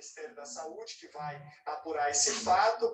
Ministério da Saúde, que vai apurar esse fato.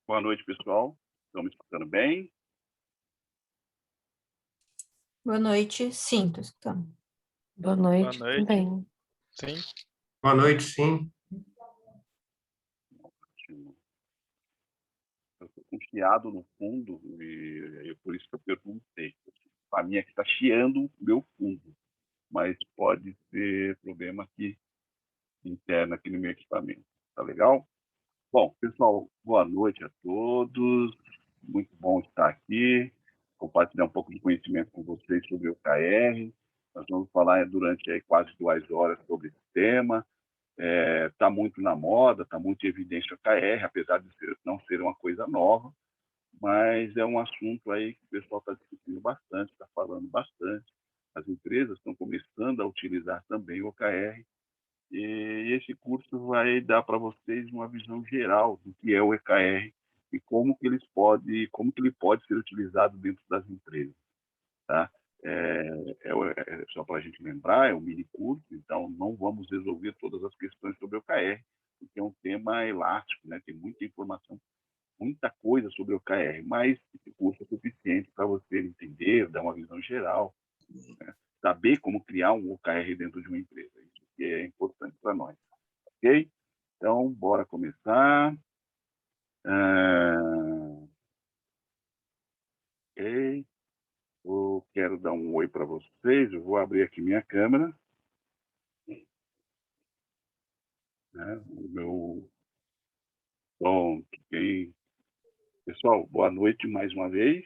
Boa noite, pessoal. Estão me escutando bem? Boa noite, sim, estou escutando. Boa noite, também. Sim. Boa noite, sim. Eu estou com chiado no fundo, e é por isso que eu perguntei. Para mim aqui está chiando o meu fundo, mas pode ser problema aqui interno aqui no meu equipamento. Tá legal? Bom, pessoal, boa noite a todos. Muito bom estar aqui, compartilhar um pouco de conhecimento com vocês sobre o OKR. Nós vamos falar durante aí quase 2 horas sobre esse tema. Está muito na moda, está muito em evidência o OKR, apesar de não ser uma coisa nova, mas é um assunto aí que o pessoal está discutindo bastante, está falando bastante. As empresas estão começando a utilizar também o OKR, e esse curso vai dar para vocês uma visão geral do que é o OKR e como que ele pode ser utilizado dentro das empresas, tá? Só para a gente lembrar, é um mini curso, então não vamos resolver todas as questões sobre o OKR, porque é um tema elástico, né? Tem muita informação, muita coisa sobre o OKR, mas esse curso é suficiente para você entender, dar uma visão geral, né? Saber como criar um OKR dentro de uma empresa. Isso que é importante para nós, ok? Então, bora começar. Ok. Eu quero dar um oi para vocês. Eu vou abrir aqui minha câmera. Né? O meu... Bom, pessoal, boa noite mais uma vez.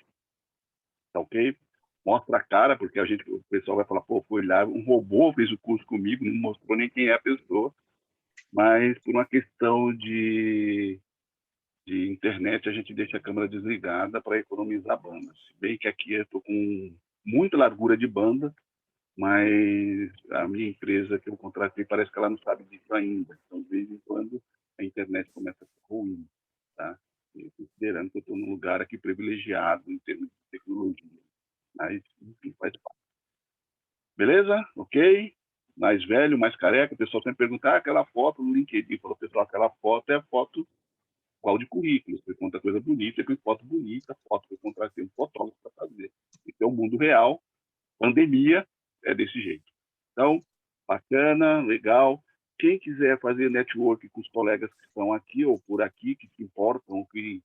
Tá ok? Mostra a cara, porque o pessoal vai falar, pô, foi lá, um robô fez o curso comigo, não mostrou nem quem é a pessoa. Mas por uma questão de internet, a gente deixa a câmera desligada para economizar banda. Se bem que aqui eu estou com muita largura de banda, mas a minha empresa que eu contratei parece que ela não sabe disso ainda. Então, de vez em quando, a internet começa a ficar ruim, tá? E considerando que eu estou num lugar aqui privilegiado em termos de tecnologia. Mas, enfim, faz parte. Beleza? Ok? Mais velho, mais careca, o pessoal sempre pergunta, aquela foto no LinkedIn. Falou, pessoal, aquela foto é a foto qual de currículo. Você conta coisa bonita, com foto bonita, foto que eu contratei um fotógrafo para fazer. Então, é o mundo real, pandemia, é desse jeito. Então, bacana, legal. Quem quiser fazer network com os colegas que estão aqui ou por aqui, que se importam, que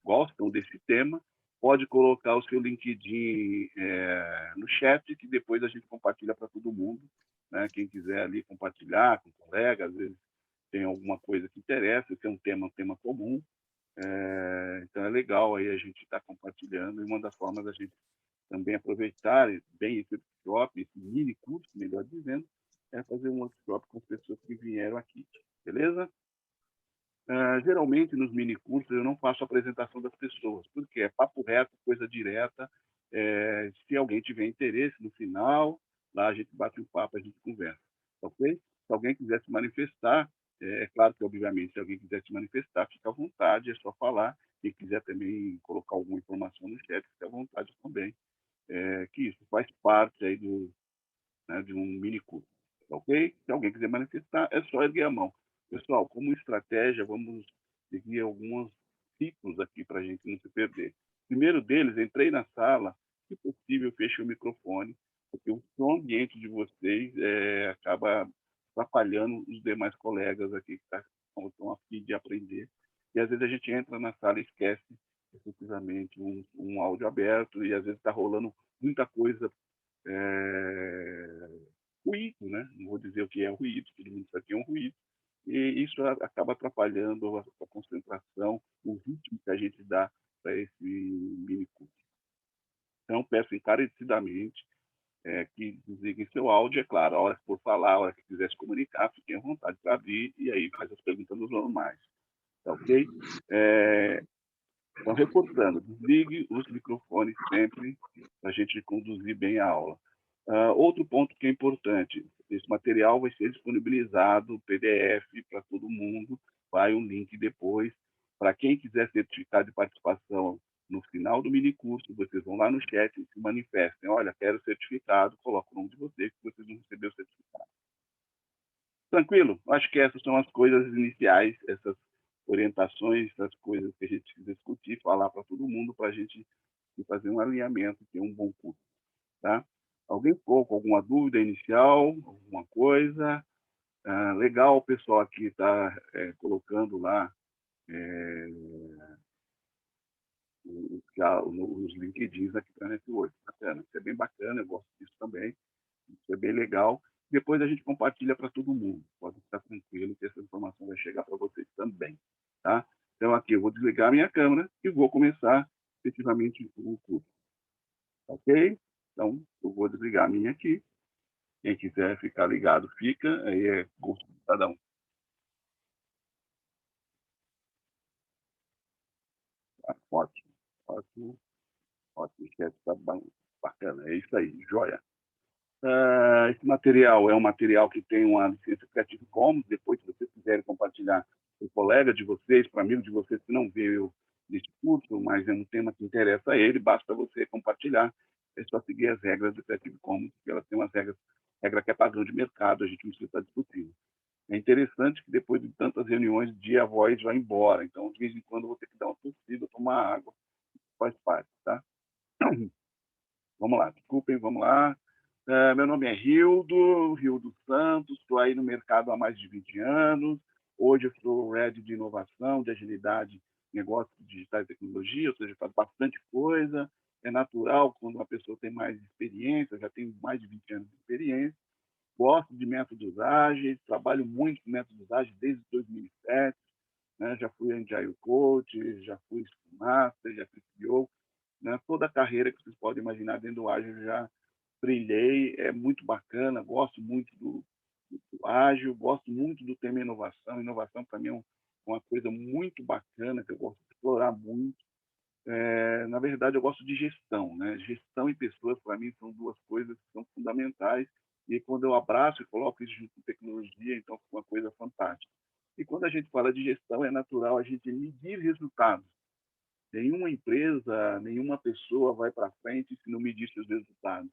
gostam desse tema, pode colocar o seu LinkedIn no chat, que depois a gente compartilha para todo mundo. Né? Quem quiser ali compartilhar com colegas, às vezes tem alguma coisa que interessa, tem um tema comum. Então é legal aí a gente estar compartilhando, e uma das formas da gente também aproveitar bem esse workshop, esse mini curso, melhor dizendo, é fazer um workshop com as pessoas que vieram aqui, beleza? Geralmente nos mini cursos eu não faço a apresentação das pessoas, porque é papo reto, coisa direta. Se alguém tiver interesse, no final, lá a gente bate um papo, a gente conversa, ok? Se alguém quiser se manifestar, é claro que, obviamente, se alguém quiser se manifestar, fica à vontade, é só falar. Quem quiser também colocar alguma informação no chat, fica à vontade também. Que isso faz parte aí de um mini curso, ok? Se alguém quiser manifestar, é só erguer a mão. Pessoal, como estratégia, vamos seguir alguns ciclos aqui para a gente não se perder. O primeiro deles, entrei na sala, se possível, feche o microfone, porque o som ambiente de vocês acaba atrapalhando os demais colegas aqui que estão a fim de aprender. E às vezes a gente entra na sala e esquece efetivamente um áudio aberto, e às vezes está rolando muita coisa, ruído, né? Não vou dizer o que é ruído, todo mundo sabe que é um ruído, e isso acaba atrapalhando a concentração, o ritmo que a gente dá para esse mini curso. Então, peço encarecidamente que desliguem seu áudio, é claro, a hora que for falar, a hora que quiser se comunicar, fiquem à vontade para abrir, e aí faz as perguntas normais. Tá ok? Então, reforçando, desligue os microfones sempre para a gente conduzir bem a aula. Outro ponto que é importante, esse material vai ser disponibilizado, PDF, para todo mundo, vai um link depois. Para quem quiser certificado de participação no final do minicurso, vocês vão lá no chat e se manifestem. Olha, quero certificado, coloca o nome de vocês, que vocês vão receber o certificado. Tranquilo? Acho que essas são as coisas iniciais, essas orientações, essas coisas que a gente precisa discutir, falar para todo mundo, para a gente fazer um alinhamento, que é um bom curso. Tá? Alguém ficou com alguma dúvida inicial, alguma coisa? Legal, o pessoal aqui está colocando lá os LinkedIns aqui para a Network. Bacana, isso é bem bacana, eu gosto disso também, isso é bem legal. Depois a gente compartilha para todo mundo, pode ficar tranquilo que essa informação vai chegar para vocês também. Tá? Então, aqui eu vou desligar a minha câmera e vou começar efetivamente o curso. Ok? Então, eu vou desligar a minha aqui. Quem quiser ficar ligado, fica. Aí é gosto de cada um. Tá? Ótimo. Ótimo. Ótimo. Está bacana. É isso aí. Joia. Esse material é um material que tem uma licença Creative Commons. Depois, se vocês quiserem compartilhar com o colega de vocês, para amigo de vocês que não veio nesse curso, mas é um tema que interessa a ele, basta você compartilhar. É só seguir as regras do Creative Commons, porque elas têm umas regras, regra que é padrão de mercado, a gente não precisa estar discutindo. É interessante que depois de tantas reuniões, o dia a voz vai embora. Então, de vez em quando, vou ter que dar uma tossida, tomar água. Faz parte, tá? Vamos lá, desculpem, vamos lá. Meu nome é Rildo Santos, estou aí no mercado há mais de 20 anos. Hoje eu sou Head de Inovação, de Agilidade, Negócios Digitais e Tecnologia, ou seja, faço bastante coisa. É natural quando uma pessoa tem mais experiência, já tenho mais de 20 anos de experiência. Gosto de métodos ágeis, trabalho muito com métodos ágeis desde 2007. Né? Já fui Agile Coach, já fui Scrum Master, já fui CEO. Né? Toda a carreira que vocês podem imaginar dentro do ágil eu já brilhei, é muito bacana, gosto muito do ágil, gosto muito do tema inovação. Inovação, para mim, é uma coisa muito bacana, que eu gosto de explorar muito. Na verdade, eu gosto de gestão. Né? Gestão e pessoas, para mim, são duas coisas que são fundamentais. E quando eu abraço e coloco isso junto com tecnologia, então fica uma coisa fantástica. E quando a gente fala de gestão, é natural a gente medir resultados. Nenhuma empresa, nenhuma pessoa vai para frente se não medir seus resultados.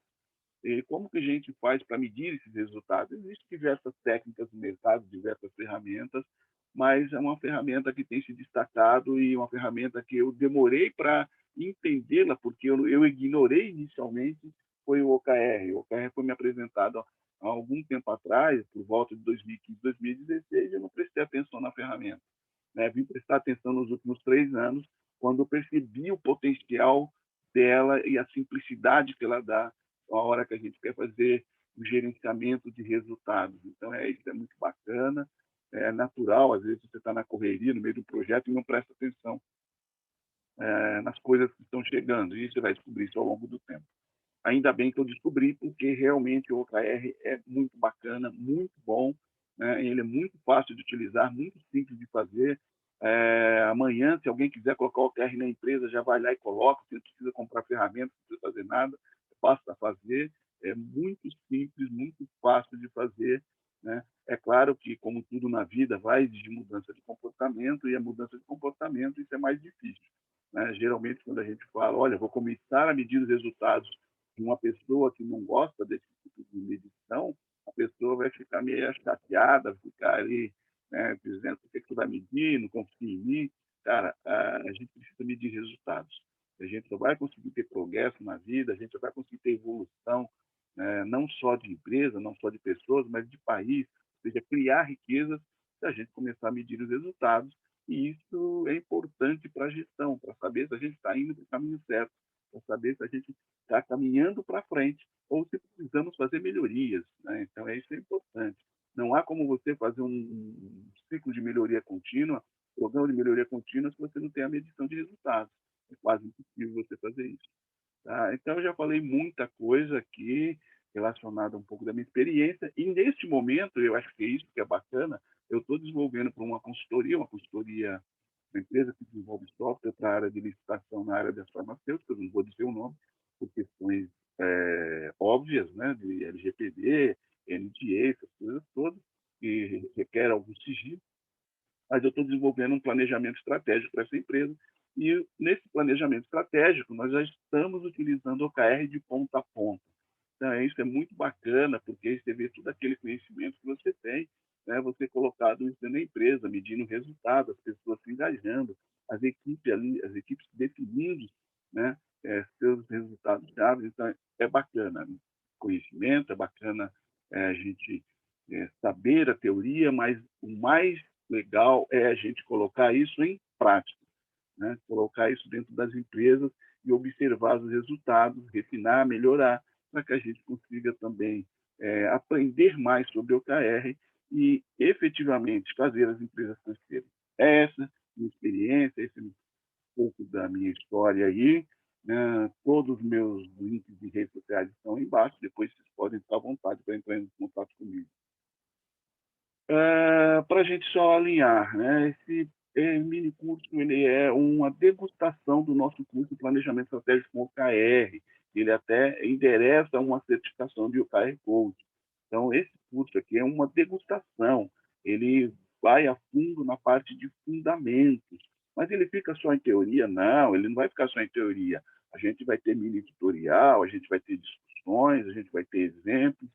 E como que a gente faz para medir esses resultados? Existem diversas técnicas no mercado, diversas ferramentas, mas é uma ferramenta que tem se destacado e uma ferramenta que eu demorei para entendê-la, porque eu ignorei inicialmente, foi o OKR. O OKR foi me apresentado há algum tempo atrás, por volta de 2015, 2016, e eu não prestei atenção na ferramenta. Né? Vim prestar atenção nos últimos 3 anos, quando eu percebi o potencial dela e a simplicidade que ela dá a hora que a gente quer fazer o gerenciamento de resultados. Então, isso é muito bacana, é natural, às vezes você está na correria, no meio do projeto, e não presta atenção nas coisas que estão chegando, e você vai descobrir isso ao longo do tempo. Ainda bem que eu descobri, porque realmente o OKR é muito bacana, muito bom, né? Ele é muito fácil de utilizar, muito simples de fazer. Amanhã, se alguém quiser colocar o OKR na empresa, já vai lá e coloca, você não precisa comprar ferramentas, não precisa fazer nada, basta fazer, é muito simples, muito fácil de fazer. Né? É claro que, como tudo na vida, vai exigir mudança de comportamento, e a mudança de comportamento, isso é mais difícil. Né? Geralmente, quando a gente fala, olha, vou começar a medir os resultados de uma pessoa que não gosta desse tipo de medição, a pessoa vai ficar meio chateada, ficar ali, né, dizendo por que tu vai medir, não confia em mim. Cara, a gente precisa medir resultados. A gente só vai conseguir ter progresso na vida, a gente só vai conseguir ter evolução, não só de empresa, não só de pessoas, mas de país. seja, criar riquezas se a gente começar a medir os resultados. E isso é importante para a gestão, para saber se a gente está indo para o caminho certo, para saber se a gente está caminhando para frente ou se precisamos fazer melhorias, né? Então, isso é importante. Não há como você fazer um ciclo de melhoria contínua, programa de melhoria contínua, se você não tem a medição de resultados. É quase impossível você fazer isso. Tá? Então, eu já falei muita coisa aqui relacionada um pouco da minha experiência, e neste momento, eu acho que é isso que é bacana, eu estou desenvolvendo para uma consultoria, uma empresa que desenvolve software para a área de licitação na área das farmacêuticas, não vou dizer o nome, por questões óbvias, né, de LGPD, NDA, essas coisas todas, que requer algum sigilo, mas eu estou desenvolvendo um planejamento estratégico para essa empresa, e nesse planejamento estratégico nós já estamos utilizando o OKR de ponta a ponta. Então, isso é muito bacana, porque aí você vê todo aquele conhecimento que você tem, né, você colocado isso na empresa, medindo o resultado, as pessoas se engajando, as equipes definindo, né, seus resultados chaves. Então, é bacana, né? Conhecimento, é bacana a gente saber a teoria, mas o mais legal é a gente colocar isso em prática, né? Colocar isso dentro das empresas e observar os resultados, refinar, melhorar, para que a gente consiga também aprender mais sobre o OKR e efetivamente fazer as empresas crescerem. Essa minha experiência, esse é um pouco da minha história aí, né? Todos os meus links de redes sociais estão aí embaixo, depois vocês podem estar à vontade para entrar em contato comigo. Para a gente só alinhar, né? Esse mini curso ele é uma degustação do nosso curso de Planejamento Estratégico com OKR. Ele até endereça uma certificação de OKR Coach. Então, esse curso aqui é uma degustação. Ele vai a fundo na parte de fundamentos. Mas ele fica só em teoria? Não, ele não vai ficar só em teoria. A gente vai ter mini tutorial, a gente vai ter discussões, a gente vai ter exemplos,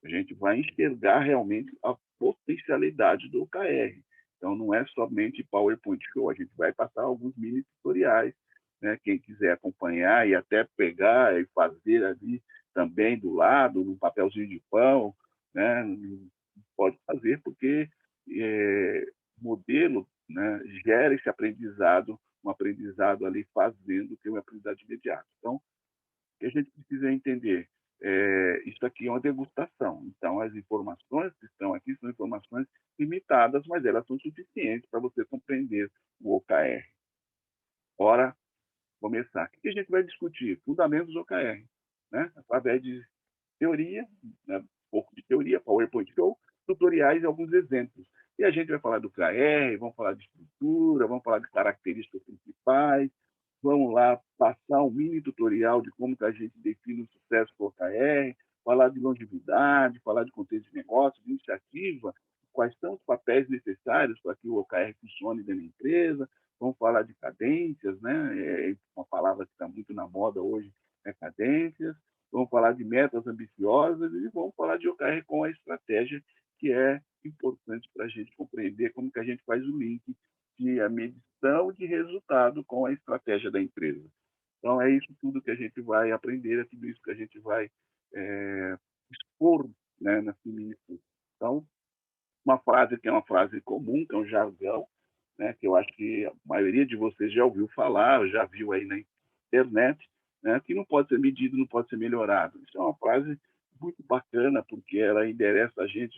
a gente vai enxergar realmente a potencialidade do OKR. Então, não é somente PowerPoint Show, a gente vai passar alguns mini tutoriais, né? Quem quiser acompanhar e até pegar e fazer ali também do lado, num papelzinho de pão, né? Pode fazer, porque modelo, né, gera esse aprendizado, um aprendizado ali fazendo, que é um aprendizado imediato. Então, o que a gente precisa entender? Isso aqui é uma degustação. Então, as informações que estão aqui são informações limitadas, mas elas são suficientes para você compreender o OKR. Ora, começar. O que a gente vai discutir? Fundamentos do OKR, né? Através de teoria, né? Um pouco de teoria, PowerPoint Show, tutoriais e alguns exemplos. E a gente vai falar do OKR, vamos falar de estrutura, vamos falar de características principais, vamos lá passar um mini tutorial de como que a gente define o sucesso do OKR, falar de longevidade, falar de contexto de negócio, de iniciativa, quais são os papéis necessários para que o OKR funcione dentro da empresa, vamos falar de cadências, né? É uma palavra que está muito na moda hoje, cadências, vamos falar de metas ambiciosas e vamos falar de OKR com a estratégia, que é importante para a gente compreender como que a gente faz o link de a medição de resultado com a estratégia da empresa. Então, é isso tudo que a gente vai aprender, é tudo isso que a gente vai expor, né, na mini curso. Então, uma frase que é uma frase comum, que é um jargão, né, que eu acho que a maioria de vocês já ouviu falar, já viu aí na internet, né, que não pode ser medido, não pode ser melhorado. Isso é uma frase muito bacana, porque ela endereça a gente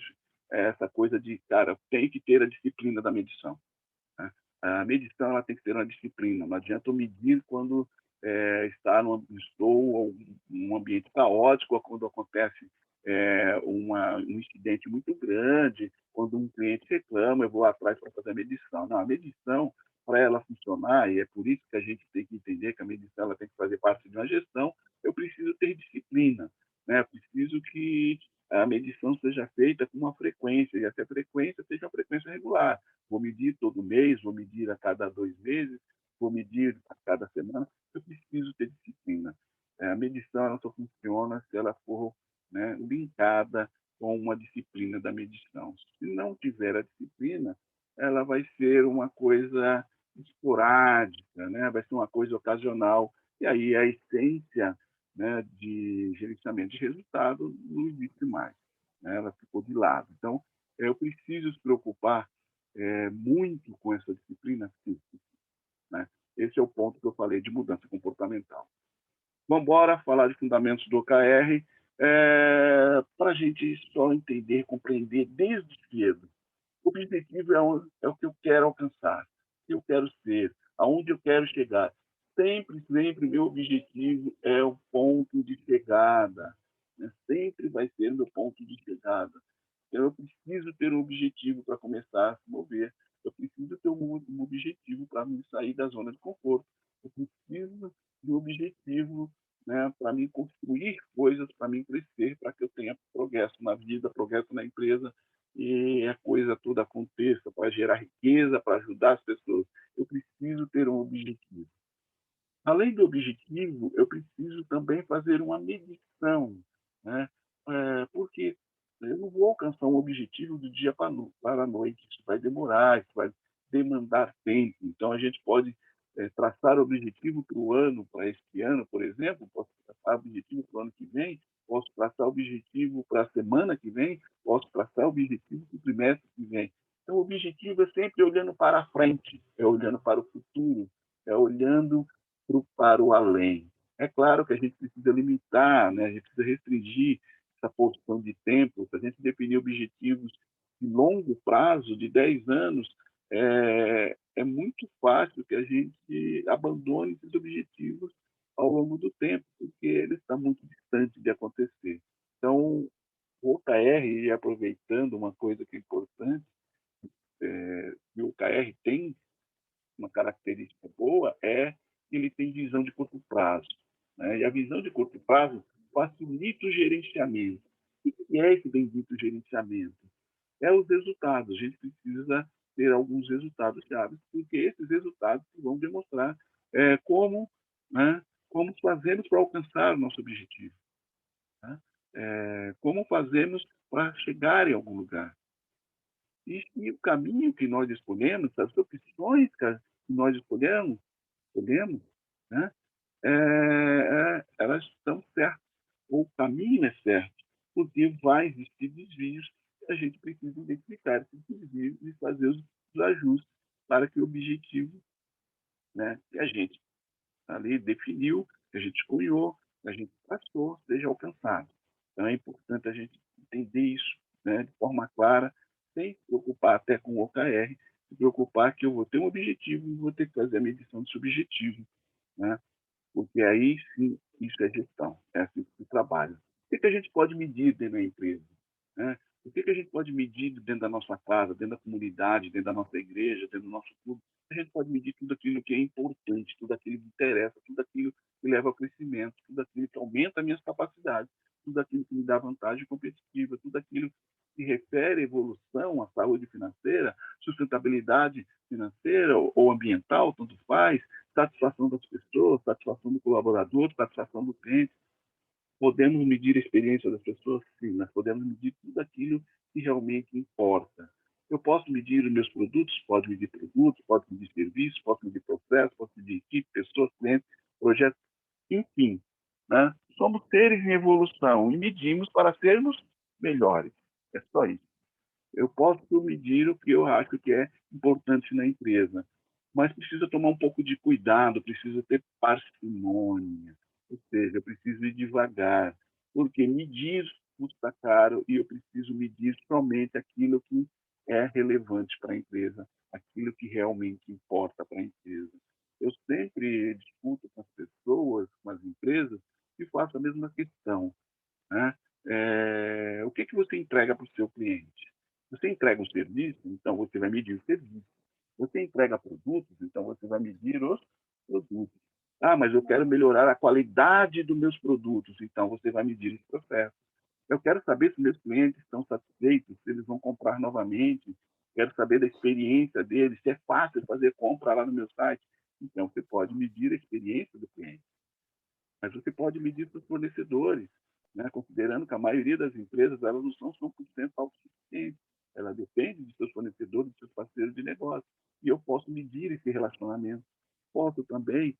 essa coisa de, cara, tem que ter a disciplina da medição. Né? A medição ela tem que ter uma disciplina. Não adianta eu medir quando estou num ambiente caótico, ou quando acontece um incidente muito grande, quando um cliente reclama, eu vou atrás para fazer a medição. Não, a medição, para ela funcionar, e é por isso que a gente tem que entender que a medição ela tem que fazer parte de uma gestão, eu preciso ter disciplina, né? Eu preciso que a medição seja feita com uma frequência, e essa frequência seja uma frequência regular. Vou medir todo mês, vou medir a cada 2 meses, vou medir a cada semana. Eu preciso ter disciplina. A medição ela só funciona se ela for, né, linkada com uma disciplina da medição. Se não tiver a disciplina, ela vai ser uma coisa esporádica, né? Vai ser uma coisa ocasional, e aí a essência, né, de gerenciamento de resultado não existe mais, né? Ela ficou de lado. Então, eu preciso se preocupar muito com essa disciplina física, né? Esse é o ponto que eu falei de mudança comportamental. Vamos embora falar de fundamentos do OKR, para a gente só entender, compreender desde cedo. O objetivo é o que eu quero alcançar, o que eu quero ser, aonde eu quero chegar. Sempre, sempre, meu objetivo é o ponto de chegada, né? Sempre vai ser meu ponto de chegada. Então, eu preciso ter um objetivo para começar a se mover. Eu preciso ter um objetivo para me sair da zona de conforto. Eu preciso de um objetivo, né, para me construir coisas, para me crescer, para que eu tenha progresso na vida, progresso na empresa e a coisa toda aconteça, para gerar riqueza, para ajudar as pessoas. Eu preciso ter um objetivo. Além do objetivo, eu preciso também fazer uma medição, né? Porque eu não vou alcançar um objetivo do dia para a noite. Isso vai demorar, isso vai demandar tempo. Então, a gente pode traçar objetivo para o ano, para este ano, por exemplo, posso traçar objetivo para o ano que vem, posso traçar objetivo para a semana que vem, posso traçar objetivo para o trimestre que vem. Então, o objetivo é sempre olhando para a frente, é olhando para o futuro, é olhando para o além. É claro que a gente precisa limitar, né? A gente precisa restringir essa porção de tempo. Se a gente definir objetivos de longo prazo, de 10 anos, é muito fácil que a gente abandone esses objetivos ao longo do tempo, porque eles estão muito distantes de acontecer. Então, o OKR, e aproveitando uma coisa que é importante, que o OKR tem uma característica boa é que ele tem visão de curto prazo, né? E a visão de curto prazo facilita o gerenciamento. O que é esse bendito gerenciamento? É os resultados. A gente precisa ter alguns resultados chaves, porque esses resultados vão demonstrar como, né, como fazemos para alcançar o nosso objetivo, né? Como fazemos para chegar em algum lugar. E o caminho que nós escolhemos, as opções que nós escolhemos, né? Elas estão certas. O caminho é certo, porque vai existir desvios e a gente precisa identificar esses desvios e fazer os ajustes para que o objetivo, né, que a gente ali definiu, que a gente escolheu, que a gente passou, seja alcançado. Então, é importante a gente entender isso, né, de forma clara, sem se preocupar até com o OKR, se preocupar que eu vou ter um objetivo e vou ter que fazer a medição desse objetivo, né? Porque aí sim, isso é gestão, é assim que se trabalha. O que a gente pode medir dentro da empresa, né? O que a gente pode medir dentro da nossa casa, dentro da comunidade, dentro da nossa igreja, dentro do nosso clube? A gente pode medir tudo aquilo que é importante, tudo aquilo que interessa, tudo aquilo que leva ao crescimento, tudo aquilo que aumenta as minhas capacidades, tudo aquilo que me dá vantagem competitiva, tudo aquilo que refere à evolução, à saúde financeira, sustentabilidade financeira ou ambiental, tanto faz, satisfação das pessoas, satisfação do colaborador, satisfação do cliente. Podemos medir a experiência das pessoas? Sim, nós podemos medir tudo aquilo que realmente importa. Eu posso medir os meus produtos, posso medir produtos, posso medir serviços, posso medir processos, posso medir equipe, pessoas, clientes, projetos, enfim, né? Somos seres em evolução e medimos para sermos melhores. É só isso. Eu posso medir o que eu acho que é importante na empresa, mas precisa tomar um pouco de cuidado, precisa ter parcimônia, ou seja, eu preciso ir devagar, porque medir custa caro e eu preciso medir somente aquilo que é relevante para a empresa, aquilo que realmente importa para a empresa. Eu sempre discuto com as pessoas, com as empresas, e faço a mesma questão, né? O que você entrega para o seu cliente? Você entrega um serviço, então você vai medir o serviço. Você entrega produtos, então você vai medir os produtos. Ah, mas eu quero melhorar a qualidade dos meus produtos, então você vai medir esse processo. Eu quero saber se meus clientes estão satisfeitos, se eles vão comprar novamente. Quero saber da experiência deles, se é fácil fazer compra lá no meu site. Então, você pode medir a experiência do cliente. Mas você pode medir seus fornecedores, né? Considerando que a maioria das empresas elas não são 100% autossuficientes. Ela depende de seus fornecedores, de seus parceiros de negócio. E eu posso medir esse relacionamento. Posso também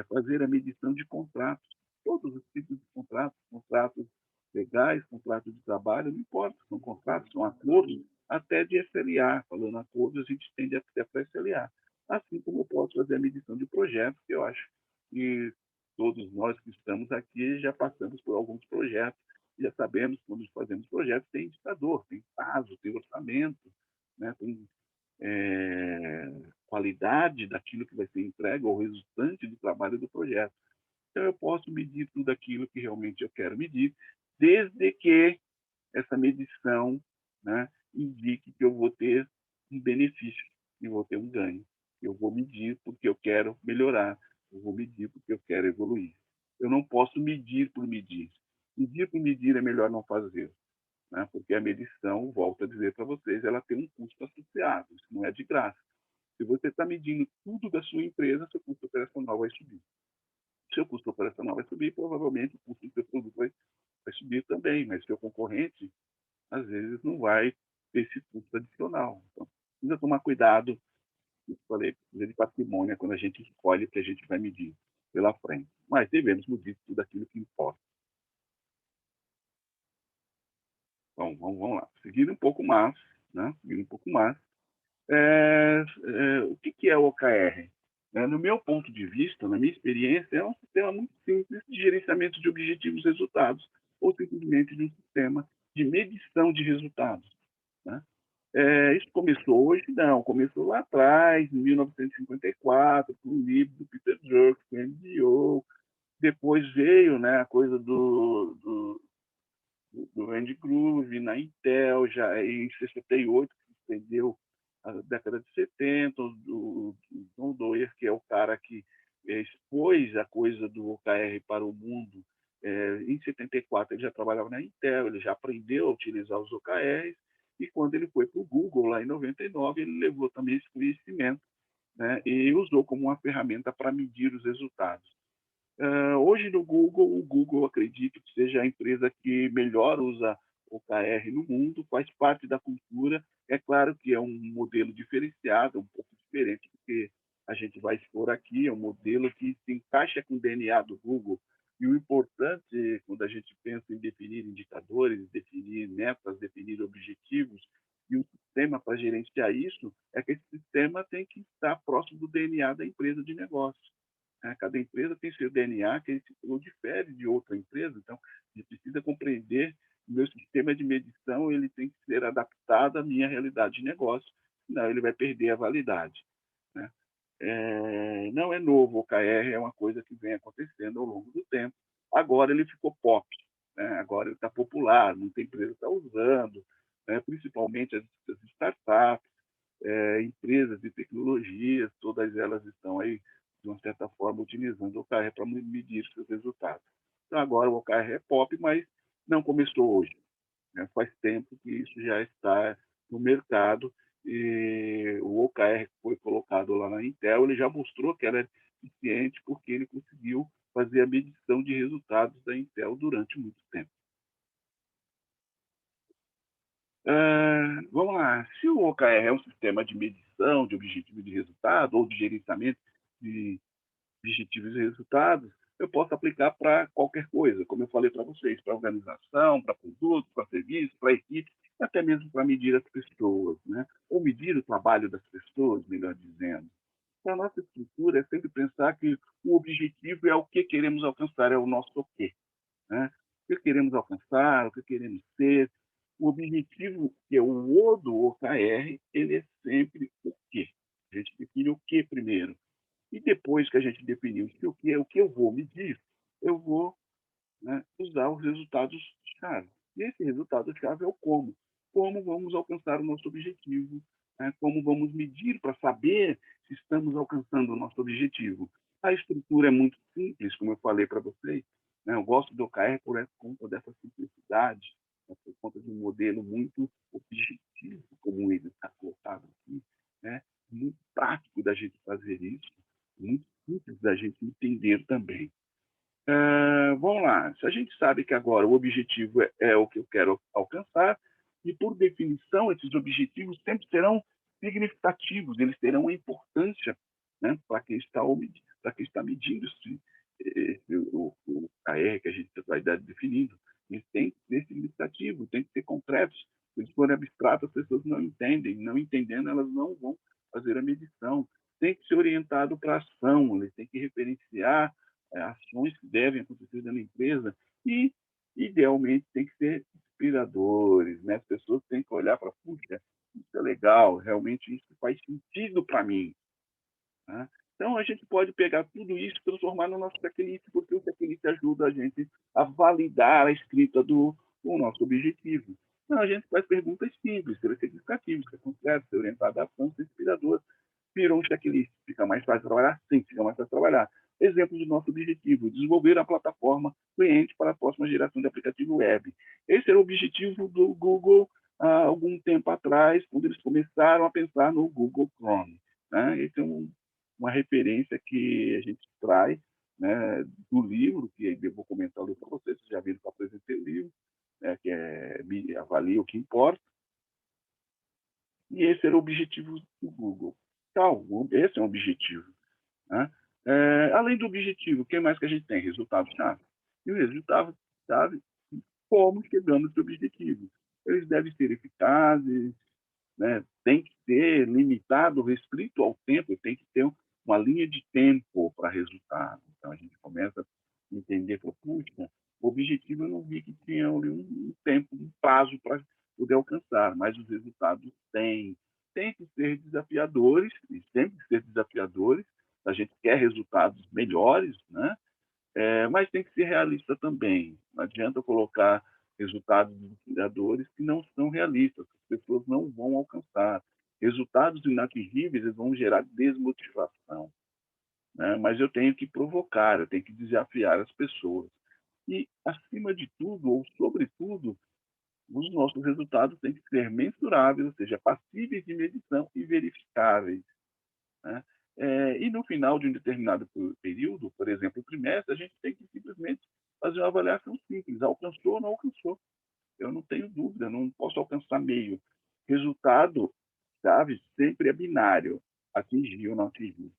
fazer a medição de contratos. Todos os tipos de contratos legais, contratos de trabalho, não importa, são contratos, são acordos até de SLA. Falando acordo, a gente tende até para SLA. Assim como eu posso fazer a medição de projetos, que eu acho que todos nós que estamos aqui já passamos por alguns projetos, já sabemos que quando fazemos projetos tem indicador, tem prazo, tem orçamento, né? Tem qualidade daquilo que vai ser entregue, ou resultante do trabalho do projeto. Então, eu posso medir tudo aquilo que realmente eu quero medir, desde que essa medição, né, indique que eu vou ter um benefício, e vou ter um ganho. Eu vou medir porque eu quero melhorar, eu vou medir porque eu quero evoluir. Eu não posso medir por medir. Medir por medir é melhor não fazer, né, porque a medição, volto a dizer para vocês, ela tem um custo associado, isso não é de graça. Se você está medindo tudo da sua empresa, seu custo operacional vai subir. Seu custo operacional vai subir, provavelmente o custo do seu produto vai subir também, mas seu concorrente, às vezes, não vai ter esse custo adicional. Então, precisa tomar cuidado, como eu falei, precisa de patrimônio quando a gente escolhe que a gente vai medir pela frente. Mas devemos medir tudo aquilo que importa. Então, vamos lá. Seguindo um pouco mais, né? Seguindo um pouco mais. O que é o OKR? No meu ponto de vista, na minha experiência, é um sistema muito simples de gerenciamento de objetivos e resultados, ou simplesmente de um sistema de medição de resultados, né? Isso começou hoje? Não, começou lá atrás, em 1954, com o livro do Peter Drucker, do MBO. Depois veio, né, a coisa do Andy Grove na Intel, já em 68, que se estendeu a década de 70, o John Doerr, que é o cara que expôs a coisa do OKR para o mundo. Em 74 ele já trabalhava na Intel, ele já aprendeu a utilizar os OKRs, e quando ele foi para o Google, lá em 99, ele levou também esse conhecimento, né, e usou como uma ferramenta para medir os resultados. Hoje no Google, o Google acredito que seja a empresa que melhor usa OKR no mundo, faz parte da cultura. É claro que é um modelo diferenciado, um pouco diferente do que a gente vai expor aqui, é um modelo que se encaixa com o DNA do Google. E o importante, quando a gente pensa em definir indicadores, definir metas, definir objetivos, e um sistema para gerenciar isso, é que esse sistema tem que estar próximo do DNA da empresa de negócio. Cada empresa tem seu DNA, que não difere de outra empresa, então a gente precisa compreender o meu sistema de medição, ele tem que ser adaptado à minha realidade de negócio, senão ele vai perder a validade, né? Não é novo, o OKR é uma coisa que vem acontecendo ao longo do tempo. Agora ele ficou pop, né? Agora ele está popular, muita empresa está usando, né? Principalmente as startups, empresas de tecnologias, todas elas estão aí, de uma certa forma, utilizando o OKR para medir seus resultados. Então, agora o OKR é pop, mas não começou hoje, né? Faz tempo que isso já está no mercado, e o OKR que foi colocado lá na Intel, ele já mostrou que era eficiente porque ele conseguiu fazer a medição de resultados da Intel durante muito tempo. Vamos lá. Se o OKR é um sistema de medição de objetivo de resultado ou de gerenciamento de objetivos e resultados, eu posso aplicar para qualquer coisa, como eu falei para vocês, para organização, para produto, para serviço, para equipe, até mesmo para medir as pessoas, né? Ou medir o trabalho das pessoas, melhor dizendo. Então, a nossa estrutura é sempre pensar que o objetivo é o que queremos alcançar, é o nosso o quê, né? O que queremos alcançar, o que queremos ser. O objetivo, que é o O do OKR, ele é sempre o quê. A gente define o que primeiro. E depois que a gente definiu o que eu vou medir, eu vou, né, usar os resultados-chave. E esse resultado-chave é o como. Como vamos alcançar o nosso objetivo, né? Como vamos medir para saber se estamos alcançando o nosso objetivo. A estrutura é muito simples, como eu falei para vocês, né? Eu gosto do OKR por conta dessa simplicidade, né? Por conta de um modelo muito objetivo, como ele está colocado aqui, né? Muito prático da gente fazer isso, muito simples da gente entender também. Vamos lá. Se a gente sabe que agora o objetivo é o que eu quero alcançar, e por definição esses objetivos sempre serão significativos, eles terão uma importância, né, para quem está medindo o KR que a gente vai dar definindo. Eles têm que ser significativos, têm que ser concretos, Se eles forem abstratos, as pessoas não entendem. Não entendendo, elas não vão fazer a medição. Tem que ser orientado para a ação, eles têm que referenciar ações que devem acontecer dentro da empresa e, idealmente, tem que ser inspiradores. Né? As pessoas têm que olhar para, puxa, isso é legal, realmente isso faz sentido para mim. Né? Então, a gente pode pegar tudo isso e transformar no nosso checklist, porque o checklist ajuda a gente a validar a escrita do nosso objetivo. Então, a gente faz perguntas simples, ser significativas, ser concreto, ser orientado à ação, ser inspirador. Virou um checklist. Fica mais fácil trabalhar? Sim, fica mais fácil trabalhar. Exemplo do nosso objetivo: desenvolver a plataforma cliente para a próxima geração de aplicativo web. Esse era o objetivo do Google há algum tempo atrás, quando eles começaram a pensar no Google Chrome. Né? Esse é uma referência que a gente traz, né, do livro, que eu vou comentar o livro para vocês já viram que eu apresentei o livro, né, que é Avalie o que Importa. E esse era o objetivo do Google. Então, esse é um objetivo. Né? Além do objetivo, o que mais que a gente tem? Resultados-chave. E o resultado-chave, como chegamos ao objetivo. Eles devem ser eficazes, né? Tem que ser limitado, restrito ao tempo, tem que ter uma linha de tempo para resultado. Então, a gente começa a entender, puxa, o objetivo eu não vi que tinha um tempo, um prazo para poder alcançar, mas os resultados têm que ser desafiadores, e sempre ser desafiadores, a gente quer resultados melhores, né? Mas tem que ser realista também. Não adianta colocar resultados desafiadores que não são realistas, as pessoas não vão alcançar. Resultados inatingíveis vão gerar desmotivação. Né? Mas eu tenho que provocar, eu tenho que desafiar as pessoas. E, acima de tudo, ou sobretudo, os nossos resultados têm que ser mensuráveis, ou seja, passíveis de medição e verificáveis. Né? E no final de um determinado período, por exemplo, o trimestre, a gente tem que simplesmente fazer uma avaliação simples. Alcançou ou não alcançou? Eu não tenho dúvida, não posso alcançar meio. Resultado, sabe, sempre é binário. Atingiu ou não atingiu.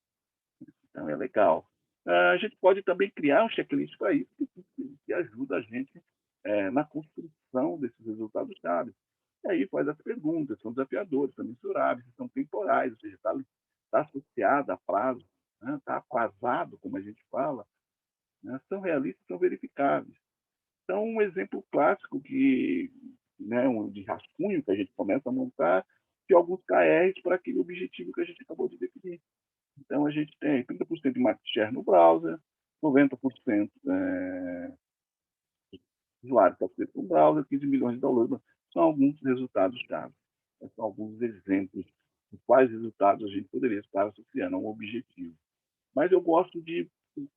Então, é legal. A gente pode também criar um checklist para isso, que ajuda a gente na construção desses resultados-chave. E aí faz as perguntas, são desafiadores, são mensuráveis, são temporais, ou seja, está associado a prazo, está aprazado, como a gente fala, né? São realistas, são verificáveis. Então, um exemplo clássico de rascunho que a gente começa a montar de alguns KRs para aquele objetivo que a gente acabou de definir. Então, a gente tem 30% de market share no browser, 90% usuários satisfeitos com o browser, 15 milhões de downloads. São alguns resultados-chave. São alguns exemplos de quais resultados a gente poderia estar associando a um objetivo. Mas eu gosto de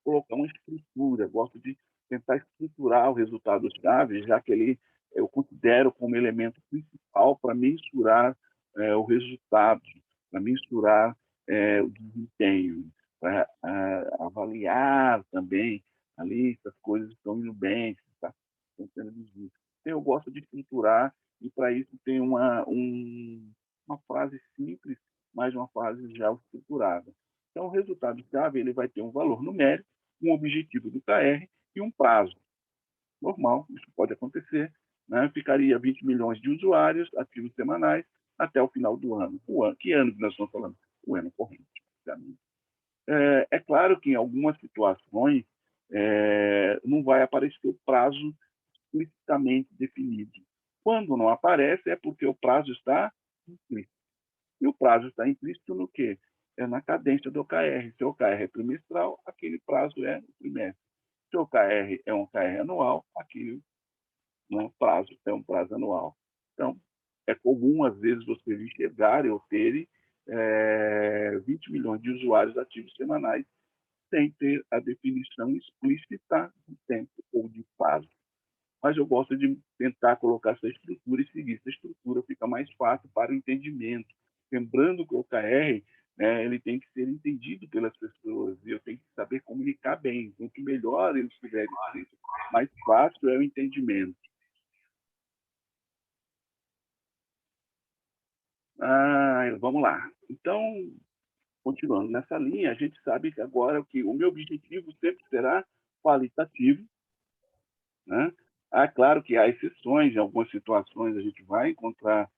colocar uma estrutura, gosto de tentar estruturar o resultado-chave, já que eu considero como elemento principal para mensurar o resultado, para mensurar o desempenho, para avaliar também ali se as coisas estão indo bem, se está sendo visto. Então, eu gosto de estruturar e, para isso, tem uma frase simples, mas uma frase já estruturada. Então, o resultado-chave ele vai ter um valor numérico, um objetivo do KR e um prazo. Normal, isso pode acontecer. Né? Ficaria 20 milhões de usuários ativos semanais até o final do ano. Que ano que nós estamos falando? O ano corrente. É claro que em algumas situações não vai aparecer o prazo explicitamente definido. Quando não aparece, é porque o prazo está implícito. E o prazo está implícito no quê? É na cadência do OKR. Se o OKR é trimestral, aquele prazo é o trimestre. Se o OKR é um OKR anual, aquele prazo é um prazo anual. Então, é comum, às vezes, vocês enxergarem ou terem 20 milhões de usuários ativos semanais sem ter a definição explícita de tempo ou de prazo. Mas eu gosto de tentar colocar essa estrutura e seguir essa estrutura, fica mais fácil para o entendimento. Lembrando que o OKR, ele tem que ser entendido pelas pessoas e eu tenho que saber comunicar bem. Quanto melhor ele estiver escrito, mais fácil é o entendimento. Vamos lá. Então, continuando nessa linha, a gente sabe que agora que o meu objetivo sempre será qualitativo, né? Claro que há exceções, em algumas situações a gente vai encontrar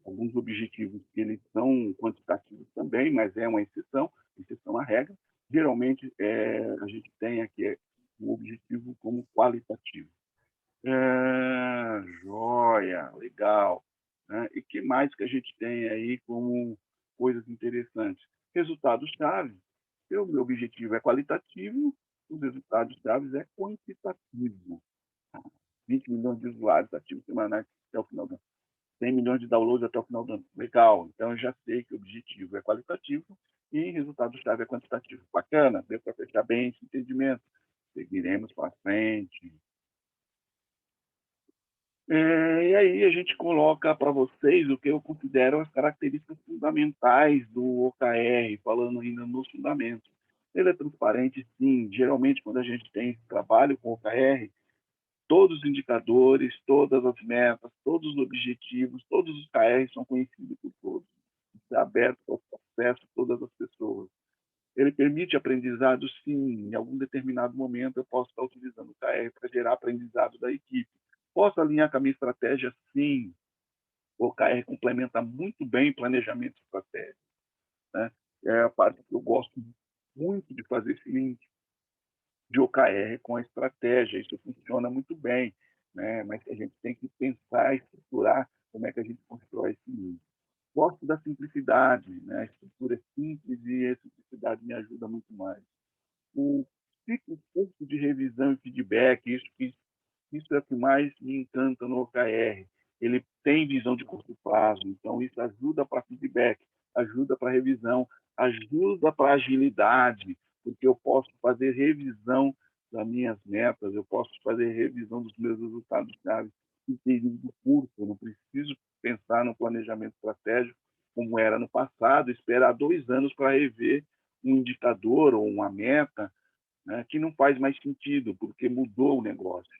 alguns objetivos que eles são quantitativos também, mas é uma exceção à regra. Geralmente, a gente tem aqui um objetivo como qualitativo. Joia, legal. Né? E que mais que a gente tem aí como coisas interessantes? Resultados-chave. Se o meu objetivo é qualitativo, os resultados-chave é quantitativo. 20 milhões de usuários ativos semanais até o final do ano. 100 milhões de downloads até o final do ano. Legal. Então, eu já sei que o objetivo é qualitativo e resultado-chave é quantitativo. Bacana, deu para fechar bem esse entendimento. Seguiremos para frente. E aí a gente coloca para vocês o que eu considero as características fundamentais do OKR, falando ainda nos fundamentos. Ele é transparente, sim. Geralmente, quando a gente tem esse trabalho com o OKR, todos os indicadores, todas as metas, todos os objetivos, todos os KRs são conhecidos por todos. Está aberto ao acesso a todas as pessoas. Ele permite aprendizado, sim. Em algum determinado momento, eu posso estar utilizando o KR para gerar aprendizado da equipe. Posso alinhar com a minha estratégia, sim. O OKR complementa muito bem planejamento estratégico. Né? É a parte que eu gosto muito de fazer esse link de OKR com a estratégia. Isso funciona muito bem, né? Mas a gente tem que pensar e estruturar como é que a gente constrói esse link. Gosto da simplicidade, né? A estrutura é simples e a simplicidade me ajuda muito mais. O ciclo curto de revisão e feedback, isso é o que mais me encanta no OKR. Ele tem visão de curto prazo, então isso ajuda para feedback, ajuda para revisão, ajuda para agilidade, porque eu posso fazer revisão das minhas metas, eu posso fazer revisão dos meus resultados-chave em período curto. Eu não preciso pensar no planejamento estratégico como era no passado, esperar 2 anos para rever um indicador ou uma meta, né, que não faz mais sentido, porque mudou o negócio.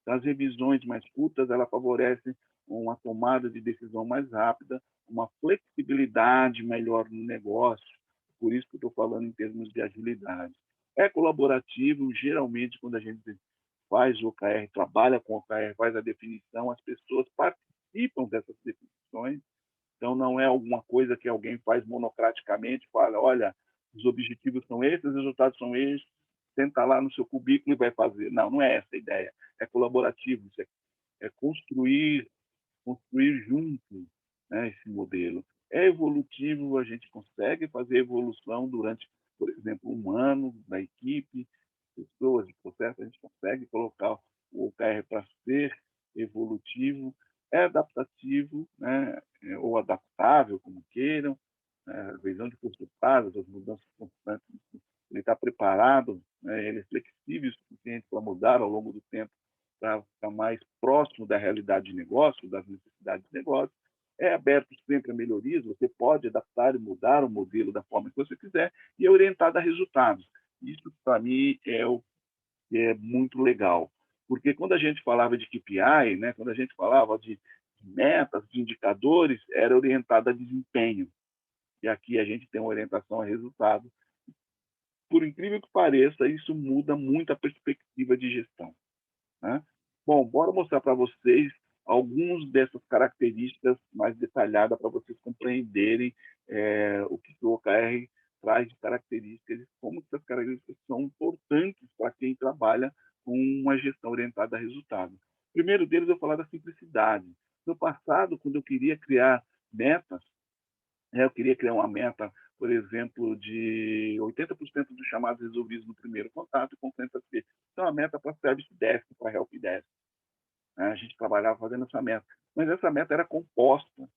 Então, as revisões mais curtas, ela favorecem uma tomada de decisão mais rápida, uma flexibilidade melhor no negócio. Por isso que eu estou falando em termos de agilidade. É colaborativo, geralmente, quando a gente faz o OKR, trabalha com o OKR, faz a definição, as pessoas participam dessas definições. Então, não é alguma coisa que alguém faz monocraticamente, fala, olha, os objetivos são esses, os resultados são esses, senta lá no seu cubículo e vai fazer. Não, não é essa a ideia. É colaborativo, isso é construir junto, né, esse modelo. É evolutivo, a gente consegue fazer evolução durante, por exemplo, 1 ano da equipe, pessoas de processo, a gente consegue colocar o OKR para ser evolutivo, é adaptativo, né, ou adaptável, como queiram, a visão de curto prazo, as mudanças constantes, ele está preparado, né, ele é flexível o suficiente para mudar ao longo do tempo, para ficar mais próximo da realidade de negócio, das necessidades de negócio, é aberto sempre a melhorias, você pode adaptar e mudar o modelo da forma que você quiser e é orientado a resultados. Isso, para mim, é o que é muito legal. Porque quando a gente falava de KPI, né, quando a gente falava de metas, de indicadores, era orientado a desempenho. E aqui a gente tem uma orientação a resultado. Por incrível que pareça, isso muda muito a perspectiva de gestão. Né? Bom, bora mostrar para vocês algumas dessas características mais detalhadas para vocês compreenderem o que o OKR traz de características e como essas características são importantes para quem trabalha com uma gestão orientada a resultado. O primeiro deles eu vou falar da simplicidade. No passado, quando eu queria criar metas, eu queria criar uma meta, por exemplo, de 80% dos chamados resolvidos no primeiro contato com cliente satisfeito. Então, a meta para Service Desk, para Help Desk. A gente trabalhava fazendo essa meta. Mas essa meta era composta.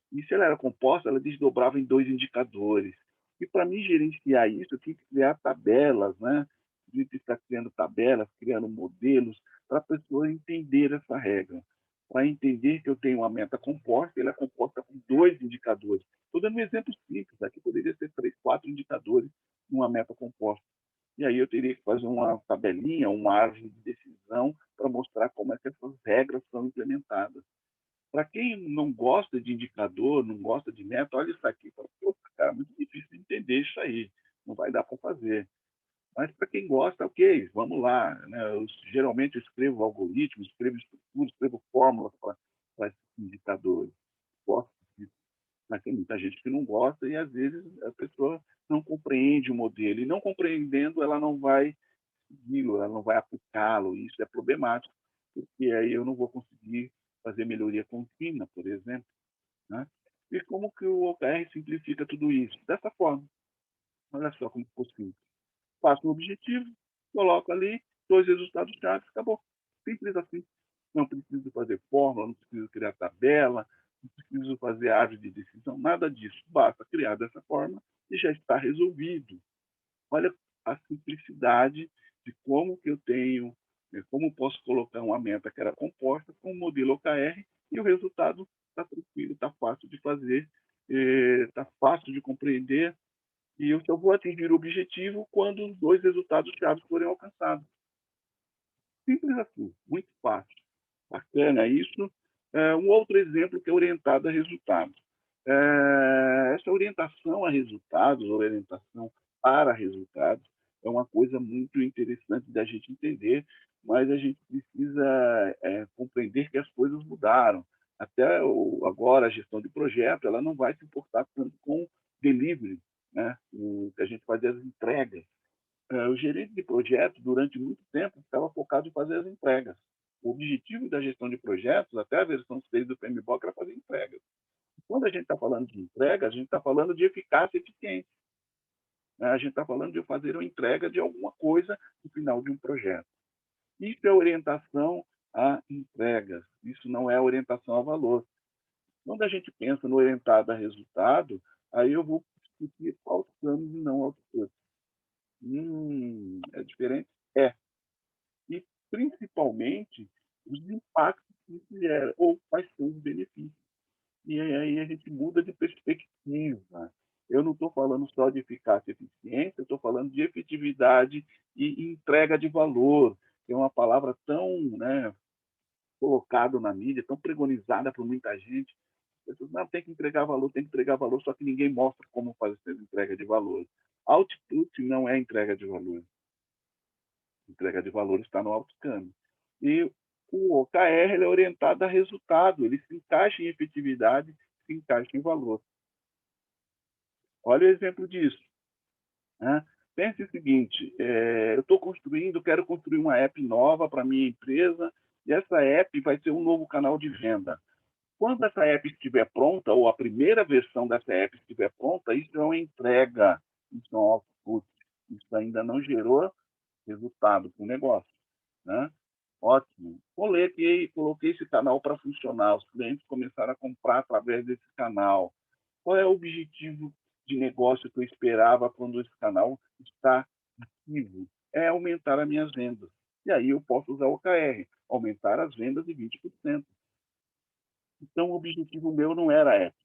E se ela era composta, ela desdobrava em 2 indicadores. E para mim gerenciar isso, eu tinha que criar tabelas, né? A gente está criando tabelas, criando modelos, para a pessoa entender essa regra. Para entender que eu tenho uma meta composta, ela é composta com 2 indicadores. Estou dando um exemplo simples, aqui poderia ser 3, 4 indicadores numa meta composta. E aí eu teria que fazer uma tabelinha, uma árvore de decisão para mostrar como é que essas regras são implementadas. Para quem não gosta de indicador, não gosta de meta, olha isso aqui e fala, cara, é muito difícil de entender isso aí, não vai dar para fazer. Mas para quem gosta, ok, vamos lá. Né? Geralmente eu escrevo algoritmos, escrevo estruturas, escrevo fórmulas para esses indicadores. Gosto disso. Mas tem muita gente que não gosta e, às vezes, a pessoa não compreende o modelo. E não compreendendo, ela não vai segui-lo, ela não vai aplicá-lo. E isso é problemático, porque aí eu não vou conseguir fazer melhoria contínua, por exemplo. Né? E como que o OKR simplifica tudo isso? Dessa forma. Olha só como ficou simples. Faço um objetivo, coloco ali, 2 resultados-chave, acabou. Simples assim. Não preciso fazer fórmula, não preciso criar tabela, não preciso fazer árvore de decisão, nada disso. Basta criar dessa forma e já está resolvido. Olha a simplicidade de como que eu tenho, como posso colocar uma meta que era composta com o modelo OKR e o resultado está tranquilo, está fácil de fazer, está fácil de compreender e eu só vou atingir o objetivo quando os 2 resultados-chave forem alcançados. Simples assim, muito fácil. Bacana isso. Um outro exemplo que é orientado a resultados. Essa orientação a resultados, orientação para resultados, é uma coisa muito interessante da gente entender, mas a gente precisa compreender que as coisas mudaram. Até agora, a gestão de projeto ela não vai se importar tanto com delivery, né? Que a gente faz as entregas. O gerente de projeto, durante muito tempo, estava focado em fazer as entregas. O objetivo da gestão de projetos, até a versão 6 do PMBOK, era fazer entregas. Quando a gente está falando de entrega, a gente está falando de eficácia e eficiência. A gente está falando de fazer uma entrega de alguma coisa no final de um projeto. Isso é orientação a entregas. Isso não é orientação a valor. Quando a gente pensa no orientado a resultado, aí eu vou discutir outcomes e não outputs. É diferente? É. E, principalmente, os impactos que isso gera, ou quais são os benefícios. E aí a gente muda de perspectiva. Eu não estou falando só de eficácia e eficiência, eu estou falando de efetividade e entrega de valor, que é uma palavra tão colocada na mídia, tão pregonizada por muita gente. As pessoas, não, tem que entregar valor, só que ninguém mostra como fazer essa entrega de valor. Output não é entrega de valor. Entrega de valor está no outcome. E o OKR é orientado a resultado, ele se encaixa em efetividade, se encaixa em valor. Olha o exemplo disso. Né? Pense o seguinte, eu quero construir uma app nova para a minha empresa, e essa app vai ser um novo canal de venda. Quando essa app estiver pronta, ou a primeira versão dessa app estiver pronta, isso é uma entrega, isso é um output, isso ainda não gerou resultado para o negócio. Né? Ótimo. Coloquei esse canal para funcionar, os clientes começaram a comprar através desse canal. Qual é o objetivo de negócio que eu esperava quando esse canal está ativo? É aumentar as minhas vendas. E aí eu posso usar o OKR, aumentar as vendas de 20%. Então, o objetivo meu não era esse.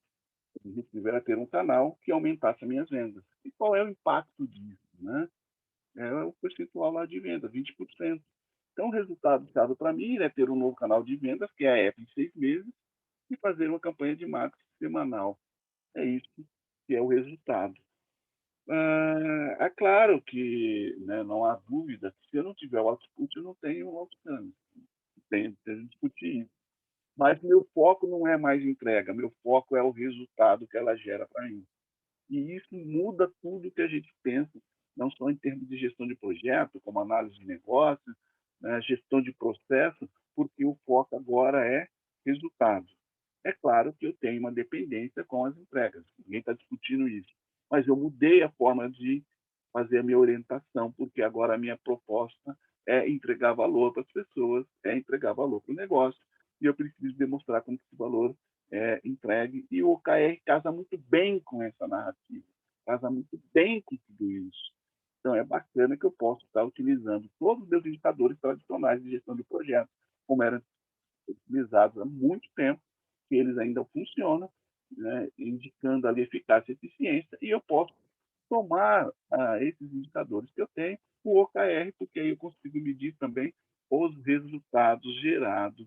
O objetivo era ter um canal que aumentasse as minhas vendas. E qual é o impacto disso? Né? É o percentual lá de venda, 20%. Então, o resultado dado para mim é ter um novo canal de vendas, que é a app em 6 meses, e fazer uma campanha de marketing semanal. É isso que é o resultado. É claro que não há dúvida que se eu não tiver o output, eu não tenho o outcome. Tem que discutir isso. Mas meu foco não é mais entrega, meu foco é o resultado que ela gera para mim. E isso muda tudo que a gente pensa, não só em termos de gestão de projeto, como análise de negócio, gestão de processo, porque o foco agora é resultado. É claro que eu tenho uma dependência com as entregas, ninguém está discutindo isso, mas eu mudei a forma de fazer a minha orientação, porque agora a minha proposta é entregar valor para as pessoas, é entregar valor para o negócio, e eu preciso demonstrar como esse valor é entregue, e o OKR casa muito bem com essa narrativa, casa muito bem com tudo isso. Então, é bacana que eu possa estar utilizando todos os meus indicadores tradicionais de gestão de projetos, como eram utilizados há muito tempo, que eles ainda funcionam, indicando ali eficácia e eficiência, e eu posso tomar esses indicadores que eu tenho, o OKR, porque aí eu consigo medir também os resultados gerados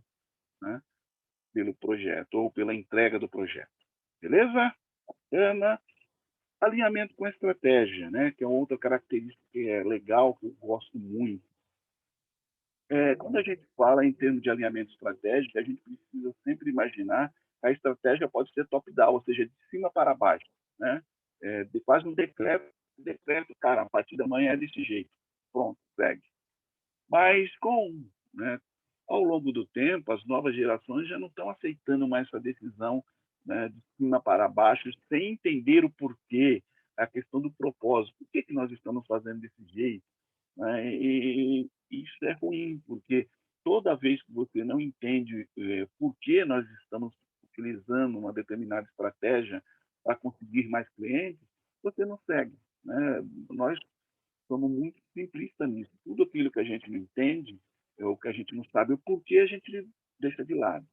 pelo projeto ou pela entrega do projeto. Beleza? Bacana. Alinhamento com a estratégia, né? Que é outra característica que é legal, que eu gosto muito. Quando a gente fala em termos de alinhamento estratégico, a gente precisa sempre imaginar que a estratégia pode ser top-down, ou seja, de cima para baixo, né? Faz um decreto, cara, a partir da manhã é desse jeito, pronto, segue. Mas né, ao longo do tempo, as novas gerações já não estão aceitando mais essa decisão, né, de cima para baixo, sem entender o porquê, a questão do propósito. Por que nós estamos fazendo desse jeito? Né? E isso é ruim, porque toda vez que você não entende por que nós estamos utilizando uma determinada estratégia para conseguir mais clientes, você não segue. Né? Nós somos muito simplistas nisso. Tudo aquilo que a gente não entende, ou que a gente não sabe o porquê, a gente deixa de lado.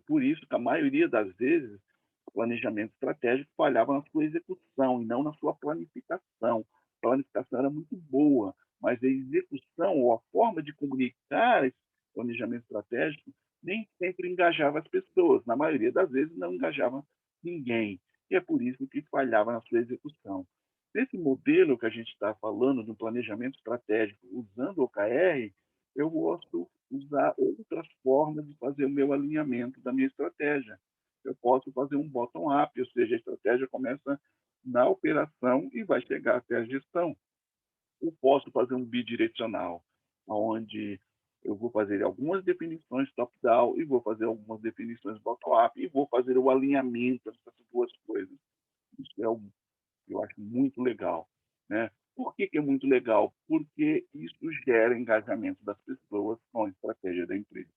Por isso que a maioria das vezes o planejamento estratégico falhava na sua execução e não na sua planificação. A planificação era muito boa, mas a execução ou a forma de comunicar esse planejamento estratégico nem sempre engajava as pessoas. Na maioria das vezes não engajava ninguém. E é por isso que falhava na sua execução. Nesse modelo que a gente está falando do planejamento estratégico usando o OKR, eu gosto de usar outras formas de fazer o meu alinhamento da minha estratégia. Eu posso fazer um bottom-up, ou seja, a estratégia começa na operação e vai chegar até a gestão. Eu posso fazer um bidirecional, onde eu vou fazer algumas definições top-down e vou fazer algumas definições bottom-up e vou fazer o alinhamento dessas duas coisas. Isso eu acho muito legal. Né? Por que é muito legal? Porque isso gera engajamento das pessoas com a estratégia da empresa.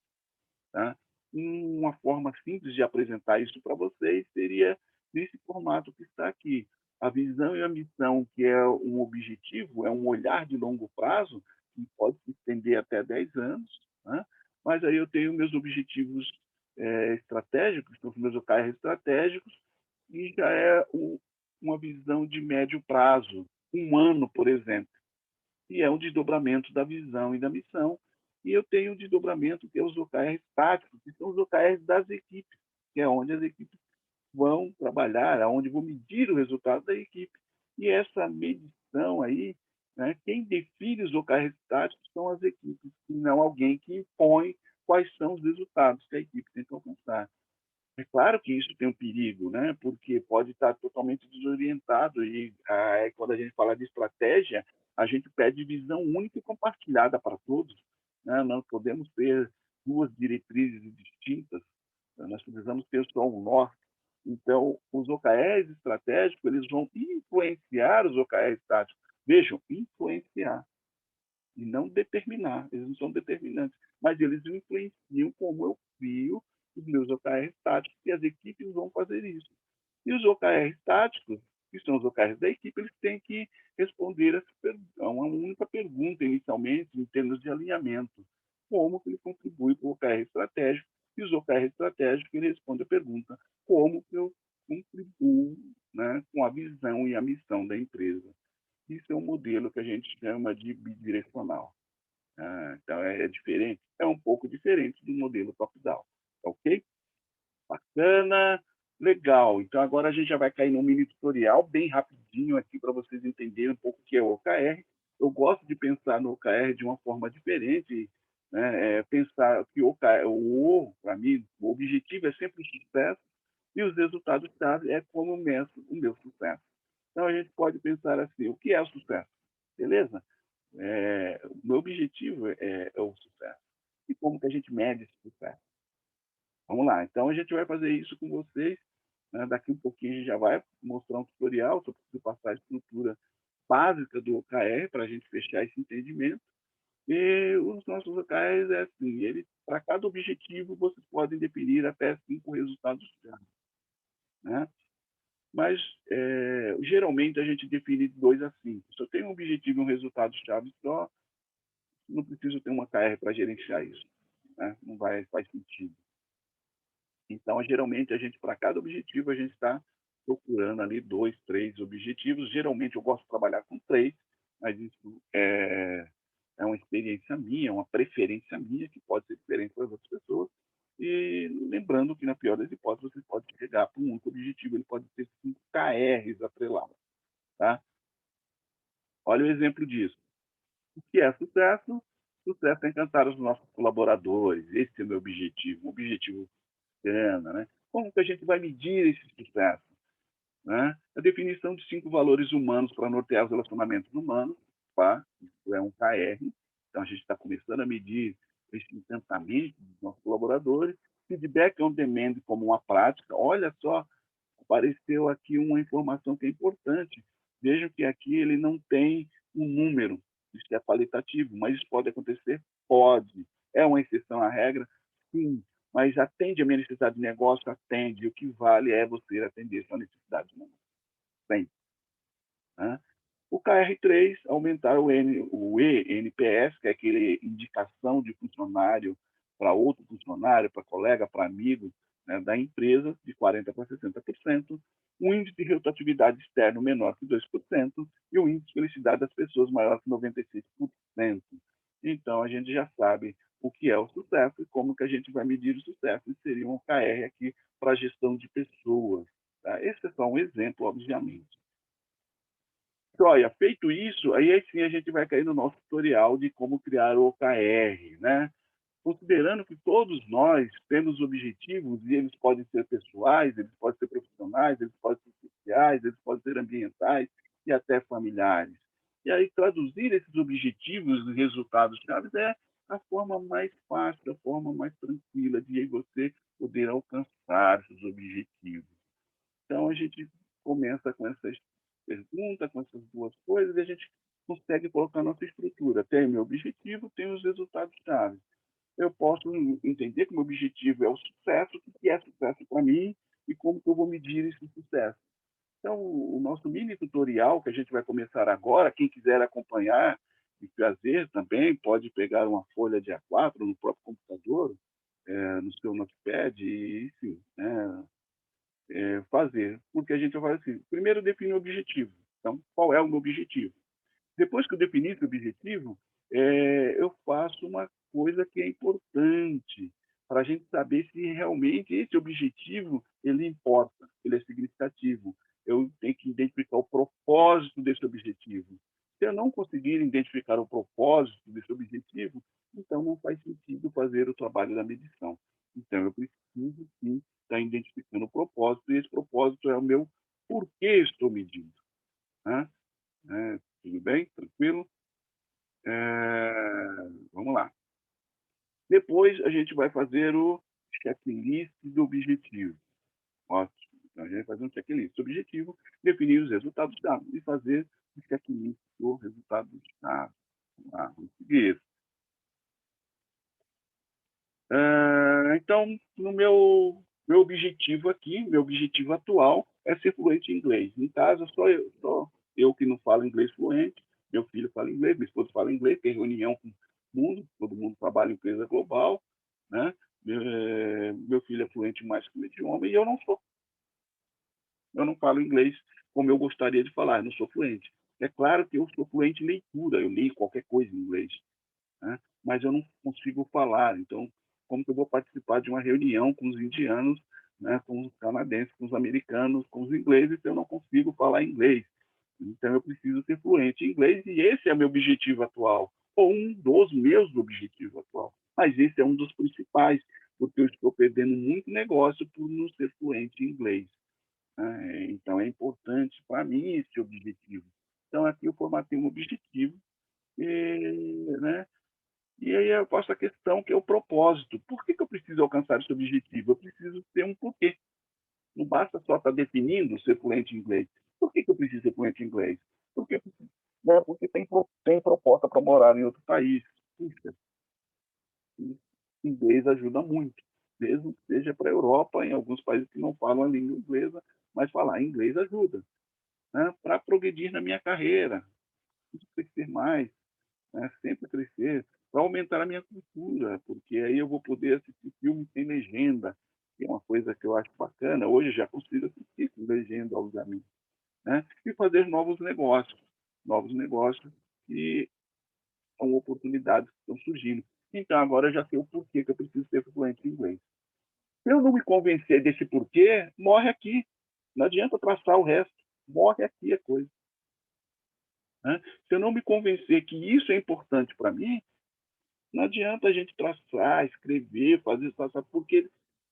Tá? Uma forma simples de apresentar isso para vocês seria nesse formato que está aqui. A visão e a missão, que é um objetivo, é um olhar de longo prazo, que pode se estender até 10 anos, né? Mas aí eu tenho meus objetivos estratégicos, os meus OKR estratégicos, e já é uma visão de médio prazo, um ano, por exemplo, e é um desdobramento da visão e da missão. E eu tenho um desdobramento que é os OKRs táticos, que são os OKRs das equipes, que é onde as equipes vão trabalhar, aonde vou medir o resultado da equipe. E essa medição aí, né, quem define os OKRs táticos são as equipes, e não alguém que impõe quais são os resultados que a equipe tem que alcançar. É claro que isso tem um perigo, né? Porque pode estar totalmente desorientado e quando a gente fala de estratégia, a gente pede visão única e compartilhada para todos. Né? Não podemos ter duas diretrizes distintas, né? Nós precisamos ter só um norte. Então, os OKRs estratégicos eles vão influenciar os OKRs táticos. Vejam, influenciar e não determinar. Eles não são determinantes, mas eles influenciam como eu crio os meus OKRs táticos e as equipes vão fazer isso. E os OKRs táticos, que são os OKRs da equipe, eles têm que responder a uma única pergunta inicialmente, em termos de alinhamento. Como que ele contribui para o OKR estratégico? E os OKR estratégicos, ele responde a pergunta, como que eu contribuo, né, com a visão e a missão da empresa. Isso é um modelo que a gente chama de bidirecional. Então, é diferente? É um pouco diferente do modelo top-down. Ok? Bacana, legal. Então, agora a gente já vai cair num mini tutorial bem rapidinho aqui para vocês entenderem um pouco o que é o OKR. Eu gosto de pensar no OKR de uma forma diferente, né? Pensar que o OKR, para mim, o objetivo é sempre o sucesso e os resultados-chave é como meço o meu sucesso. Então, a gente pode pensar assim, o que é o sucesso? Beleza? O meu objetivo é o sucesso. E como que a gente mede esse sucesso? Vamos lá. Então, a gente vai fazer isso com vocês. Né? Daqui um pouquinho a gente já vai mostrar um tutorial, só preciso passar a estrutura básica do OKR para a gente fechar esse entendimento. E os nossos OKRs é assim, para cada objetivo, vocês podem definir até 5 resultados-chave. Né? Mas, geralmente, a gente define 2 a 5. Se eu tenho um objetivo e um resultado-chave só, não preciso ter uma OKR para gerenciar isso. Né? Não faz sentido. Então, geralmente, para cada objetivo, a gente está procurando ali 2, 3 objetivos. Geralmente, eu gosto de trabalhar com 3, mas isso é uma experiência minha, uma preferência minha, que pode ser diferente para as outras pessoas. E lembrando que, na pior das hipóteses, você pode chegar para um único objetivo, ele pode ter 5 KRs atrelados. Tá? Olha o exemplo disso. O que é sucesso? Sucesso é encantar os nossos colaboradores. Esse é o meu objetivo, um objetivo bacana. Né? Como que a gente vai medir esse sucesso? Né? A definição de 5 valores humanos para nortear os relacionamentos humanos, tá? Isso é um KR. Então, a gente está começando a medir esse encantamento dos nossos colaboradores. Feedback on demand como uma prática. Olha só, apareceu aqui uma informação que é importante. Vejam que aqui ele não tem um número, isso é qualitativo, mas isso pode acontecer? Pode. É uma exceção à regra? Sim. Mas atende a minha necessidade de negócio? Atende. O que vale é você atender sua necessidade de negócio. Bem, né? O KR3, aumentar o ENPS, que é aquele indicação de funcionário para outro funcionário, para colega, para amigo, né, da empresa, de 40% para 60%, o índice de rotatividade externo menor que 2% e o índice de felicidade das pessoas maior que 96%. Então, a gente já sabe o que é o sucesso e como que a gente vai medir o sucesso. Isso seria um KR aqui para a gestão de pessoas. Tá? Esse é só um exemplo, obviamente. Olha, feito isso, aí sim a gente vai cair no nosso tutorial de como criar o OKR, né? Considerando que todos nós temos objetivos e eles podem ser pessoais, eles podem ser profissionais, eles podem ser sociais, eles podem ser ambientais e até familiares. E aí traduzir esses objetivos e resultados chaves é a forma mais fácil, a forma mais tranquila de você poder alcançar esses objetivos. Então, a gente começa com essas perguntas, com essas duas coisas, e a gente consegue colocar nossa estrutura. Tem o meu objetivo, tem os resultados-chave. Eu posso entender que o meu objetivo é o sucesso, o que é sucesso para mim e como que eu vou medir esse sucesso. Então, o nosso mini tutorial, que a gente vai começar agora, quem quiser acompanhar e fazer também, pode pegar uma folha de A4 no próprio computador, no seu notepad, e enfim, fazer. Porque a gente vai assim, primeiro definir o objetivo. Então, qual é o meu objetivo? Depois que eu definir esse objetivo, eu faço uma coisa que é importante para a gente saber se realmente esse objetivo ele importa, ele é significativo. Eu tenho que identificar o propósito desse objetivo. Se eu não conseguir identificar o propósito desse objetivo, então não faz sentido fazer o trabalho da medição. Então, eu preciso, sim, estar identificando o propósito, e esse propósito é o meu porquê estou medindo. Né? Tudo bem? Tranquilo? Vamos lá. Depois, a gente vai fazer o checklist do objetivo. Ótimo. Então, a gente vai fazer um checklist do objetivo, definir os resultados dados e fazer o checklist do resultado dados. Vamos seguir. Então, no meu objetivo aqui, meu objetivo atual é ser fluente em inglês. No caso, só eu que não falo inglês fluente, meu filho fala inglês, minha esposa fala inglês, tem reunião com o mundo, todo mundo trabalha em empresa global, né? Meu filho é fluente mais que o idioma e eu não sou. Eu não falo inglês como eu gostaria de falar, eu não sou fluente. É claro que eu sou fluente em leitura, eu leio qualquer coisa em inglês, né? Mas eu não consigo falar. Então, como que eu vou participar de uma reunião com os indianos, né, com os canadenses, com os americanos, com os ingleses, se eu não consigo falar inglês? Então, eu preciso ser fluente em inglês e esse é o meu objetivo atual, ou um dos meus objetivos atual. Mas esse é um dos principais, porque eu estou perdendo muito negócio por não ser fluente em inglês. Né? Então, é importante para mim esse objetivo. Então, aqui eu formatei um objetivo, né? E aí eu faço a questão que é o propósito. Por que eu preciso alcançar esse objetivo? Eu preciso ter um porquê. Não basta só estar definindo ser fluente em inglês. Por que eu preciso ser fluente em inglês? Porque, porque tem proposta para morar em outro país. Puxa, inglês ajuda muito. Mesmo que seja para a Europa, em alguns países que não falam a língua inglesa, mas falar inglês ajuda. Né? Para progredir na minha carreira, crescer mais, né? Sempre crescer, para aumentar a minha cultura, porque aí eu vou poder assistir filmes sem legenda, que é uma coisa que eu acho bacana. Hoje já consigo assistir com legenda, obviamente. Né? E fazer novos negócios que são oportunidades que estão surgindo. Então, agora eu já sei o porquê que eu preciso ser fluente em inglês. Se eu não me convencer desse porquê, morre aqui. Não adianta traçar o resto. Morre aqui a coisa. Né? Se eu não me convencer que isso é importante para mim, não adianta a gente traçar, escrever, fazer isso, porque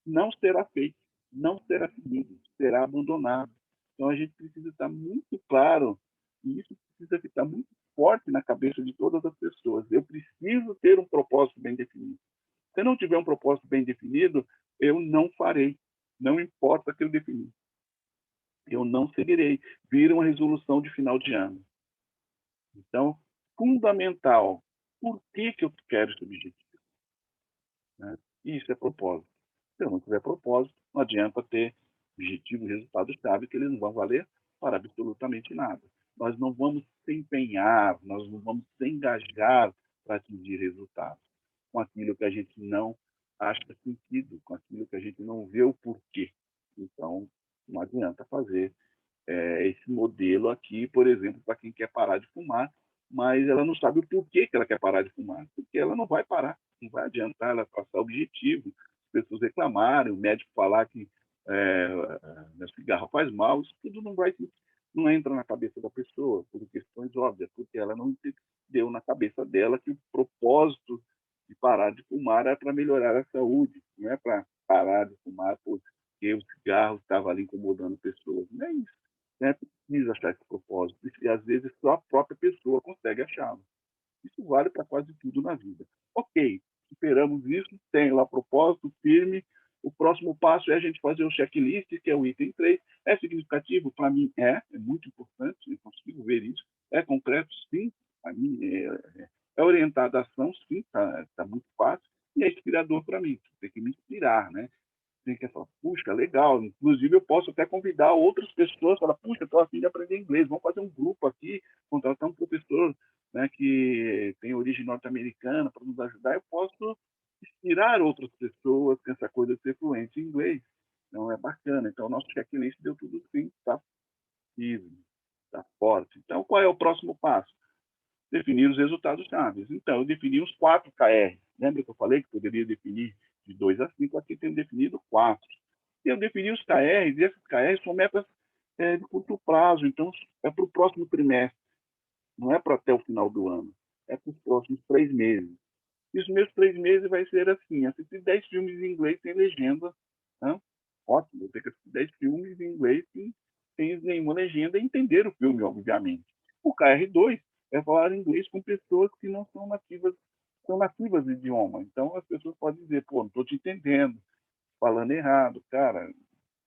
não será feito, não será seguido, será abandonado. Então a gente precisa estar muito claro, e isso precisa ficar muito forte na cabeça de todas as pessoas. Eu preciso ter um propósito bem definido. Se eu não tiver um propósito bem definido, eu não farei. Não importa que eu defini. Eu não seguirei. Vira uma resolução de final de ano. Então, fundamental. Por que eu quero esse objetivo? Né? Isso é propósito. Se eu não tiver propósito, não adianta ter objetivo e resultado-chave, que eles não vão valer para absolutamente nada. Nós não vamos se empenhar, nós não vamos se engajar para atingir resultados com aquilo que a gente não acha sentido, com aquilo que a gente não vê o porquê. Então, não adianta fazer esse modelo aqui, por exemplo, para quem quer parar de fumar, mas ela não sabe o porquê que ela quer parar de fumar, porque ela não vai parar, não vai adiantar ela passar objetivo, as pessoas reclamarem, o médico falar que cigarro faz mal, isso tudo não entra na cabeça da pessoa, por questões óbvias, porque ela não entendeu na cabeça dela que o propósito de parar de fumar é para melhorar a saúde, não é para parar de fumar porque o cigarro estava ali incomodando pessoas, não é isso. Né? Precisa achar esse propósito, e às vezes só a própria pessoa consegue achá-lo. Isso vale para quase tudo na vida. Ok, superamos isso, tem lá propósito firme, o próximo passo é a gente fazer o checklist, que é o item 3. É significativo? Para mim é muito importante, eu consigo ver isso. É concreto? Sim, para mim é orientado à ação? Sim, está muito fácil. E é inspirador para mim, tem que me inspirar, né? Tem que falar, puxa, legal. Inclusive, eu posso até convidar outras pessoas, falar, puxa, estou a fim de aprender inglês, vamos fazer um grupo aqui, contratar um professor, né, que tem origem norte-americana para nos ajudar. Eu posso inspirar outras pessoas com essa coisa de ser fluente em inglês. Então, é bacana. Então, o nosso checklist deu tudo sim, está firme, está forte. Então, qual é o próximo passo? Definir os resultados chaves. Então, eu defini os 4 KR. Lembra que eu falei que poderia definir de 2 a 5? Aqui tenho definido 4. Eu defini os KRs, e esses KRs são metas de curto prazo. Então, é para o próximo trimestre. Não é para até o final do ano. É para os próximos 3 meses. E os meus 3 meses vai ser assim: assistir 10 filmes em inglês sem legenda. Né? Ótimo, eu tenho que assistir 10 filmes em inglês sem nenhuma legenda e entender o filme, obviamente. O KR2 é falar inglês com pessoas que não são nativas do idioma. Então, as pessoas podem dizer, pô, não estou te entendendo, falando errado. Cara, o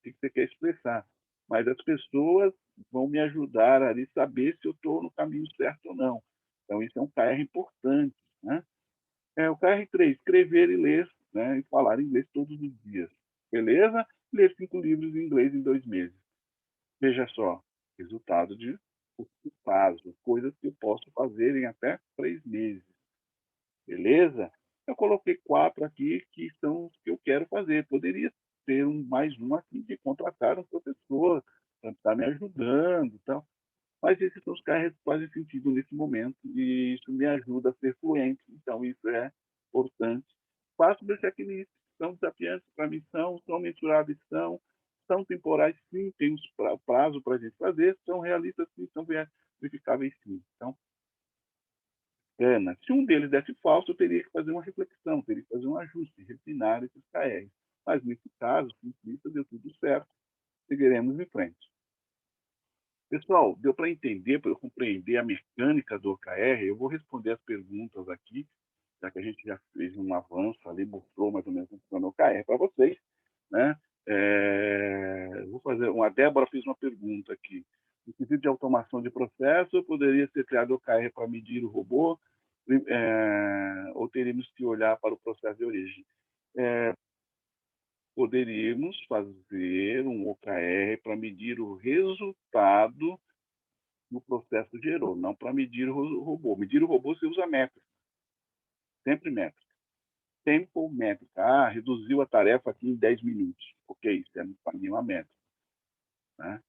que você quer expressar? Mas as pessoas vão me ajudar a saber se eu estou no caminho certo ou não. Então, isso é um KR importante, né? O KR3, escrever e ler, né, e falar inglês todos os dias. Beleza? Ler 5 livros em inglês em 2 meses. Veja só, resultado de curto prazo, coisas que eu posso fazer em até 3 meses. Beleza? Eu coloquei 4 aqui que são os que eu quero fazer. Poderia ter mais um aqui de contratar um professor para estar me ajudando e tal. Mas esses são os carros que fazem sentido nesse momento e isso me ajuda a ser fluente. Então, isso é importante. Faço meu checklist. São desafiantes para a missão, são mensuráveis, são temporais, sim, tem um prazo para a gente fazer, são realistas, sim, são verificáveis, sim. Então, se um deles desse falso, eu teria que fazer uma reflexão, teria que fazer um ajuste, refinar esses KRs. Mas, nesse caso, simplista, deu tudo certo, seguiremos em frente. Pessoal, deu para entender, para eu compreender a mecânica do OKR? Eu vou responder as perguntas aqui, já que a gente já fez um avanço ali, mostrou mais ou menos como funciona o OKR para vocês. Né? Vou fazer a Débora fez uma pergunta aqui. No quesito de automação de processo, poderia ser criado o OKR para medir o robô, ou teríamos que olhar para o processo de origem? Poderíamos fazer um OKR para medir o resultado que o processo gerou, não para medir o robô. Medir o robô você usa métrica, sempre métrica. Tempo métrica, reduziu a tarefa aqui em 10 minutos. Ok, isso é para mim uma métrica. Né?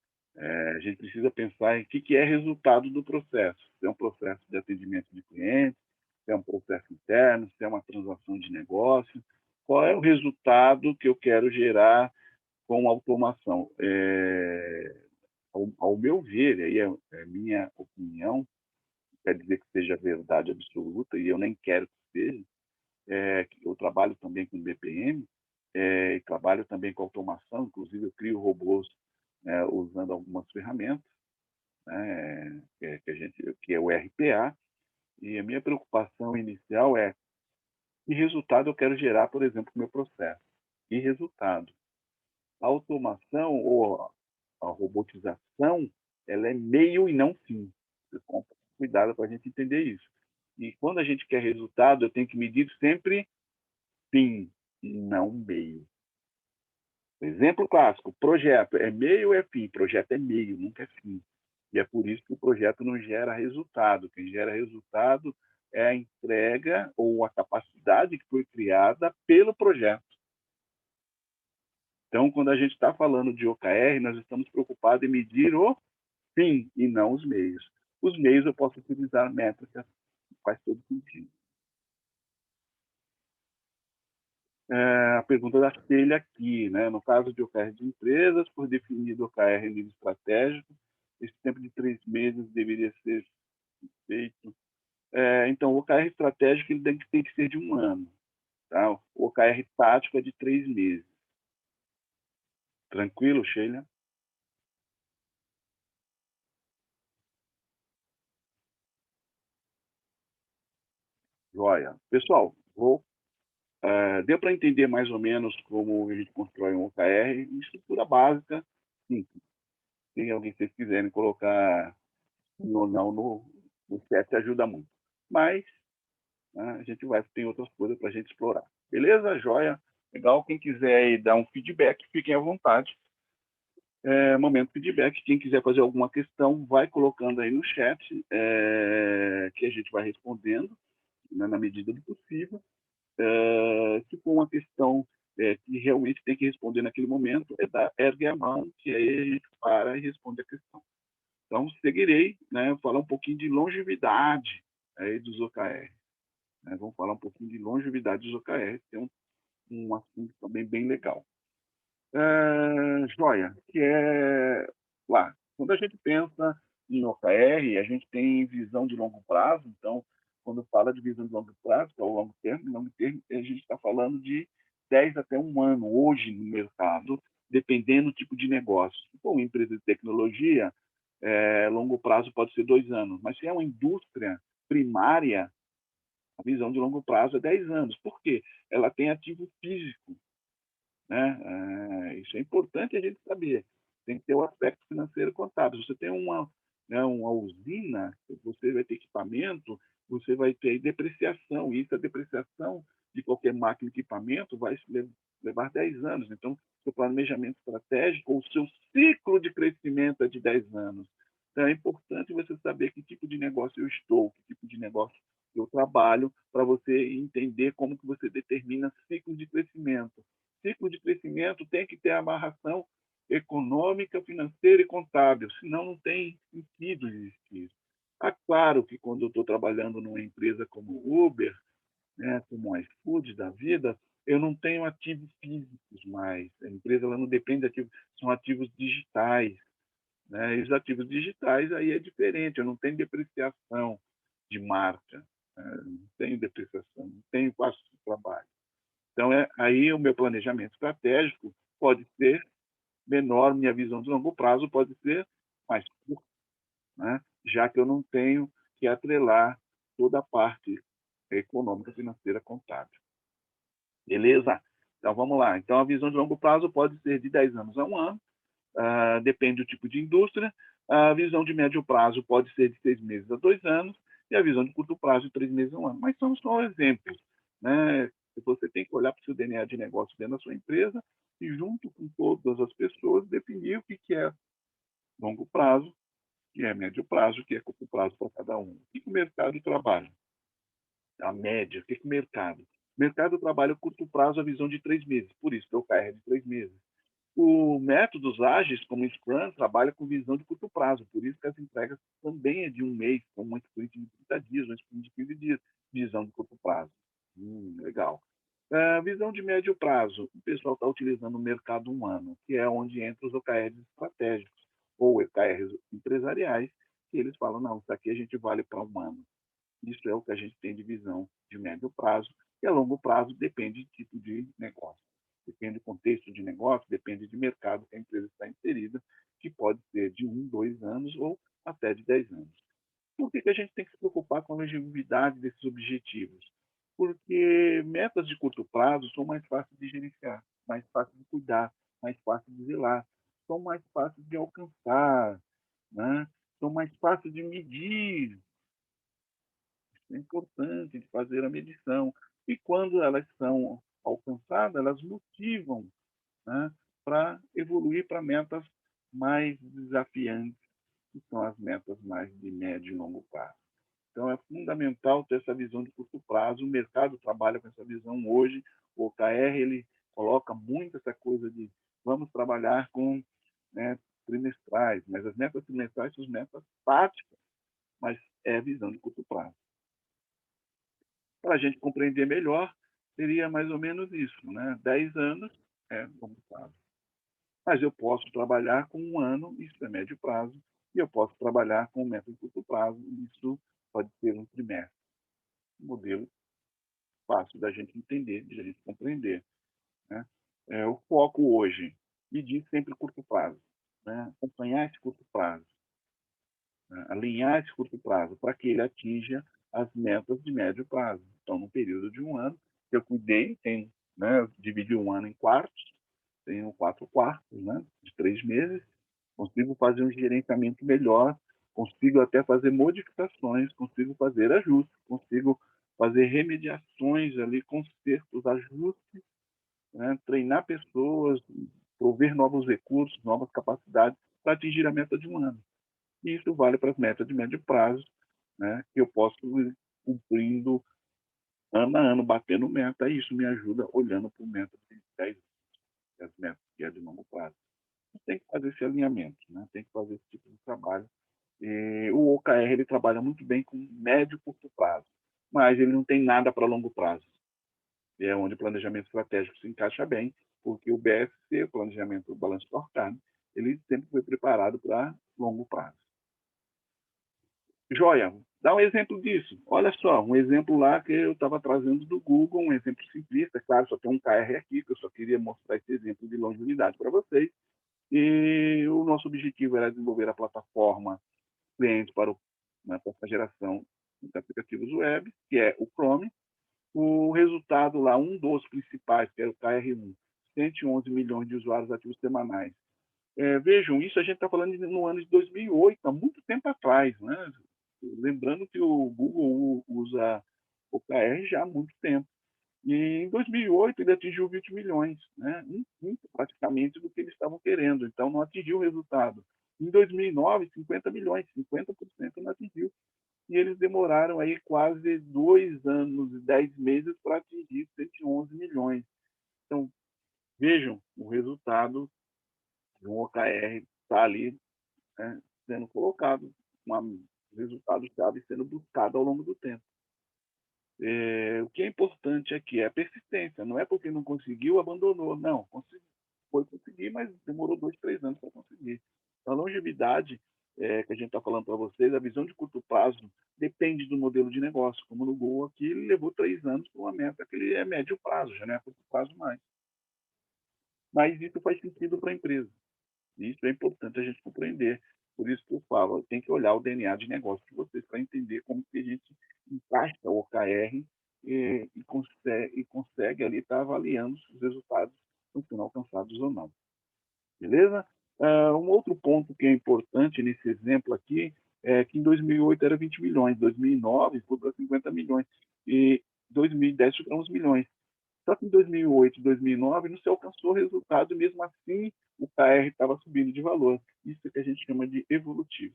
A gente precisa pensar em o que é resultado do processo. Se é um processo de atendimento de clientes, se é um processo interno, se é uma transação de negócio, qual é o resultado que eu quero gerar com automação? Ao meu ver, aí é minha opinião, quer dizer que seja verdade absoluta, e eu nem quero que seja, eu trabalho também com BPM, e trabalho também com automação, inclusive eu crio robôs usando algumas ferramentas, né, que é o RPA, e a minha preocupação inicial é que resultado eu quero gerar, por exemplo, no meu processo. Que resultado? A automação ou a robotização, ela é meio e não fim. Cuidado para a gente entender isso. E quando a gente quer resultado, eu tenho que medir sempre fim e não meio. Exemplo clássico, projeto é meio ou é fim? Projeto é meio, nunca é fim. E é por isso que o projeto não gera resultado. Quem gera resultado é a entrega ou a capacidade que foi criada pelo projeto. Então, quando a gente está falando de OKR, nós estamos preocupados em medir o fim e não os meios. Os meios eu posso utilizar métricas, faz todo sentido. A pergunta da Celha aqui, né? No caso de OKR de empresas, por definido OKR em nível estratégico, esse tempo de 3 meses deveria ser feito. Então, o OKR estratégico ele tem que ser de 1 ano. Tá? O OKR tático é de 3 meses. Tranquilo, Sheila? Joia. Pessoal, deu para entender mais ou menos como a gente constrói um OKR em estrutura básica? Sim. Se alguém vocês quiserem colocar no chat, ajuda muito. Mas a gente tem outras coisas para a gente explorar. Beleza? Joia? Legal. Quem quiser aí dar um feedback, fiquem à vontade. Momento feedback. Quem quiser fazer alguma questão, vai colocando aí no chat, que a gente vai respondendo, né, na medida do possível. Se for uma questão que realmente tem que responder naquele momento, ergue a mão, que aí a gente para e responde a questão. Então, seguirei, né, falar um pouquinho de longevidade aí dos OKR. Né? Vamos falar um pouquinho de longevidade dos OKR, que é um assunto também bem legal. Joia, que lá. Quando a gente pensa em OKR, a gente tem visão de longo prazo. Então, quando fala de visão de longo prazo, que é o longo termo, a gente está falando de 10 até 1 ano hoje no mercado, dependendo do tipo de negócio. Se for uma empresa de tecnologia, longo prazo pode ser 2 anos. Mas se é uma indústria primária, a visão de longo prazo é 10 anos. Por quê? Ela tem ativo físico. Né? Isso é importante a gente saber. Tem que ter o aspecto financeiro contábil. Você tem uma usina, você vai ter equipamento, você vai ter depreciação. E essa depreciação de qualquer máquina e equipamento vai levar 10 anos. Então, seu planejamento estratégico, ou o seu ciclo de crescimento é de 10 anos. Então, é importante você saber que tipo de negócio eu estou, que tipo de negócio eu trabalho, para você entender como que você determina ciclo de crescimento. Ciclo de crescimento tem que ter amarração econômica, financeira e contábil, senão não tem sentido existir. Claro que quando eu estou trabalhando numa empresa como Uber, né, como a iFood da vida, eu não tenho ativos físicos mais. A empresa ela não depende de ativos, são ativos digitais. Né? E os ativos digitais aí é diferente, eu não tenho depreciação de marca, não tenho depreciação, não tenho passo de trabalho. Então, aí o meu planejamento estratégico pode ser menor, minha visão de longo prazo pode ser mais curta, né? Já que eu não tenho que atrelar toda a parte econômica, financeira, contábil. Beleza? Então, vamos lá. Então, a visão de longo prazo pode ser de 10 anos a 1 ano, depende do tipo de indústria. A visão de médio prazo pode ser de 6 meses a 2 anos, e a visão de curto prazo de 3 meses a 1 ano. Mas são só exemplos, né? Você tem que olhar para o seu DNA de negócio dentro da sua empresa e, junto com todas as pessoas, definir o que é longo prazo, o que é médio prazo, o que é curto prazo para cada um. O que o mercado trabalha? A média, o que o mercado? O mercado trabalha a curto prazo, a visão de 3 meses, por isso que eu carrego de 3 meses. O métodos ágeis, como o Scrum, trabalha com visão de curto prazo, por isso que as entregas também é de 1 mês, como uma sprint de 30 dias, uma sprint de 15 dias, visão de curto prazo. Legal. A visão de médio prazo, o pessoal está utilizando o mercado humano, que é onde entra os OKRs estratégicos, ou OKRs empresariais, que eles falam, não, isso aqui a gente vale para humano. Isso é o que a gente tem de visão de médio prazo, e a longo prazo depende de tipo de negócio. Depende do contexto de negócio, depende de mercado que a empresa está inserida, que pode ser de 1, 2 anos ou até de 10 anos. Por que a gente tem que se preocupar com a longevidade desses objetivos? Porque metas de curto prazo são mais fáceis de gerenciar, mais fáceis de cuidar, mais fáceis de zelar, são mais fáceis de alcançar, né? São mais fáceis de medir. Isso é importante de fazer a medição. E quando elas são alcançadas, elas motivam, né, para evoluir para metas mais desafiantes, que são as metas mais de médio e longo prazo. Então, é fundamental ter essa visão de curto prazo. O mercado trabalha com essa visão hoje. O OKR ele coloca muito essa coisa de vamos trabalhar com, né, trimestrais, mas as metas trimestrais são as metas táticas, mas é a visão de curto prazo. Para a gente compreender melhor, seria mais ou menos isso, né? 10 anos é longo prazo. Mas eu posso trabalhar com 1 ano, isso é médio prazo, e eu posso trabalhar com meta de curto prazo, isso pode ser um trimestre. Um modelo fácil da gente entender, de a gente compreender, né? O foco hoje, medir sempre curto prazo, né? Acompanhar esse curto prazo, né? Alinhar esse curto prazo para que ele atinja as metas de médio prazo. Então, no período de 1 ano, eu cuidei, né, eu dividi 1 ano em quartos, tenho 4 quartos, né, de 3 meses, consigo fazer um gerenciamento melhor, consigo até fazer modificações, consigo fazer ajustes, consigo fazer remediações ali, consertos, ajustes, né, treinar pessoas, prover novos recursos, novas capacidades para atingir a meta de 1 ano. E isso vale para as metas de médio prazo, né, que eu posso ir cumprindo ano a ano, batendo meta, e isso me ajuda olhando para o meta de 10 anos, as metas que é de longo prazo. Tem que fazer esse alinhamento, né? Tem que fazer esse tipo de trabalho. E o OKR ele trabalha muito bem com médio e curto prazo, mas ele não tem nada para longo prazo. E é onde o planejamento estratégico se encaixa bem, porque o BSC, o planejamento do balanço scorecard, ele sempre foi preparado para longo prazo. Joia, dá um exemplo disso. Olha só, um exemplo lá que eu estava trazendo do Google, um exemplo simplista, claro, só tem um KR aqui, que eu só queria mostrar esse exemplo de longevidade para vocês. E o nosso objetivo era desenvolver a plataforma cliente para essa geração de aplicativos web, que é o Chrome. O resultado lá, um dos principais, que é o KR1, 111 milhões de usuários ativos semanais. Vejam, isso a gente está falando no ano de 2008, há muito tempo atrás, né? Lembrando que o Google usa o OKR já há muito tempo. E em 2008 ele atingiu 20 milhões, né? Um quinto praticamente do que eles estavam querendo, então não atingiu o resultado. Em 2009, 50 milhões, 50% não atingiu. E eles demoraram aí quase 2 anos e 10 meses para atingir 111 milhões. Então, vejam o resultado de um OKR está ali, né, sendo colocado, um resultado-chave sendo buscado ao longo do tempo. O que é importante aqui é a persistência. Não é porque não conseguiu, abandonou. Não, foi conseguir, mas demorou 2, 3 anos para conseguir. A longevidade, que a gente está falando para vocês, a visão de curto prazo depende do modelo de negócio. Como no Google aqui, ele levou 3 anos para uma meta que ele é médio prazo, já não é curto prazo mais. Mas isso faz sentido para a empresa. Isso é importante a gente compreender. Por isso que eu falo, tem que olhar o DNA de negócio de vocês para entender como que a gente encaixa o OKR e consegue ali estar avaliando se os resultados estão sendo alcançados ou não. Beleza? Um outro ponto que é importante nesse exemplo aqui é que em 2008 era 20 milhões, 2009 foi para 50 milhões e 2010 foi para 11 milhões. Só que em 2008 e 2009 não se alcançou o resultado, e mesmo assim o KR estava subindo de valor. Isso é que a gente chama de evolutivo.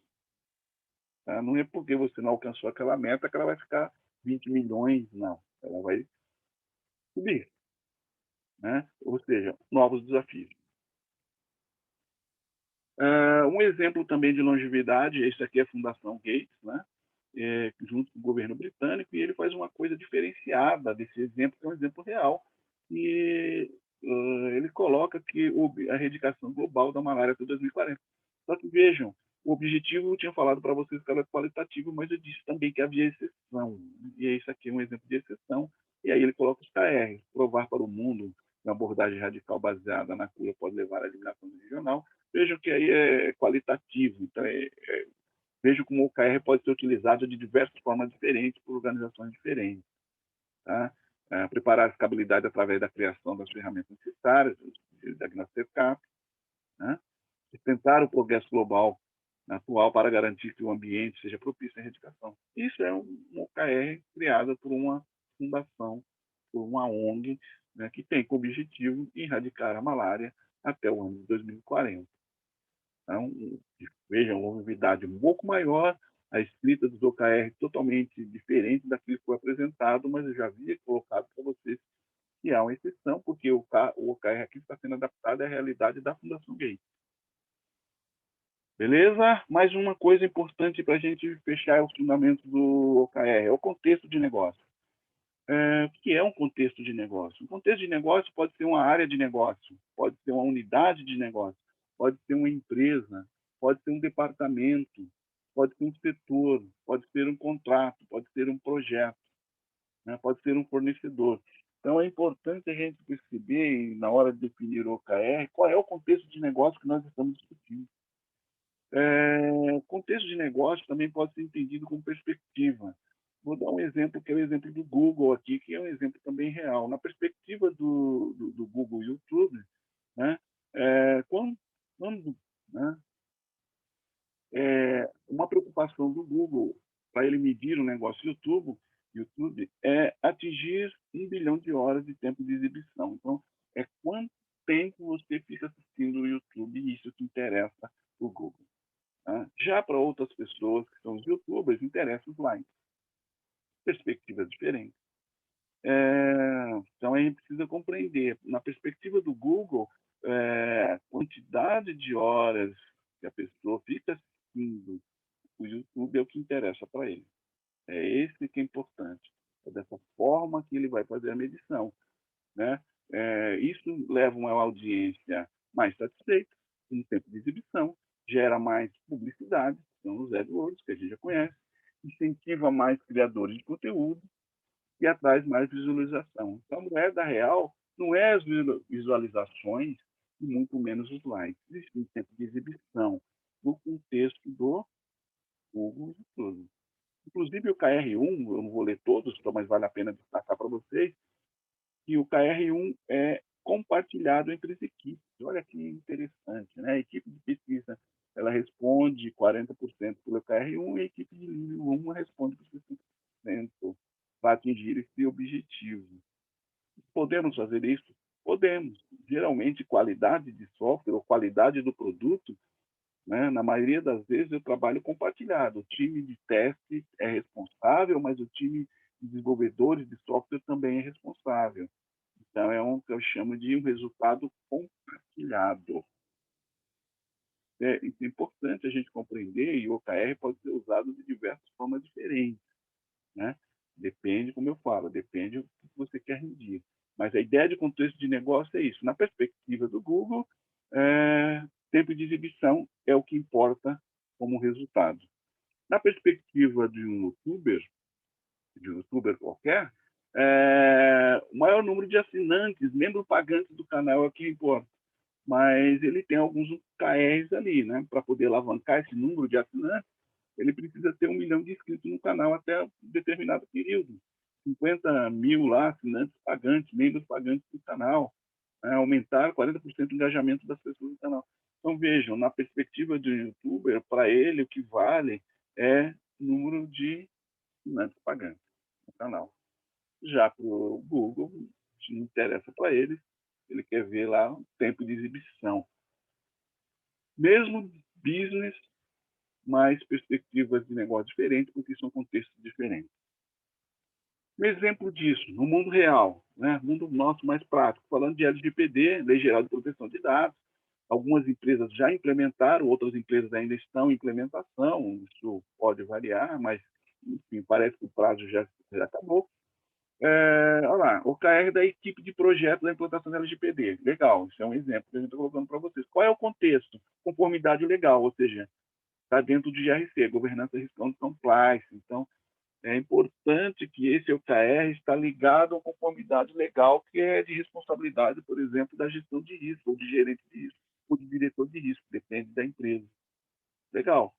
Tá? Não é porque você não alcançou aquela meta que ela vai ficar 20 milhões, não. Ela vai subir. Né? Ou seja, novos desafios. Um exemplo também de longevidade, esse aqui é a Fundação Gates, né? Junto com o governo britânico, e ele faz uma coisa diferenciada desse exemplo, que é um exemplo real. e ele coloca que a erradicação global da malária até 2040. Só que vejam, o objetivo eu tinha falado para vocês que era qualitativo, mas eu disse também que havia exceção. E isso aqui é um exemplo de exceção. E aí ele coloca os KR, provar para o mundo que uma abordagem radical baseada na cura pode levar à eliminação regional. Vejam que aí é qualitativo. Então, vejam como o OKR pode ser utilizado de diversas formas diferentes por organizações diferentes. Tá? Preparar a escalabilidade através da criação das ferramentas necessárias, de diagnosticar, né? Sustentar o progresso global atual para garantir que o ambiente seja propício à erradicação. Isso é um OKR criado por uma fundação, por uma ONG, né, que tem como objetivo erradicar a malária até o ano de 2040. Então, vejam, uma novidade um pouco maior, a escrita dos OKR totalmente diferente daquilo que foi apresentado, mas eu já havia colocado para vocês que há uma exceção, porque o OKR aqui está sendo adaptado à realidade da Fundação Gates. Beleza? Mais uma coisa importante para a gente fechar os fundamentos do OKR, é o contexto de negócio. O que é um contexto de negócio? Um contexto de negócio pode ser uma área de negócio, pode ser uma unidade de negócio, pode ser uma empresa, pode ser um departamento, pode ser um setor, pode ser um contrato, pode ser um projeto, né? Pode ser um fornecedor. Então, é importante a gente perceber, na hora de definir o OKR, qual é o contexto de negócio que nós estamos discutindo. O contexto de negócio também pode ser entendido como perspectiva. Vou dar um exemplo, que é o exemplo do Google aqui, que é um exemplo também real. Na perspectiva do Google YouTube, né, quando né, uma preocupação do Google para ele medir o negócio YouTube é atingir 1 bilhão de horas de tempo de exibição. Então, é quanto tempo você fica assistindo o YouTube, e isso que interessa para o Google. Tá? Já para outras pessoas, que são os youtubers, interessa os likes. Perspectivas diferentes. Então, a gente precisa compreender. Na perspectiva do Google, a quantidade de horas que a pessoa fica assistindo o YouTube é o que interessa para ele. É esse que é importante. É dessa forma que ele vai fazer a medição. Né? Isso leva uma audiência mais satisfeita, no tempo de exibição, gera mais publicidade, são os AdWords, que a gente já conhece, incentiva mais criadores de conteúdo e atrai mais visualização. Então, a moeda real não é as visualizações e muito menos os likes. Existe um tempo de exibição no contexto do Google e tudo. Inclusive, o KR1, eu não vou ler todos, mas vale a pena destacar para vocês, que o KR1 é compartilhado entre as equipes. Olha que interessante, né? A equipe de pesquisa ela responde 40% pelo KR1 e a equipe de nível 1 responde por 60% para atingir esse objetivo. Podemos fazer isso? Podemos. Geralmente, qualidade de software ou qualidade do produto, né? Na maioria das vezes, eu trabalho compartilhado. O time de teste é responsável, mas o time de desenvolvedores de software também é responsável. Então, é o que eu chamo de um resultado compartilhado. Isso é importante a gente compreender, e o OKR pode ser usado de diversas formas diferentes. Né? Depende, como eu falo, depende do que você quer rendir. Mas a ideia de contexto de negócio é isso. Na perspectiva do Google, tempo de exibição é o que importa como resultado. Na perspectiva de um youtuber qualquer, o maior número de assinantes, membros pagantes do canal é o que importa. Mas ele tem alguns KRs ali, né? Para poder alavancar esse número de assinantes, ele precisa ter 1 milhão de inscritos no canal até um determinado período. 50 mil lá, assinantes pagantes, membros pagantes do canal. Aumentar 40% do engajamento das pessoas no canal. Então, vejam, na perspectiva de um youtuber, para ele, o que vale é o número de assinantes pagantes no canal. Já para o Google, não interessa para ele quer ver lá o tempo de exibição. Mesmo business, mas perspectivas de negócio diferentes, porque são contextos diferentes. Um exemplo disso, no mundo real, né? Mundo nosso mais prático, falando de LGPD, Lei Geral de Proteção de Dados, algumas empresas já implementaram, outras empresas ainda estão em implementação, isso pode variar, mas, enfim, parece que o prazo já acabou. Olha lá, OKR da equipe de projeto da implantação da LGPD. Legal, isso é um exemplo que a gente está colocando para vocês. Qual é o contexto? Conformidade legal, ou seja, está dentro do GRC, Governança, Risk and Compliance. Então, é importante que esse OKR está ligado à conformidade legal, que é de responsabilidade, por exemplo, da gestão de risco, ou de gerente de risco, ou de diretor de risco, depende da empresa. Legal.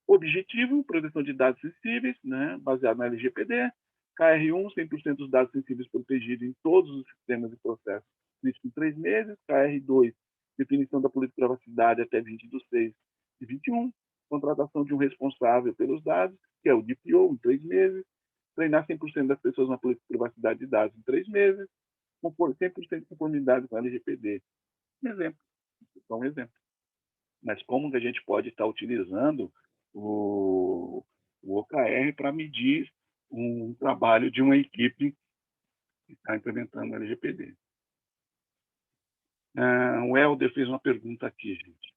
Objetivo, proteção de dados sensíveis, né, baseado na LGPD. KR1, 100% dos dados sensíveis protegidos em todos os sistemas e processos críticos em 3 meses. KR2, definição da política de privacidade até 20 de 6 de 21. Contratação de um responsável pelos dados, que é o DPO, em 3 meses. Treinar 100% das pessoas na política de privacidade de dados em 3 meses. 100% de conformidade com a LGPD. Um exemplo. Só um exemplo. Mas como que a gente pode estar utilizando o OKR para medir um trabalho de uma equipe que está implementando o LGPD? O Helder fez uma pergunta aqui, gente.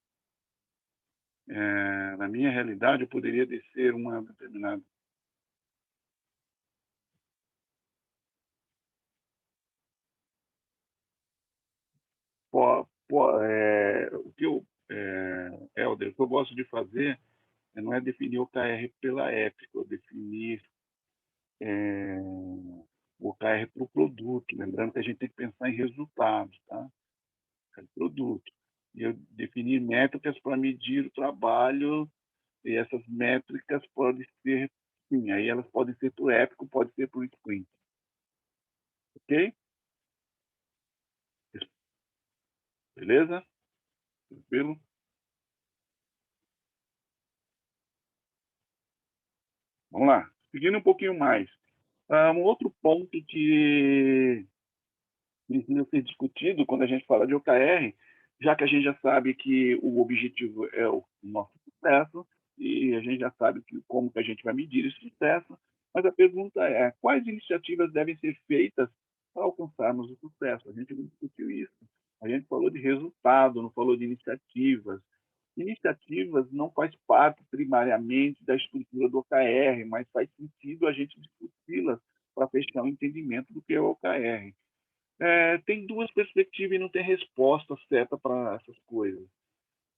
Na minha realidade, eu poderia descer uma determinada... O que Helder, o que eu gosto de fazer não é definir o OKR pela ética, eu definir o OKR para o produto, lembrando que a gente tem que pensar em resultados, tá? Produto. E eu definir métricas para medir o trabalho, e essas métricas podem ser, sim, aí elas podem ser por épico, pode ser por sprint. Ok? Beleza? Tranquilo? Vamos lá. Seguindo um pouquinho mais. Um outro ponto que precisa ser discutido quando a gente fala de OKR, já que a gente já sabe que o objetivo é o nosso sucesso, e a gente já sabe como que a gente vai medir esse sucesso, mas a pergunta é, quais iniciativas devem ser feitas para alcançarmos o sucesso? A gente não discutiu isso. A gente falou de resultado, não falou de iniciativas. Iniciativas não faz parte primariamente da estrutura do OKR, mas faz sentido a gente discuti-las para fechar o entendimento do que é o OKR. Tem duas perspectivas e não tem resposta certa para essas coisas.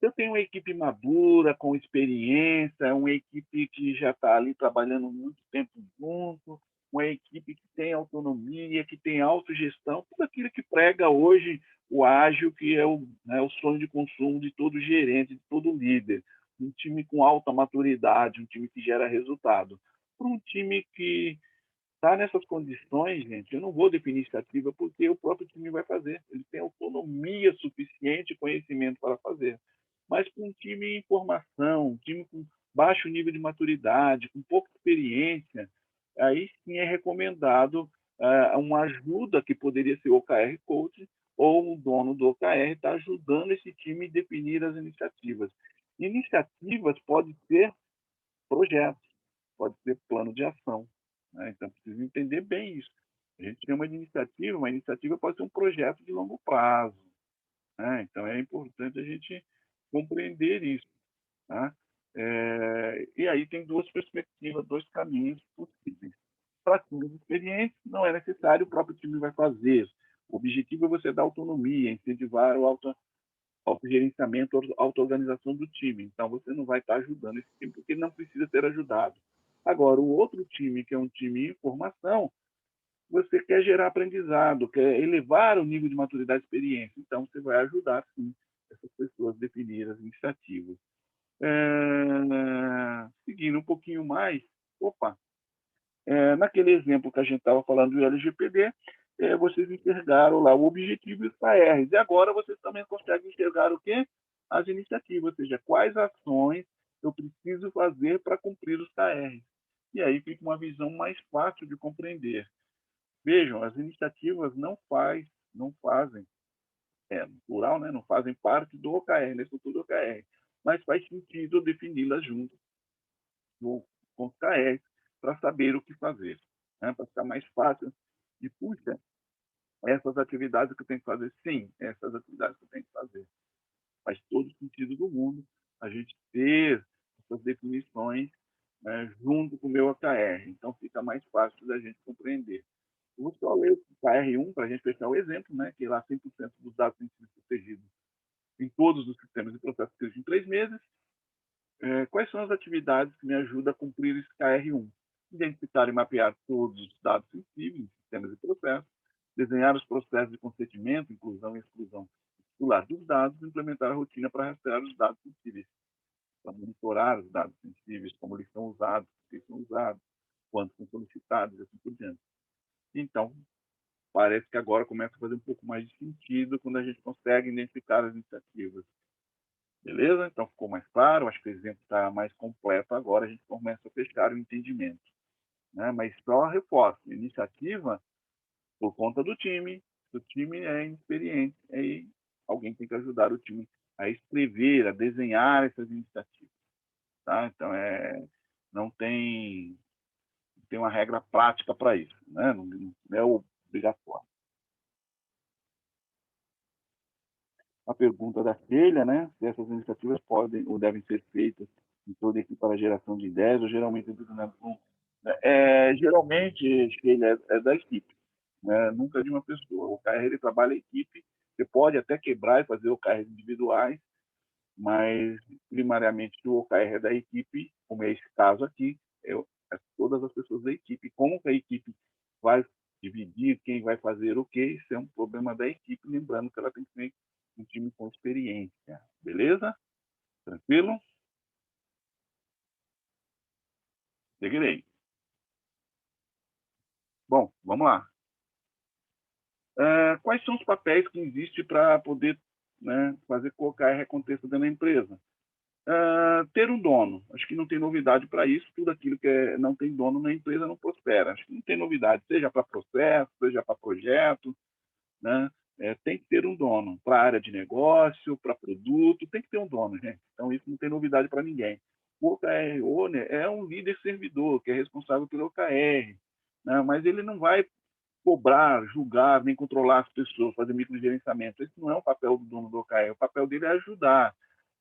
Eu tenho uma equipe madura, com experiência, uma equipe que já está ali trabalhando muito tempo junto, uma equipe que tem autonomia, que tem autogestão, tudo aquilo que prega hoje o ágil, que é o sonho de consumo de todo gerente, de todo líder. Um time com alta maturidade, um time que gera resultado. Para um time que está nessas condições, gente, eu não vou definir iniciativa porque o próprio time vai fazer. Ele tem autonomia suficiente, conhecimento para fazer. Mas com um time em formação, um time com baixo nível de maturidade, com pouca experiência, aí sim é recomendado uma ajuda que poderia ser o OKR Coach ou o dono do OKR está ajudando esse time a definir as iniciativas. Iniciativas pode ser projetos, pode ser plano de ação. Né? Então, precisa entender bem isso. A gente tem uma iniciativa pode ser um projeto de longo prazo. Né? Então, é importante a gente compreender isso. Tá? E aí tem duas perspectivas, dois caminhos possíveis. Para times experientes, não é necessário, o próprio time vai fazer. O objetivo é você dar autonomia, incentivar o autogerenciamento, auto-organização do time. Então, você não vai estar ajudando esse time, porque ele não precisa ser ajudado. Agora, o outro time, que é um time em formação, você quer gerar aprendizado, quer elevar o nível de maturidade e experiência. Então, você vai ajudar, sim, essas pessoas a definir as iniciativas. Seguindo um pouquinho mais, naquele exemplo que a gente estava falando do LGPD, vocês enxergaram lá o objetivo e os KRs. E agora vocês também conseguem enxergar o quê? As iniciativas, ou seja, quais ações eu preciso fazer para cumprir os KRs. E aí fica uma visão mais fácil de compreender. Vejam, as iniciativas não fazem, no plural, né, não fazem parte do OKR, da estrutura do OKR, mas faz sentido defini-las junto com os KRs para saber o que fazer, né, para ficar mais fácil. E, puxa, essas atividades que eu tenho que fazer, sim, essas atividades que eu tenho que fazer. Faz todo sentido do mundo a gente ter essas definições, né, junto com o meu OKR. Então, fica mais fácil da gente compreender. vou só ler o KR1 para a gente fechar o exemplo, né? Que lá 100% dos dados têm sido protegidos em todos os sistemas e processos em 3 meses. Quais são as atividades que me ajudam a cumprir esse KR1? Identificar e mapear todos os dados sensíveis, sistemas e processos, desenhar os processos de consentimento, inclusão e exclusão titular dos dados, implementar a rotina para rastrear os dados sensíveis, para monitorar os dados sensíveis, como eles são usados, por que são usados, quanto são solicitados, e assim por diante. Então, parece que agora começa a fazer um pouco mais de sentido quando a gente consegue identificar as iniciativas. Beleza? Então ficou mais claro, acho que o exemplo está mais completo agora, a gente começa a fechar o entendimento. Né? Mas só reforço, iniciativa por conta do time, se o time é inexperiente, aí alguém tem que ajudar o time a escrever, a desenhar essas iniciativas. Tá? Então, não tem uma regra prática para isso, né? Não é obrigatório. A pergunta da Sheila, né? Se essas iniciativas podem ou devem ser feitas em toda a equipe para a geração de ideias, ou geralmente geralmente, Sheila, é da equipe, né? Nunca de uma pessoa. O OKR ele trabalha a equipe, você pode até quebrar e fazer OKRs individuais, mas primariamente o OKR é da equipe, como é esse caso aqui, é todas as pessoas da equipe. Como que a equipe vai dividir, quem vai fazer o quê, isso é um problema da equipe, lembrando que ela tem que ser um time com experiência. Beleza? Tranquilo? Seguirei. Bom, vamos lá. Quais são os papéis que existem para poder, né, fazer com que o OKR aconteça dentro da empresa? Ter um dono. Acho que não tem novidade para isso. Tudo aquilo que não tem dono na empresa não prospera. Acho que não tem novidade, seja para processo, seja para projeto, né? Tem que ter um dono para a área de negócio, para produto, tem que ter um dono, gente. Então, isso não tem novidade para ninguém. O OKR Owner é um líder servidor, que é responsável pelo OKR, né? Mas ele não vai cobrar, julgar, nem controlar as pessoas, fazer microgerenciamento. Esse não é o papel do dono do OKR. O papel dele é ajudar,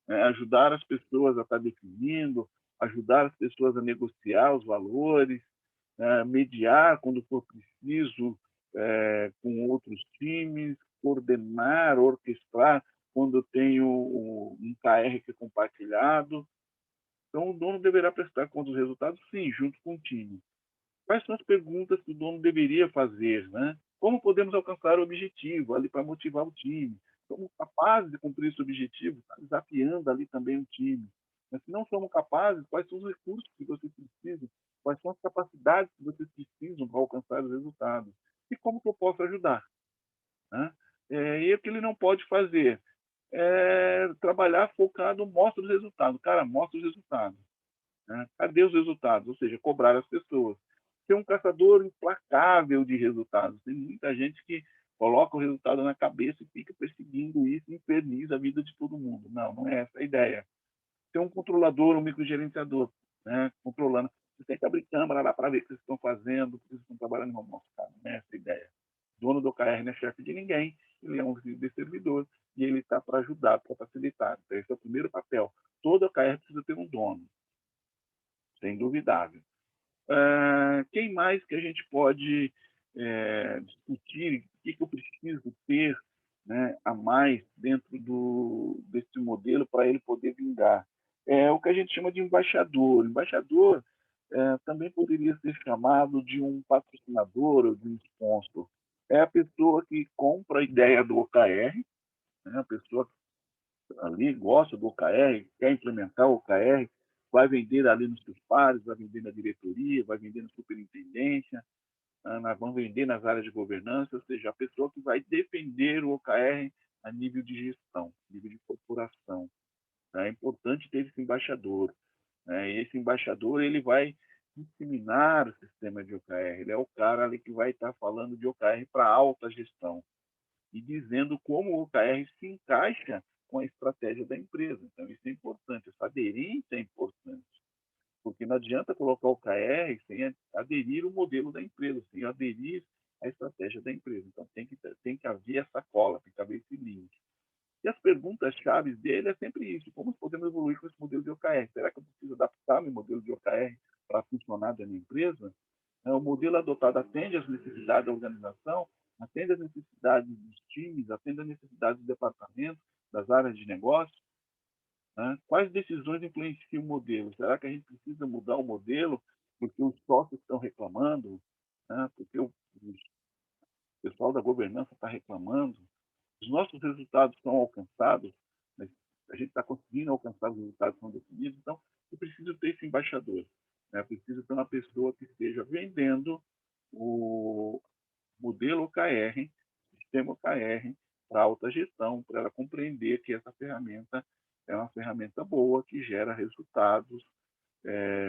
né? Ajudar as pessoas a estar definindo, ajudar as pessoas a negociar os valores, mediar quando for preciso com outros times, coordenar, orquestrar quando eu tenho um KR que é compartilhado. Então, o dono deverá prestar conta dos resultados, sim, junto com o time. Quais são as perguntas que o dono deveria fazer, né? Como podemos alcançar o objetivo ali para motivar o time? Somos capazes de cumprir esse objetivo? Está desafiando ali também o time. Mas se não somos capazes, quais são os recursos que vocês precisam? Quais são as capacidades que vocês precisam para alcançar os resultados? E como que eu posso ajudar? Né? E o que ele não pode fazer é trabalhar focado, mostra os resultados. Cara, mostra os resultados. Né? Cadê os resultados? Ou seja, cobrar as pessoas. Ser um caçador implacável de resultados. Tem muita gente que coloca o resultado na cabeça e fica perseguindo isso e inferniza a vida de todo mundo. Não, não é essa a ideia. Ser um controlador, um microgerenciador, né? Controlando. Você tem que abrir câmera lá para ver o que vocês estão fazendo, o que vocês estão trabalhando no almoço. Cara, não é essa a ideia. O dono do OKR não é chefe de ninguém, ele é um servidor e ele está para ajudar, para facilitar. Então, esse é o primeiro papel. Todo OKR precisa ter um dono, sem duvidável. Quem mais que a gente pode discutir? O que eu preciso ter, né, a mais dentro desse modelo para ele poder vingar? É o que a gente chama de embaixador. Embaixador também poderia ser chamado de um patrocinador ou de um sponsor. É a pessoa que compra a ideia do OKR, né, a pessoa ali gosta do OKR, quer implementar o OKR, vai vender ali nos seus pares, vai vender na diretoria, vai vender na superintendência, vão vender nas áreas de governança, ou seja, a pessoa que vai defender o OKR a nível de gestão, nível de corporação. É importante ter esse embaixador. E esse embaixador ele vai disseminar o sistema de OKR. Ele é o cara ali que vai estar falando de OKR para alta gestão e dizendo como o OKR se encaixa com a estratégia da empresa. Então, isso é importante, essa aderência é importante, porque não adianta colocar o OKR sem aderir o modelo da empresa, sem aderir a estratégia da empresa. Então, tem que haver essa cola, tem que haver esse link. E as perguntas-chave dele é sempre isso: como podemos evoluir com esse modelo de OKR? Será que eu preciso adaptar meu modelo de OKR para funcionar dentro da empresa? O modelo adotado atende às necessidades da organização, atende às necessidades dos times, atende às necessidades do departamento, das áreas de negócio, né? Quais decisões influenciam o modelo? Será que a gente precisa mudar o modelo porque os sócios estão reclamando, né? Porque o pessoal da governança está reclamando? Os nossos resultados são alcançados, mas a gente está conseguindo alcançar os resultados que são definidos, então eu preciso ter esse embaixador, né? Eu preciso ter uma pessoa que esteja vendendo o modelo OKR, sistema OKR, para alta gestão, para ela compreender que essa ferramenta é uma ferramenta boa, que gera resultados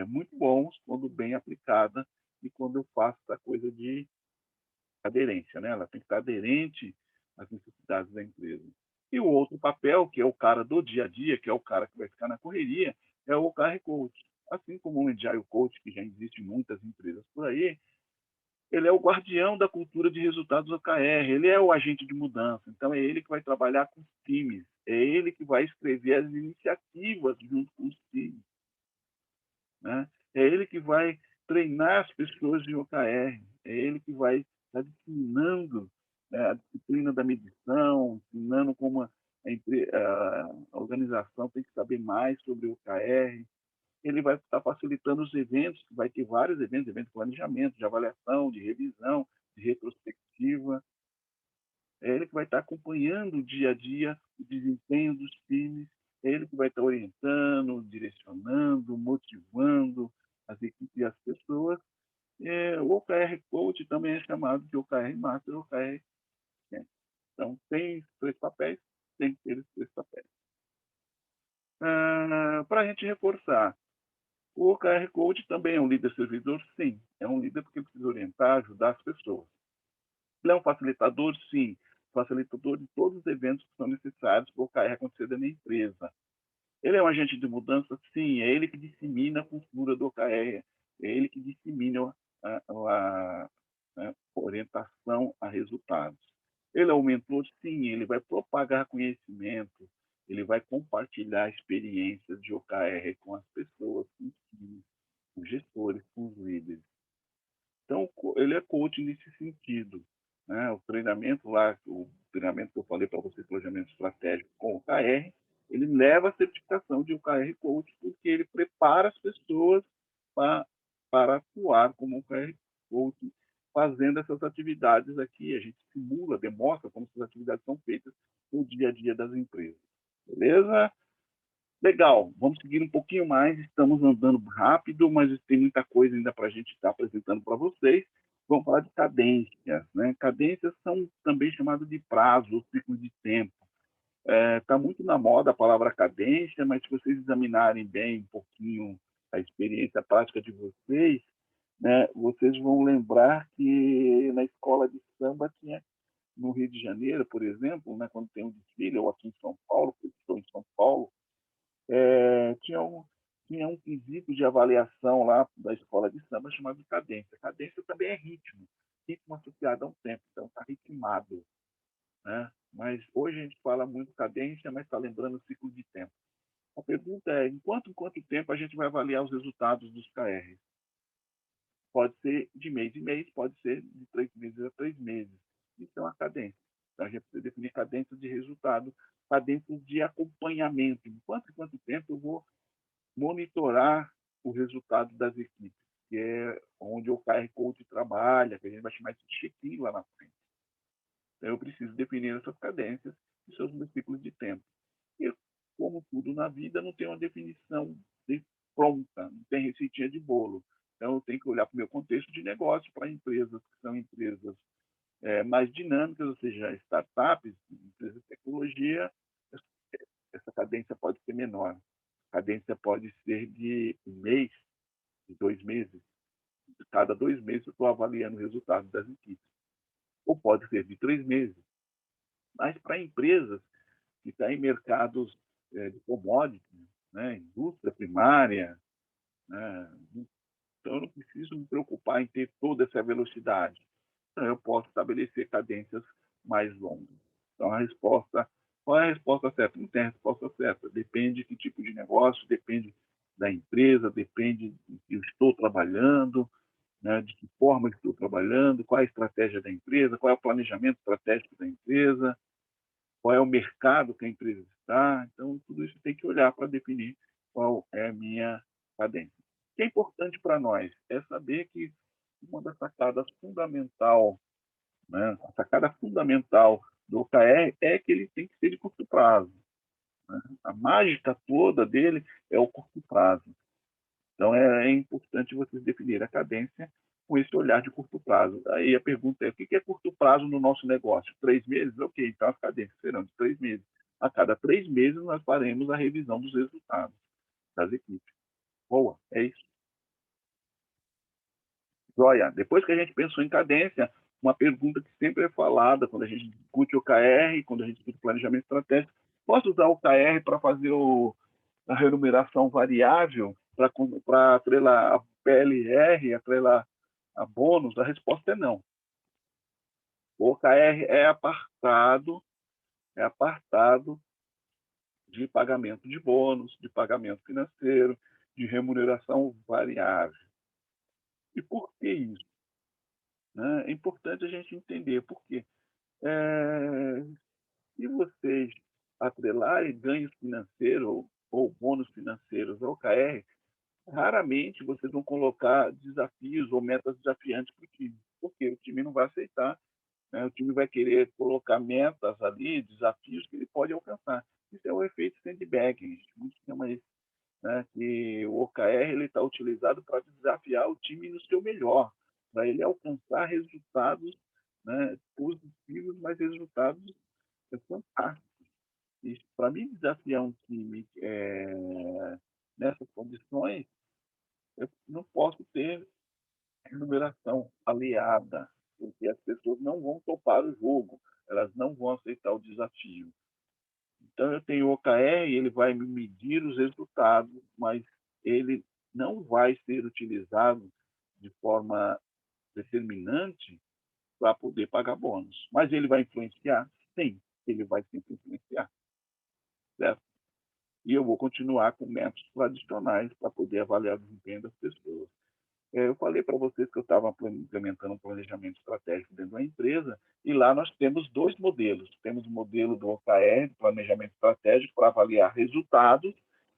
muito bons quando bem aplicada e quando eu faço essa coisa de aderência, né? Ela tem que estar aderente às necessidades da empresa. E o outro papel, que é o cara do dia a dia, que é o cara que vai ficar na correria, é o OKR Coach. Assim como o Agile Coach, que já existe em muitas empresas por aí, ele é o guardião da cultura de resultados OKR, ele é o agente de mudança, então é ele que vai trabalhar com os times, é ele que vai escrever as iniciativas junto com os times, né? É ele que vai treinar as pessoas de OKR, é ele que vai estar disciplinando, né, a disciplina da medição, ensinando como a organização tem que saber mais sobre o OKR. Ele vai estar facilitando os eventos, vai ter vários eventos de planejamento, de avaliação, de revisão, de retrospectiva. É ele que vai estar acompanhando o dia a dia, o desempenho dos times, é ele que vai estar orientando, direcionando, motivando as equipes e as pessoas. O OKR Coach também é chamado de OKR Master, OKR. Então, tem esses 3 papéis, tem que ter esses 3 papéis. Para a gente reforçar, o OKR Coach também é um líder servidor? Sim. É um líder porque precisa orientar, ajudar as pessoas. Ele é um facilitador? Sim. Facilitador de todos os eventos que são necessários para o OKR acontecer dentro da empresa. Ele é um agente de mudança? Sim. É ele que dissemina a cultura do OKR. É ele que dissemina a orientação a resultados. Ele é um mentor? Sim. Ele vai propagar conhecimento, ele vai compartilhar experiências de OKR com as pessoas, com os times, com os gestores, com os líderes. Então, ele é coach nesse sentido, né? O treinamento que eu falei para você, planejamento estratégico com OKR, ele leva a certificação de OKR Coach, porque ele prepara as pessoas para atuar como OKR Coach, fazendo essas atividades aqui. A gente simula, demonstra como essas atividades são feitas no dia a dia das empresas. Beleza? Legal, vamos seguir um pouquinho mais, estamos andando rápido, mas tem muita coisa ainda para a gente estar apresentando para vocês. Vamos falar de cadências, né? Cadências são também chamadas de prazo, ciclo de tempo. Está muito na moda a palavra cadência, mas se vocês examinarem bem um pouquinho a experiência prática de vocês, né, vocês vão lembrar que na escola de samba tinha, no Rio de Janeiro, por exemplo, né, quando tem um desfile, ou aqui em São Paulo, porque eu estou em São Paulo, tinha um quesito de avaliação lá da escola de samba chamado de cadência. Cadência também é ritmo associado a um tempo, então está ritmado, né? Mas hoje a gente fala muito cadência, mas está lembrando o ciclo de tempo. A pergunta é, em quanto tempo a gente vai avaliar os resultados dos KR? Pode ser de mês em mês, pode ser de 3 meses a 3 meses. Isso é uma cadência. Então, a gente precisa definir cadências de resultado, cadências de acompanhamento. Em quanto tempo eu vou monitorar o resultado das equipes, que é onde o OKR Coach trabalha, que a gente vai chamar de check-in lá na frente. Então, eu preciso definir essas cadências e seus ciclos de tempo. E, como tudo na vida, não tem uma definição pronta, não tem receitinha de bolo. Então, eu tenho que olhar para o meu contexto de negócio, para empresas que são empresas mais dinâmicas, ou seja, startups, empresas de tecnologia, essa cadência pode ser menor. A cadência pode ser de 1 mês, de 2 meses. Cada 2 meses eu estou avaliando o resultado das equipes. Ou pode ser de 3 meses. Mas para empresas que estão em mercados de commodities, né, indústria primária, né, então eu não preciso me preocupar em ter toda essa velocidade. Então eu posso estabelecer cadências mais longas. Então qual é a resposta certa? Não tem a resposta certa. Depende de que tipo de negócio, depende da empresa, depende do que eu estou trabalhando, né, de que forma estou trabalhando, qual é a estratégia da empresa, qual é o planejamento estratégico da empresa, qual é o mercado que a empresa está. Então, tudo isso tem que olhar para definir qual é a minha cadência. O que é importante para nós é saber que uma das sacadas fundamental, né, a sacada fundamental do OKR é que ele tem que ser de curto prazo. Né? A mágica toda dele é o curto prazo. Então, é importante vocês definirem a cadência com esse olhar de curto prazo. Aí a pergunta é, o que é curto prazo no nosso negócio? 3 meses? Ok, então as cadências serão de 3 meses. A cada 3 meses, nós faremos a revisão dos resultados das equipes. Boa, é isso. Joia. Depois que a gente pensou em cadência, uma pergunta que sempre é falada quando a gente discute o OKR, quando a gente discute planejamento estratégico, posso usar o OKR para fazer a remuneração variável, para atrelar a PLR, atrelar a bônus? A resposta é não. O OKR é apartado de pagamento de bônus, de pagamento financeiro, de remuneração variável. E por que isso? É importante a gente entender por quê. Se vocês atrelarem ganhos financeiros ou bônus financeiros ao OKR, raramente vocês vão colocar desafios ou metas desafiantes para o time, porque o time não vai aceitar, né? O time vai querer colocar metas ali, desafios que ele pode alcançar. Isso é o efeito sandbagging, muitos chamam isso, né? Que o OKR está utilizado para desafiar o time no seu melhor, para ele alcançar resultados, né, positivos, mas resultados fantásticos. Para mim, desafiar um time nessas condições, eu não posso ter remuneração aliada, porque as pessoas não vão topar o jogo, elas não vão aceitar o desafio. Então, eu tenho o OKR, ele vai me medir os resultados, mas ele não vai ser utilizado de forma determinante para poder pagar bônus. Mas ele vai influenciar? Sim, ele vai sempre influenciar. Certo? E eu vou continuar com métodos tradicionais para poder avaliar o desempenho das pessoas. Eu falei para vocês que eu estava implementando um planejamento estratégico dentro da empresa, e lá nós temos 2 modelos. Temos o modelo do OKR, planejamento estratégico, para avaliar resultados,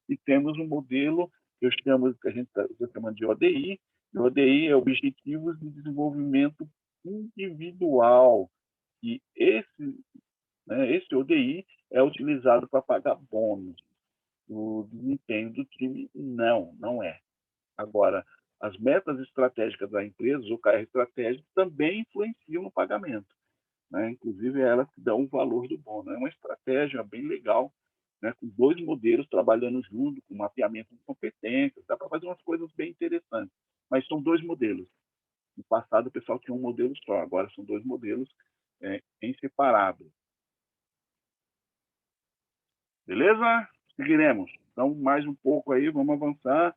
e temos um modelo que a gente está chamando de ODI. O ODI é Objetivos de Desenvolvimento Individual. E esse ODI é utilizado para pagar bônus. O desempenho do time, não é. Agora, as metas estratégicas da empresa, o OKR estratégico, também influenciam no pagamento, né? Inclusive, elas que dão o valor do bônus. É uma estratégia bem legal, né? Com 2 modelos trabalhando junto, com mapeamento de competências, dá para fazer umas coisas bem interessantes. Mas são 2 modelos. No passado, o pessoal tinha um modelo só, agora são 2 modelos em separado. Beleza? Seguiremos. Então, mais um pouco aí, vamos avançar.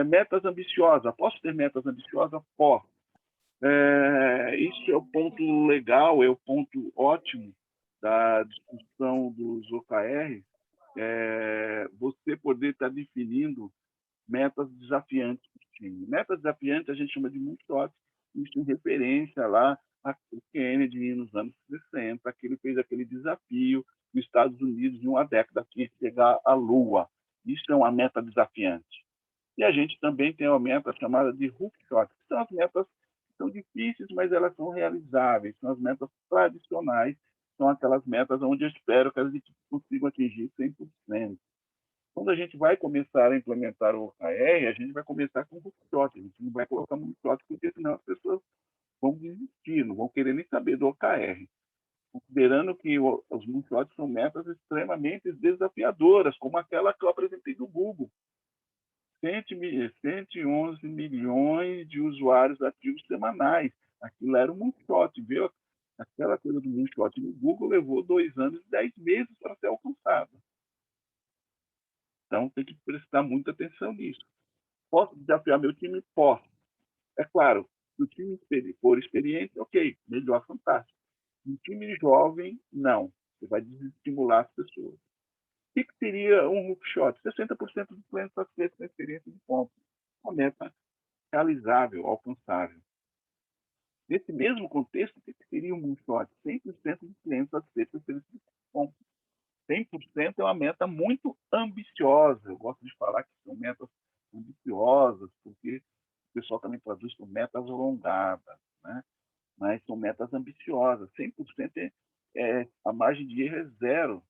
Metas ambiciosas. Posso ter metas ambiciosas? Posso. Isso é o ponto legal, é o ponto ótimo da discussão dos OKR. Você poder estar definindo metas desafiantes para o time. Metas desafiantes a gente chama de moonshot, isso em referência lá a Kennedy nos anos 60, que ele fez aquele desafio nos Estados Unidos em uma década tinha que chegar à Lua. Isso é uma meta desafiante. E a gente também tem uma meta chamada de hookshot, que são as metas que são difíceis, mas elas são realizáveis, são as metas tradicionais, são aquelas metas onde eu espero que a gente consiga atingir 100%. Quando a gente vai começar a implementar o OKR, a gente vai começar com o hookshot, a gente não vai colocar no hookshot, porque senão as pessoas vão desistir, não vão querer nem saber do OKR. Considerando que os moonshots são metas extremamente desafiadoras, como aquela que eu apresentei do Google. 111 milhões de usuários ativos semanais. Aquilo era um moonshot, viu? Aquela coisa do moonshot no Google levou 2 anos e 10 meses para ser alcançado. Então, tem que prestar muita atenção nisso. Posso desafiar meu time? Posso. É claro, se o time for experiente, ok, melhor, fantástico. Um time jovem, não. Você vai desestimular as pessoas. O que seria um hookshot? 60% dos clientes satisfeitos com a experiência de compra. Uma meta realizável, alcançável. Nesse mesmo contexto, o que seria um moonshot? 100% dos clientes satisfeitos pelo bom. 100% é uma meta muito ambiciosa. Eu gosto de falar que são metas ambiciosas, porque o pessoal também traduz por metas alongadas, né? Mas são metas ambiciosas. 100% a margem de erro é zero.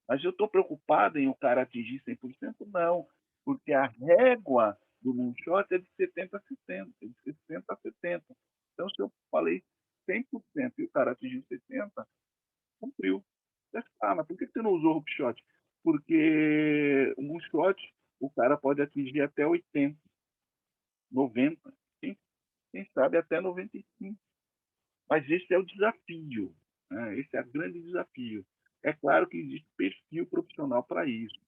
Mas eu estou preocupado em o cara atingir 100%? Não, porque a régua do moonshot é de 70 a 70, de 60 a 70. Então, se eu falei 100% e o cara atingiu 70%, cumpriu. Mas por que você não usou o hookshot? Porque o moonshot, o cara pode atingir até 80, 90, quem sabe até 95. Mas esse é o desafio, né? Esse é o grande desafio. É claro que existe perfil profissional para isso,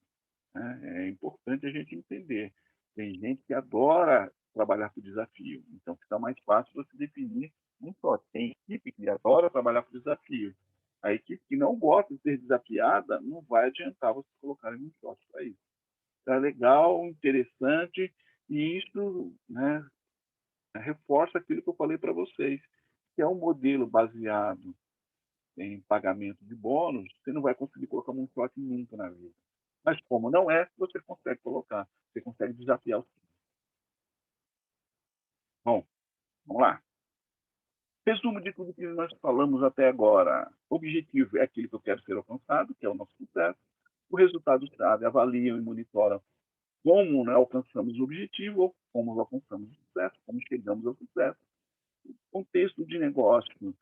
né? É importante a gente entender. Tem gente que adora trabalhar com desafio, então fica mais fácil você definir um só. Tem equipe que adora trabalhar com desafio. A equipe que não gosta de ser desafiada não vai adiantar você colocar em um shot para isso. Então, é legal, interessante, e isso, né, reforça aquilo que eu falei para vocês, que é um modelo baseado em pagamento de bônus, você não vai conseguir colocar um shot nunca na vida. Mas como não é, você consegue colocar, você consegue desafiar os times. Bom, vamos lá. Resumo de tudo que nós falamos até agora. O objetivo é aquilo que eu quero ser alcançado, que é o nosso sucesso. O resultado-chave avaliam e monitoram como, né, alcançamos o objetivo, ou como alcançamos o sucesso, como chegamos ao sucesso. O contexto de negócio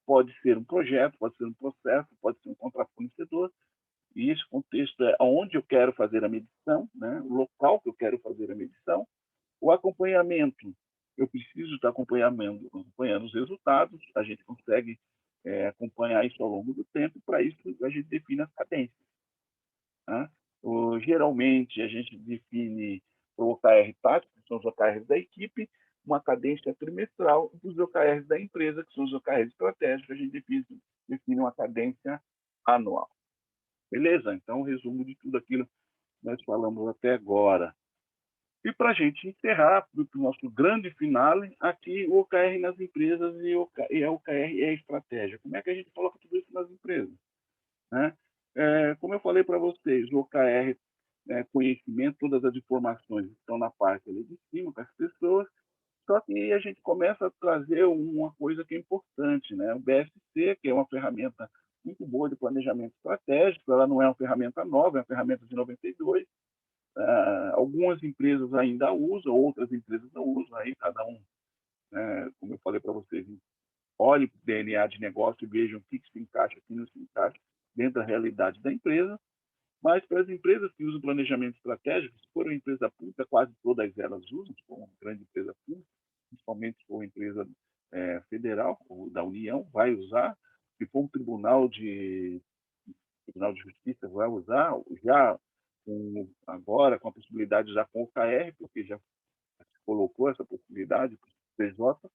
pode ser um projeto, pode ser um processo, pode ser um contrato fornecedor, e esse contexto é onde eu quero fazer a medição, né, o local que eu quero fazer a medição. O acompanhamento, eu preciso estar acompanhando os resultados, a gente consegue acompanhar isso ao longo do tempo, para isso a gente define as cadências. Tá? Geralmente, a gente define o OKR tático, que são os OKRs da equipe, uma cadência trimestral dos OKRs da empresa, que são os OKRs estratégicos, a gente define uma cadência anual. Beleza? Então, resumo de tudo aquilo que nós falamos até agora. E para a gente encerrar, para o nosso grande finale, aqui o OKR nas empresas e a OKR é a estratégia. Como é que a gente coloca tudo isso nas empresas? Né? Como eu falei para vocês, o OKR é conhecimento, todas as informações estão na parte ali de cima com as pessoas, só que a gente começa a trazer uma coisa que é importante, né? O BSC, que é uma ferramenta muito boa de planejamento estratégico, ela não é uma ferramenta nova, é uma ferramenta de 92. Algumas empresas ainda usam, outras empresas não usam, aí cada um, como eu falei para vocês, olhe para o DNA de negócio e vejam o que se encaixa, o que não se encaixa dentro da realidade da empresa. Mas para as empresas que usam planejamento estratégico, se for uma empresa pública, quase todas elas usam, se for uma grande empresa pública, principalmente se for uma empresa federal ou da União, vai usar. Se for um tribunal de justiça, vai usar. Já agora, com a possibilidade de usar com o OKR, porque já se colocou essa possibilidade para o PJ,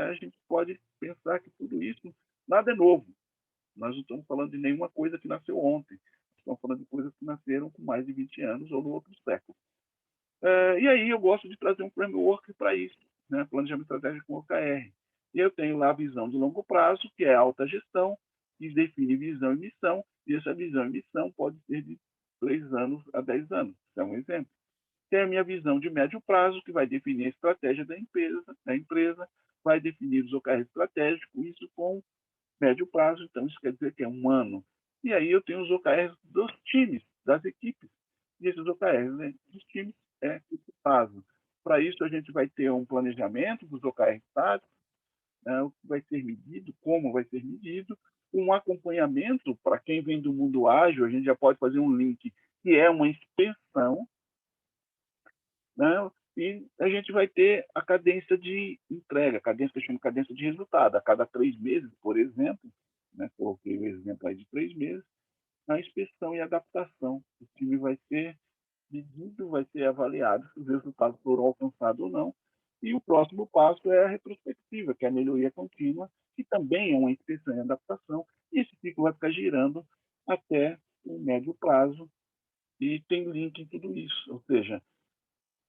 a gente pode pensar que tudo isso, nada é novo. Nós não estamos falando de nenhuma coisa que nasceu ontem. Estamos falando de coisas que nasceram com mais de 20 anos ou no outro século. E aí eu gosto de trazer um framework para isso, né? Planejamento estratégico com OKR. E eu tenho lá a visão de longo prazo, que é alta gestão, que define visão e missão, e essa visão e missão pode ser de 3 anos a 10 anos. Isso é um exemplo. Tem a minha visão de médio prazo, que vai definir a estratégia da empresa vai definir os OKRs estratégicos, isso com médio prazo, então isso quer dizer que é 1 ano. E aí eu tenho os OKRs dos times, das equipes. E esses OKRs, né, dos times é curto prazo. Para isso, a gente vai ter um planejamento dos OKRs táticos, o que vai ser medido, como vai ser medido, um acompanhamento para quem vem do mundo ágil, a gente já pode fazer um link, que é uma inspeção, né? E a gente vai ter a cadência de entrega, cadência que eu chamo de cadência de resultado. A cada 3 meses, por exemplo, né, coloquei o exemplo aí de 3 meses, a inspeção e adaptação. O time vai ser medido, vai ser avaliado se os resultados foram alcançados ou não. E o próximo passo é a retrospectiva, que é a melhoria contínua, que também é uma inspeção e adaptação. E esse ciclo vai ficar girando até o médio prazo e tem link em tudo isso. Ou seja,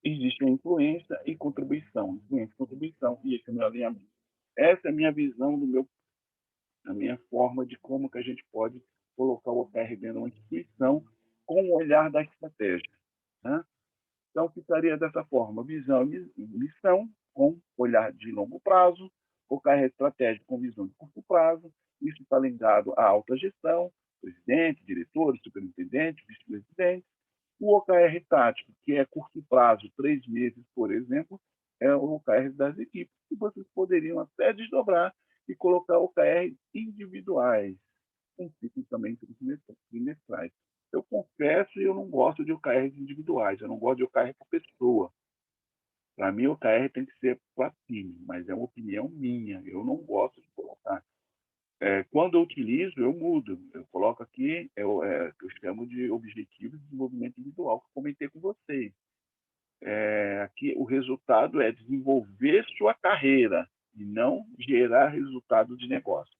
existe a influência e contribuição. Influência e contribuição, e esse é o meu alinhamento. Essa é a minha visão a minha forma de como que a gente pode colocar o OKR dentro de uma instituição com o olhar da estratégia. Né? Então, ficaria dessa forma: visão e missão, com olhar de longo prazo, OKR estratégico com visão de curto prazo. Isso está ligado à alta gestão, presidente, diretores, superintendente, vice-presidente. O OKR tático, que é curto prazo, 3 meses, por exemplo, é o OKR das equipes, que vocês poderiam até desdobrar e colocar OKR individuais, com ciclos também trimestrais. Eu confesso, eu não gosto de OKRs individuais, eu não gosto de OKR por pessoa. Para mim, o OKR tem que ser para time, mas é uma opinião minha, eu não gosto de colocar. Quando eu utilizo, eu mudo. Eu coloco aqui, que eu chamo de objetivo de desenvolvimento individual, que eu comentei com vocês. Aqui o resultado é desenvolver sua carreira e não gerar resultado de negócio.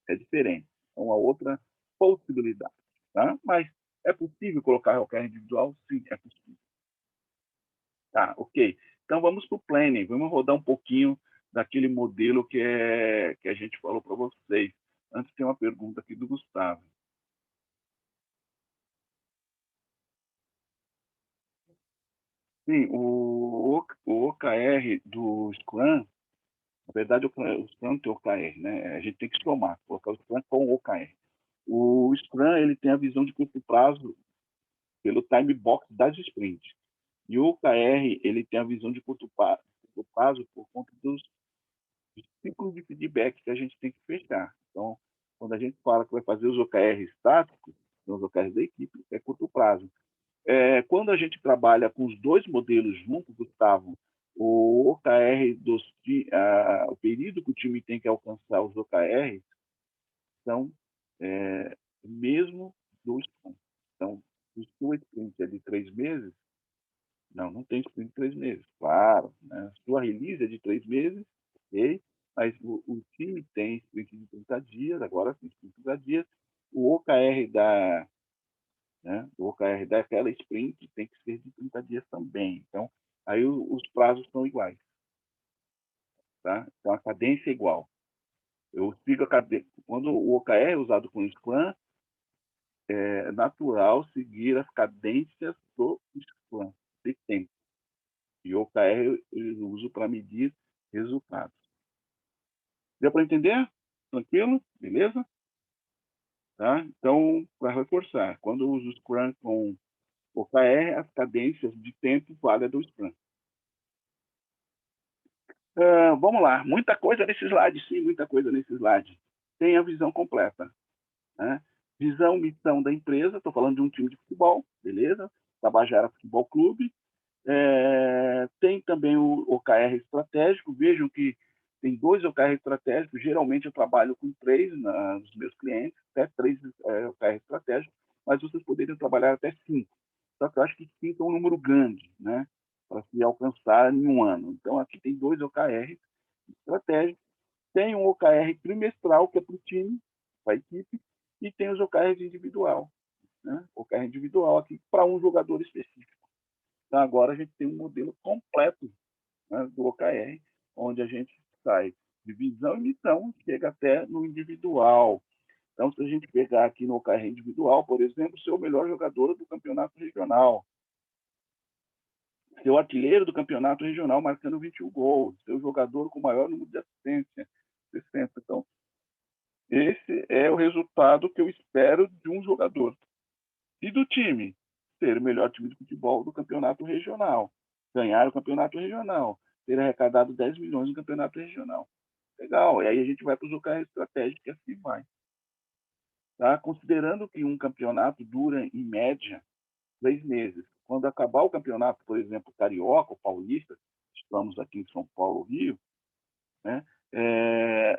É diferente. É uma outra possibilidade. Tá? Mas é possível colocar OKR individual? Sim, é possível. Tá, ok. Então vamos para o planning. Vamos rodar um pouquinho daquele modelo que a gente falou para vocês. Antes tem uma pergunta aqui do Gustavo. Sim, o OKR do Scrum, na verdade, o Scrum tem OKR, né? A gente tem que somar, colocar o Scrum com o OKR. O Scrum ele tem a visão de curto prazo pelo time box das sprints. E o OKR ele tem a visão de curto prazo por conta dos ciclos de feedback que a gente tem que fechar. Então, quando a gente fala que vai fazer os OKRs táticos, os OKRs da equipe, é curto prazo. Quando a gente trabalha com os dois modelos juntos, Gustavo, o OKR, o período que o time tem que alcançar os OKRs são mesmo 2 pontos. Então, se o sua sprint é de 3 meses, não tem sprint de 3 meses, claro. Né? Sua release é de 3 meses, ok? Mas o time tem sprint de 30 dias, agora tem sprint de 30 dias. O OKR o OKR daquela sprint tem que ser de 30 dias também. Então, aí os prazos são iguais. Tá? Então, a cadência é igual. Eu sigo a cadência. Quando o OKR é usado com o Scrum, é natural seguir as cadências do Scrum, de tempo. E o OKR eu uso para medir resultados. Deu para entender? Tranquilo? Beleza? Tá? Então, para reforçar, quando eu uso o Scrum com OKR, as cadências de tempo valem do Scrum. Vamos lá, muita coisa nesse slide, sim, muita coisa nesse slide. Tem a visão completa. Né? Visão, missão da empresa, estou falando de um time de futebol, beleza? Tabajara Futebol Clube. Tem também o OKR estratégico, vejam que tem 2 OKR estratégicos, geralmente eu trabalho com 3 nos meus clientes, até 3 OKR estratégicos, mas vocês poderiam trabalhar até 5. Só que eu acho que 5 é um número grande, né? Para se alcançar em um ano. Então, aqui tem 2 OKR estratégicos, tem um OKR trimestral, que é para o time, para a equipe, e tem os OKRs individual. Né? OKR individual aqui para um jogador específico. Então, agora a gente tem um modelo completo, né, do OKR, onde a gente sai de visão e missão, chega até no individual. Então, se a gente pegar aqui no OKR individual, por exemplo, ser o melhor jogador do campeonato regional, ser o artilheiro do campeonato regional marcando 21 gols, ser o jogador com o maior número de assistência, 60. Então, esse é o resultado que eu espero de um jogador. E do time? Ser o melhor time de futebol do campeonato regional, ganhar o campeonato regional, ter arrecadado 10 milhões no campeonato regional. Legal, e aí a gente vai para os OKR estratégicos e assim vai. Tá? Considerando que um campeonato dura, em média, 3 meses. Quando acabar o campeonato, por exemplo, carioca ou paulista, estamos aqui em São Paulo, Rio, né?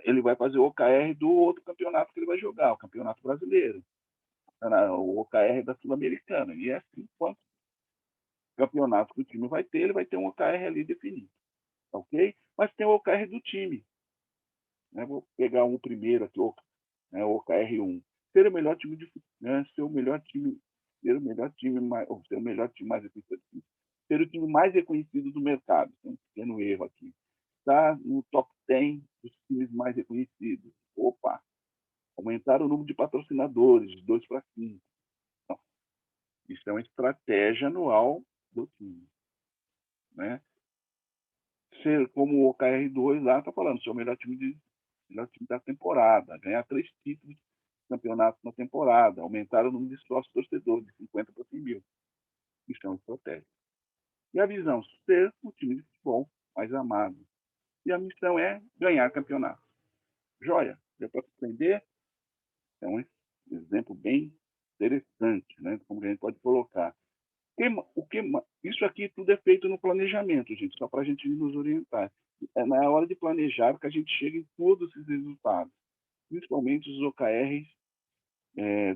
Ele vai fazer o OKR do outro campeonato que ele vai jogar, o Campeonato Brasileiro, o OKR da Sul-Americana. E é assim, quanto campeonato que o time vai ter, ele vai ter um OKR ali definido. Ok? Mas tem o OKR do time. Né? Vou pegar um primeiro aqui, o OKR1. Ser o melhor time de, né? Ser o melhor time mais eficiente. ser o time mais reconhecido do mercado. Tem um pequeno erro aqui. Está no top 10 dos times mais reconhecidos. Opa! Aumentar o número de patrocinadores, de 2 para 5. Então, isso é uma estratégia anual do time. Né? Ser como o OKR2 lá está falando, ser o melhor time da temporada, ganhar 3 títulos de campeonato na temporada, aumentar o número de sócios torcedores, de 50 para 100 mil. Isso é uma estratégia. E a visão, ser o time de futebol mais amado. E a missão é ganhar campeonato. Joia, deu para compreender? É um exemplo bem interessante, né? Como a gente pode colocar. Isso aqui tudo é feito no planejamento, gente, só para a gente nos orientar. É na hora de planejar que a gente chega em todos esses resultados, principalmente os OKRs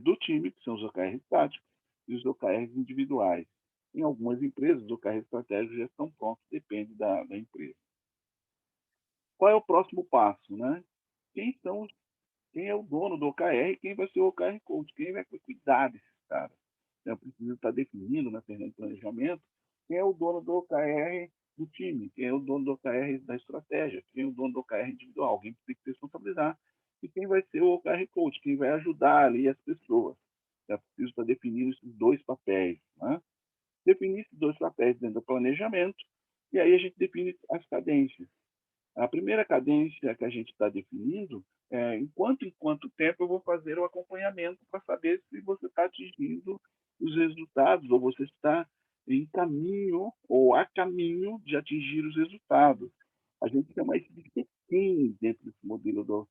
do time, que são os OKRs táticos, e os OKRs individuais. Em algumas empresas, os OKRs estratégicos já estão prontos, depende da empresa. Qual é o próximo passo? Né? Quem é o dono do OKR, quem vai ser o OKR Coach, quem vai cuidar desses caras. Eu preciso estar definindo na ferramenta de planejamento quem é o dono do OKR do time, quem é o dono do OKR da estratégia, quem é o dono do OKR individual, alguém tem que se responsabilizar. E quem vai ser o OKR Coach, quem vai ajudar ali as pessoas. Eu preciso estar definindo esses 2 papéis. Né? Definir esses 2 papéis dentro do planejamento, e aí a gente define as cadências. A primeira cadência que a gente está definindo é em quanto tempo eu vou fazer o acompanhamento para saber se você está atingindo os resultados ou você está em caminho ou a caminho de atingir os resultados. A gente chama isso de check-in dentro desse modelo do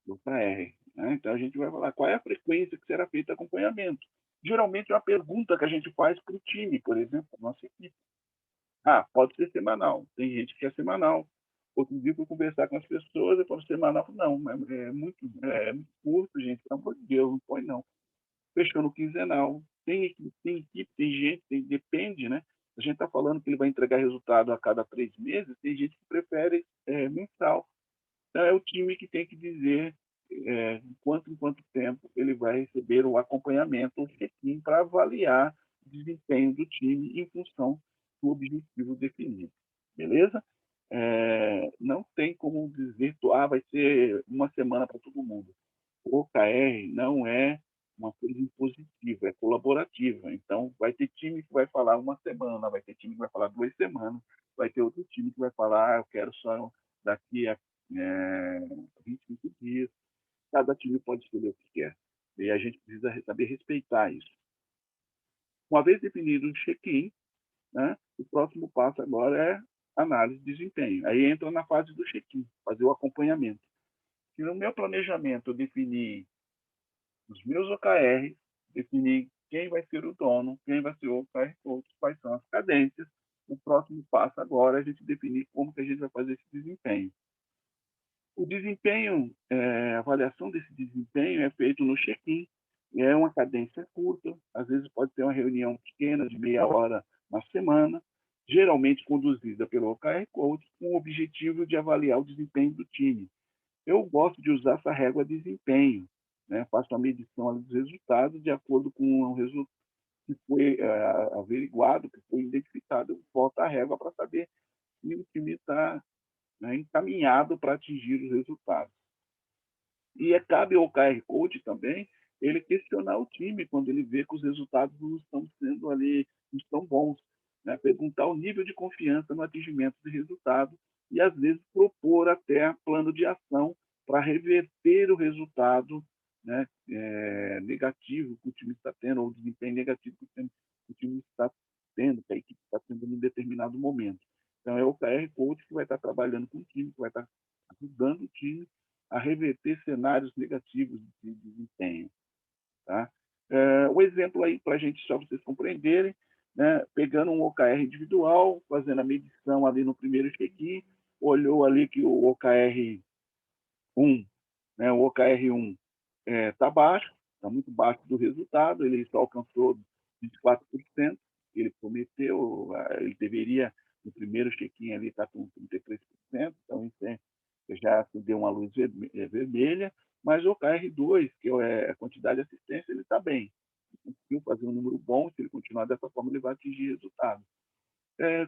OKR. Né? Então, a gente vai falar qual é a frequência que será feito o acompanhamento. Geralmente, é uma pergunta que a gente faz para o time, por exemplo, para a nossa equipe. Pode ser semanal. Tem gente que é semanal. Outro dia eu fui conversar com as pessoas, eu falo semanal, não, é muito curto, gente, pelo amor de Deus, não põe não. Fechou no quinzenal. Tem equipe, tem gente, depende, né? A gente está falando que ele vai entregar resultado a cada 3 meses, tem gente que prefere mensal. Então, é o time que tem que dizer em quanto tempo ele vai receber o acompanhamento, o check-in, para avaliar o desempenho do time em função do objetivo definido. Beleza? Não tem como dizer, vai ser uma semana para todo mundo. O OKR não é uma coisa impositiva, é colaborativa. Então, vai ter time que vai falar uma semana, vai ter time que vai falar 2 semanas, vai ter outro time que vai falar, eu quero só daqui a 25 dias. Cada time pode escolher o que quer. E a gente precisa saber respeitar isso. Uma vez definido o check-in, né, o próximo passo agora é análise de desempenho. Aí entra na fase do check-in, fazer o acompanhamento. Se no meu planejamento eu definir os meus OKRs, definir quem vai ser o dono, quem vai ser o OKR Coach, quais são as cadências, o próximo passo agora é a gente definir como que a gente vai fazer esse desempenho. O desempenho, a avaliação desse desempenho é feito no check-in, é uma cadência curta, às vezes pode ter uma reunião pequena de meia hora na semana, geralmente conduzida pelo OKR Coach, com o objetivo de avaliar o desempenho do time. Eu gosto de usar essa régua de desempenho, né? Faço a medição dos resultados de acordo com o resultado que foi averiguado, que foi identificado, eu volto a régua para saber se o time está encaminhado para atingir os resultados. E cabe ao OKR Coach também ele questionar o time quando ele vê que os resultados não estão sendo ali, não estão bons. Né? Perguntar o nível de confiança no atingimento de resultado e, às vezes, propor até plano de ação para reverter o resultado, né, negativo que o time está tendo, ou o desempenho negativo que o time está tendo, que a equipe está tendo em determinado momento. Então, é o OKR Coach que vai estar trabalhando com o time, que vai estar ajudando o time a reverter cenários negativos de desempenho. Tá? Um exemplo aí para a gente, só vocês compreenderem, né? Pegando um OKR individual, fazendo a medição ali no primeiro check-in, olhou ali que o OKR 1, né? O OKR 1 está baixo, está muito baixo do resultado, ele só alcançou 24%, ele prometeu, ele deveria, no primeiro check-in ali, estar com 33%, então isso já deu uma luz vermelha, mas o OKR2, que é a quantidade de assistência, ele está bem. Ele conseguiu fazer um número bom, se ele continuar dessa forma, ele vai atingir resultado.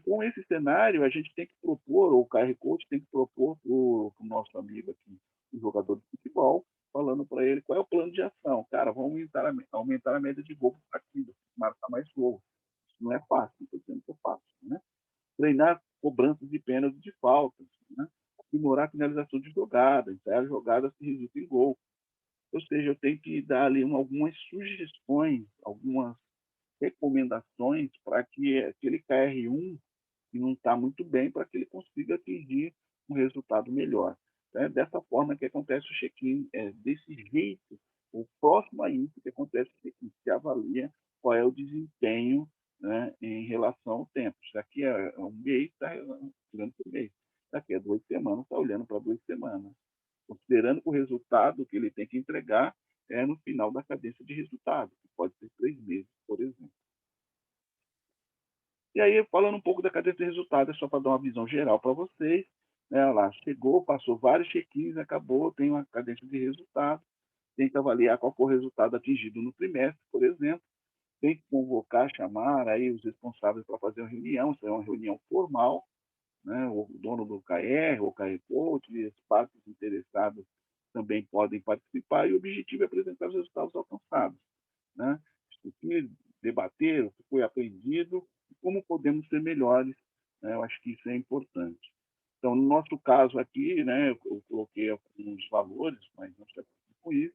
Com esse cenário, a gente tem que propor, ou o KR Coach tem que propor para o nosso amigo aqui, o jogador de futebol, falando para ele qual é o plano de ação. Cara, vamos aumentar a média de gols por partida, marcar mais gols. Isso não é fácil, não estou dizendo que é fácil, né? Treinar cobranças de pênalti de faltas, né? Aprimorar a finalização de jogadas, ensaiar jogadas que resultam em gol. Ou seja, eu tenho que dar ali algumas sugestões, algumas recomendações para que aquele KR1 que não está muito bem, para que ele consiga atingir um resultado melhor. É dessa forma que acontece o check-in, desse jeito, o próximo a isso que acontece o check-in, que avalia qual é o desempenho, né, em relação ao tempo. Isso aqui é um mês, está olhando para o mês. Daqui a 2 semanas, está olhando para 2 semanas. Considerando que o resultado que ele tem que entregar é no final da cadência de resultado, que pode ser 3 meses, por exemplo. E aí, falando um pouco da cadência de resultado, é só para dar uma visão geral para vocês. Né? Lá, chegou, passou vários check-ins, acabou, tem uma cadência de resultado, tem que avaliar qual foi o resultado atingido no trimestre, por exemplo, tem que convocar, chamar aí os responsáveis para fazer uma reunião, isso é uma reunião formal, né? O dono do KR, o KR Coach, e as partes interessadas também podem participar, e o objetivo é apresentar os resultados alcançados, né? Discutir, debater o que foi aprendido e como podemos ser melhores, né? Eu acho que isso é importante. Então, no nosso caso aqui, né, eu coloquei alguns valores, mas não se aplica com isso.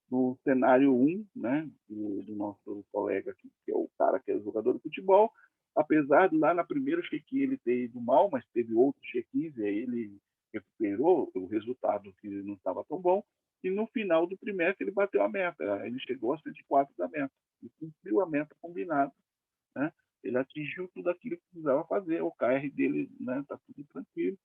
No cenário 1, né, do nosso colega aqui, que é o cara que é o jogador de futebol, apesar de lá na primeira check-in ele ter ido mal, mas teve outros check-ins, e aí ele recuperou o resultado que não estava tão bom, e no final do trimestre ele bateu a meta, ele chegou a 104 da meta, e cumpriu a meta combinada, né? Ele atingiu tudo aquilo que precisava fazer, o KR dele está, né, tudo tranquilo.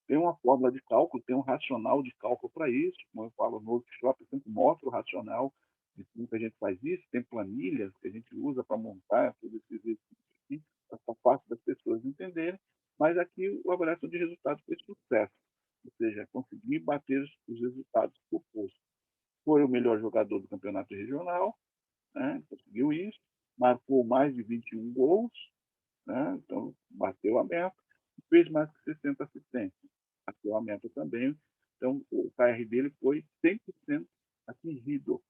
Tem uma fórmula de cálculo, tem um racional de cálculo para isso, como eu falo no workshop, eu sempre mostro o racional de como que a gente faz isso, tem planilhas que a gente usa para montar todos esses exercícios aqui, para fácil das pessoas entenderem, mas aqui a avaliação de resultados foi sucesso, ou seja, conseguir bater os resultados propostos. Foi o melhor jogador do campeonato regional, né? Conseguiu isso, marcou mais de 21 gols, né? Então bateu a meta, fez mais que 60 assistências, bateu a meta também. Então o KR dele foi 100% atingido,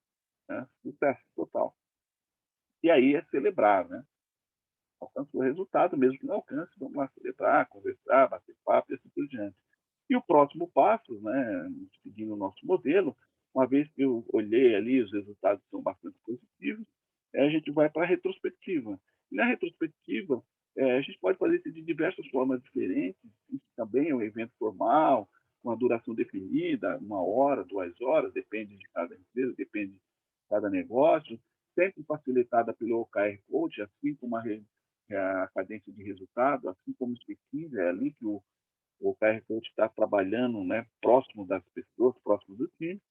né? Sucesso total. E aí é celebrar, né? Alcançou o resultado, mesmo que não alcance, vamos lá celebrar, conversar, bater papo e assim por diante. E o próximo passo, né, seguindo o nosso modelo, uma vez que eu olhei ali, os resultados são bastante positivos, a gente vai para a retrospectiva. E na retrospectiva, a gente pode fazer isso de diversas formas diferentes, isso também é um evento formal, com a duração definida, 1 hora, 2 horas, depende de cada empresa, depende de cada negócio, sempre facilitada pelo OKR Coach, assim como a cadência de resultado, assim como os check-ins, é ali que o KR Coach está trabalhando, né, próximo das pessoas, próximo do time,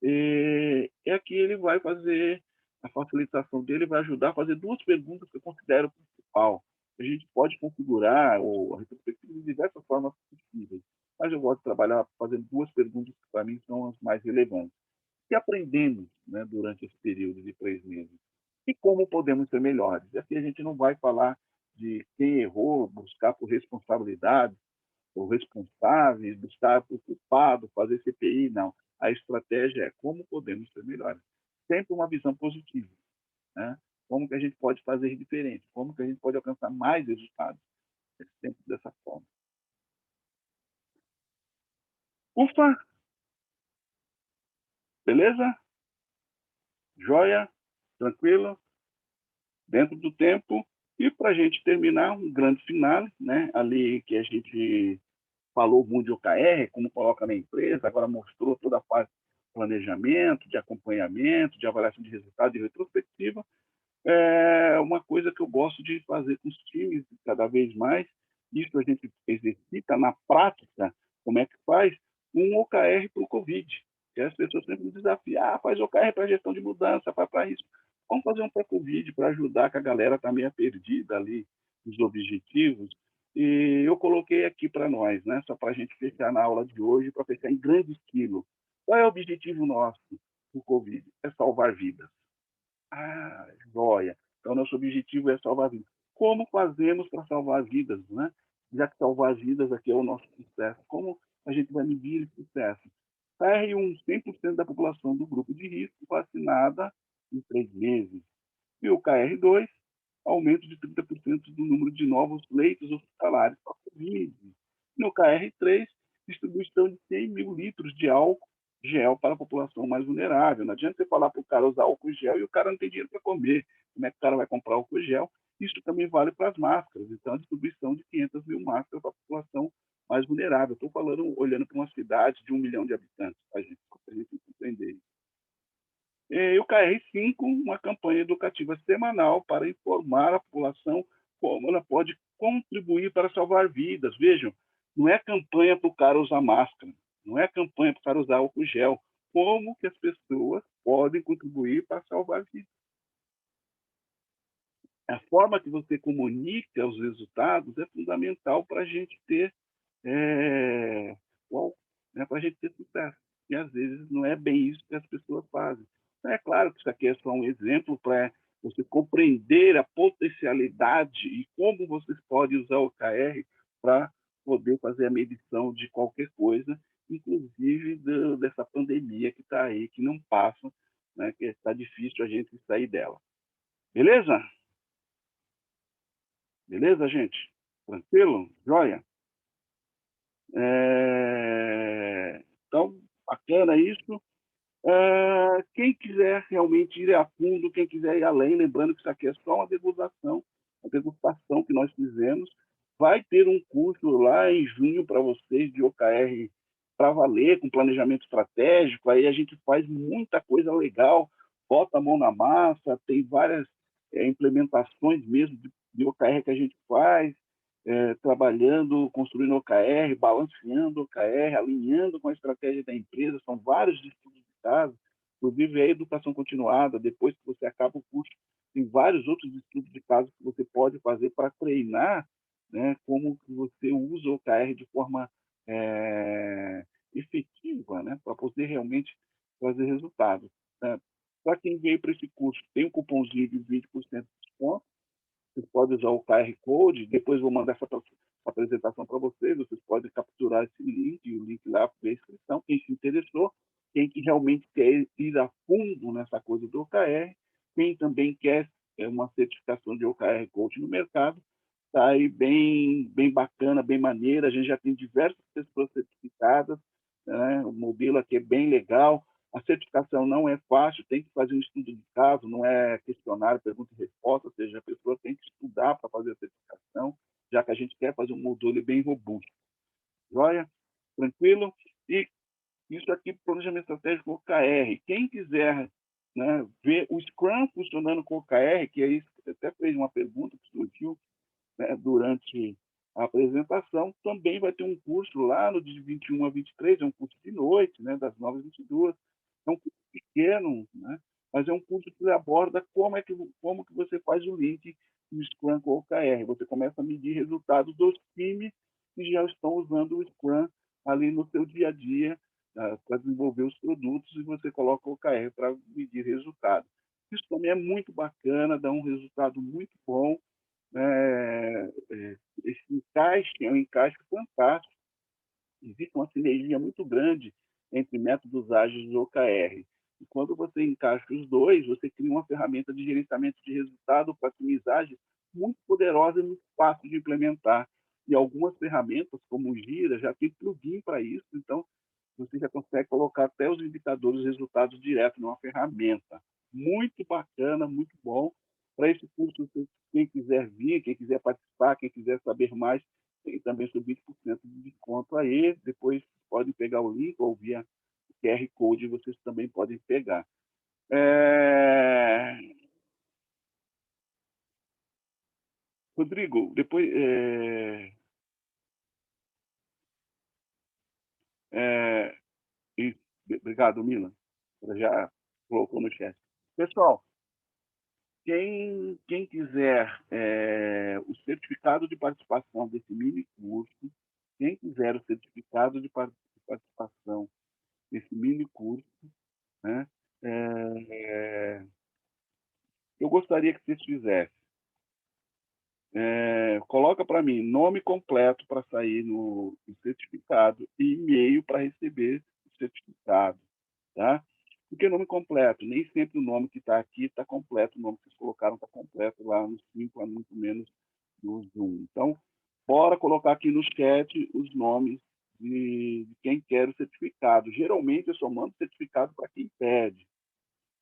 e aqui ele vai fazer a facilitação dele, vai ajudar a fazer 2 perguntas que eu considero principal. A gente pode configurar a retrospectiva de diversas formas possíveis, mas eu gosto de trabalhar fazendo 2 perguntas que para mim são as mais relevantes. E aprendendo, né, durante esse período de 3 meses. E como podemos ser melhores. Aqui a gente não vai falar de quem errou, buscar por responsabilidade, o responsável, buscar por culpado, fazer CPI, não. A estratégia é como podemos ser melhores. Sempre uma visão positiva, né? Como que a gente pode fazer diferente? Como que a gente pode alcançar mais resultados? É sempre dessa forma. Ufa! Beleza? Joia? Tranquilo? Dentro do tempo? E para a gente terminar, um grande final, né? Ali que a gente falou muito de OKR, como coloca na empresa, agora mostrou toda a parte de planejamento, de acompanhamento, de avaliação de resultado, de retrospectiva. É uma coisa que eu gosto de fazer com os times cada vez mais. Isso a gente exercita na prática, como é que faz um OKR para o Covid. Que as pessoas sempre me desafiam, faz OKR para gestão de mudança, faz para isso. Vamos fazer um para Covid para ajudar, que a galera está meio perdida ali nos objetivos. E eu coloquei aqui para nós, né, só para a gente fechar na aula de hoje, para fechar em grande estilo. Qual é o objetivo nosso do Covid? É salvar vidas. Ah, joia. Então, nosso objetivo é salvar vidas. como fazemos para salvar vidas, né? Já que salvar vidas aqui é o nosso sucesso, como a gente vai medir esse sucesso? KR1, 100% da população do grupo de risco vacinada em 3 meses. E o KR2, aumento de 30% do número de novos leitos hospitalares para a Covid. No KR3, distribuição de 100 mil litros de álcool gel para a população mais vulnerável. Não adianta você falar para o cara usar álcool gel e o cara não tem dinheiro para comer. Como é que o cara vai comprar álcool gel? Isso também vale para as máscaras. Então, a distribuição de 500 mil máscaras para a população mais vulnerável. Estou falando, olhando para uma cidade de 1 milhão de habitantes, para a gente entender isso. E o KR5, uma campanha educativa semanal para informar a população como ela pode contribuir para salvar vidas. Vejam, não é campanha para o cara usar máscara, não é campanha para o cara usar álcool gel. Como que as pessoas podem contribuir para salvar vidas? A forma que você comunica os resultados é fundamental para a gente ter para a gente ter sucesso. E às vezes não é bem isso que as pessoas fazem. É claro que isso aqui é só um exemplo para você compreender a potencialidade e como vocês podem usar o OKR para poder fazer a medição de qualquer coisa, inclusive dessa pandemia que está aí, que não passa, né, que está difícil a gente sair dela. Beleza? Beleza, gente? Tranquilo? Joia? Então, bacana isso. Quem quiser realmente ir a fundo, quem quiser ir além, lembrando que isso aqui é só uma degustação que nós fizemos. Vai ter um curso lá em junho para vocês de OKR para valer, com planejamento estratégico. Aí a gente faz muita coisa legal, bota a mão na massa, tem várias implementações mesmo de OKR que a gente faz, trabalhando, construindo OKR, balanceando OKR, alinhando com a estratégia da empresa. São vários estudos de caso, inclusive a educação continuada. Depois que você acaba o curso, tem vários outros estudos de caso que você pode fazer para treinar, né, como que você usa o OKR de forma efetiva, né, para poder realmente fazer resultados. Para quem veio para esse curso, tem um cupomzinho de 20% de desconto. Vocês podem usar o QR Code, depois vou mandar essa apresentação para vocês podem capturar esse link, o link lá para a inscrição, quem se interessou, quem que realmente quer ir a fundo nessa coisa do OKR, quem também quer uma certificação de OKR Coach no mercado, está aí bem bacana, bem maneira, a gente já tem diversas pessoas certificadas, né? O modelo aqui é bem legal. A certificação não é fácil, tem que fazer um estudo de caso, não é questionário, pergunta e resposta, ou seja, a pessoa tem que estudar para fazer a certificação, já que a gente quer fazer um modelo bem robusto. Joia? Tranquilo? E isso aqui, planejamento estratégico OKR. Quem quiser, né, ver o Scrum funcionando com OKR, que aí até fez uma pergunta que surgiu, né, durante a apresentação, também vai ter um curso lá no de 21 a 23, é um curso de noite, né, das 9 às 22. É um curso pequeno, né, mas é um curso que aborda como que você faz o link do Scrum com o OKR. Você começa a medir resultados dos times que já estão usando o Scrum ali no seu dia a dia, para desenvolver os produtos, e você coloca o OKR para medir resultados. Isso também é muito bacana, dá um resultado muito bom. Esse encaixe é um encaixe fantástico. Existe uma sinergia muito grande entre métodos ágeis e OKR. E quando você encaixa os dois, você cria uma ferramenta de gerenciamento de resultado para otimizagem muito poderosa e muito fácil de implementar. E algumas ferramentas, como o Gira, já tem plugin para isso, então você já consegue colocar até os indicadores, resultados direto numa ferramenta. Muito bacana, muito bom. Para esse curso, quem quiser vir, quem quiser participar, quem quiser saber mais, tem também seu 20% de desconto aí. Depois podem pegar o link ou via QR Code, vocês também podem pegar. Rodrigo, depois... Obrigado, Milan. Já colocou no chat. Pessoal, quem quiser o certificado de participação desse mini curso, quem quiser o certificado de participação desse mini curso, né, eu gostaria que vocês fizessem. para mim nome completo para sair no certificado e e-mail para receber o certificado, tá? Porque nome completo, nem sempre o nome que está aqui está completo, o nome que vocês colocaram está completo lá no Simpla, muito menos no Zoom. Então, bora colocar aqui no chat os nomes de quem quer o certificado. Geralmente, eu só mando certificado para quem pede,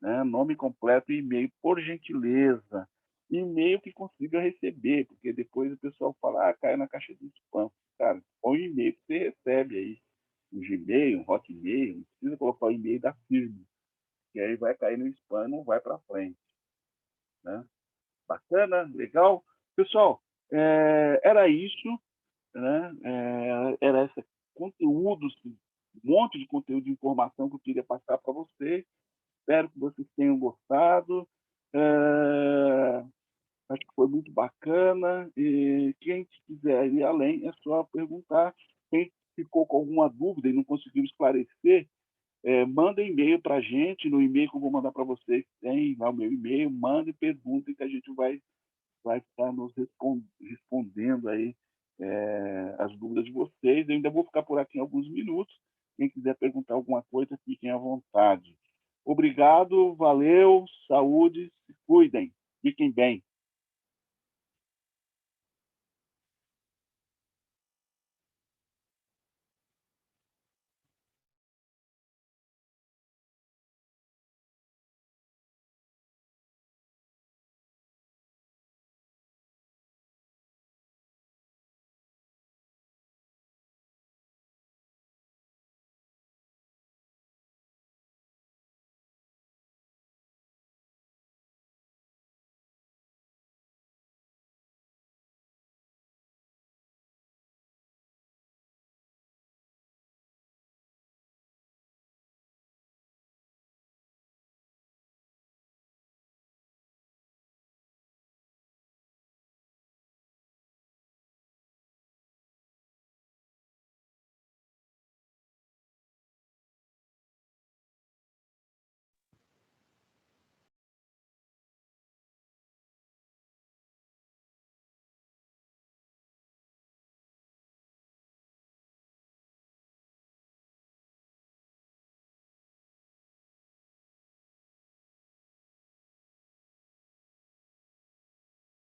né? Nome completo e e-mail, por gentileza. E-mail que consiga receber, porque depois o pessoal fala, cai na caixa de spam. Cara, põe o e-mail que você recebe aí. Um Gmail, um Hotmail, não precisa colocar o e-mail da firma, que aí vai cair no spam, não vai para frente, né? Bacana, legal. Pessoal, era isso, né? Era esse conteúdo, um monte de conteúdo de informação que eu queria passar para vocês. Espero que vocês tenham gostado. Acho que foi muito bacana. E quem quiser ir além, é só perguntar. Quem ficou com alguma dúvida e não conseguiu esclarecer, manda e-mail para a gente. No e-mail que eu vou mandar para vocês, tem lá o meu e-mail. Manda e pergunta que a gente vai estar nos respondendo aí as dúvidas de vocês. Eu ainda vou ficar por aqui em alguns minutos. Quem quiser perguntar alguma coisa, fiquem à vontade. Obrigado, valeu, saúde, se cuidem, fiquem bem.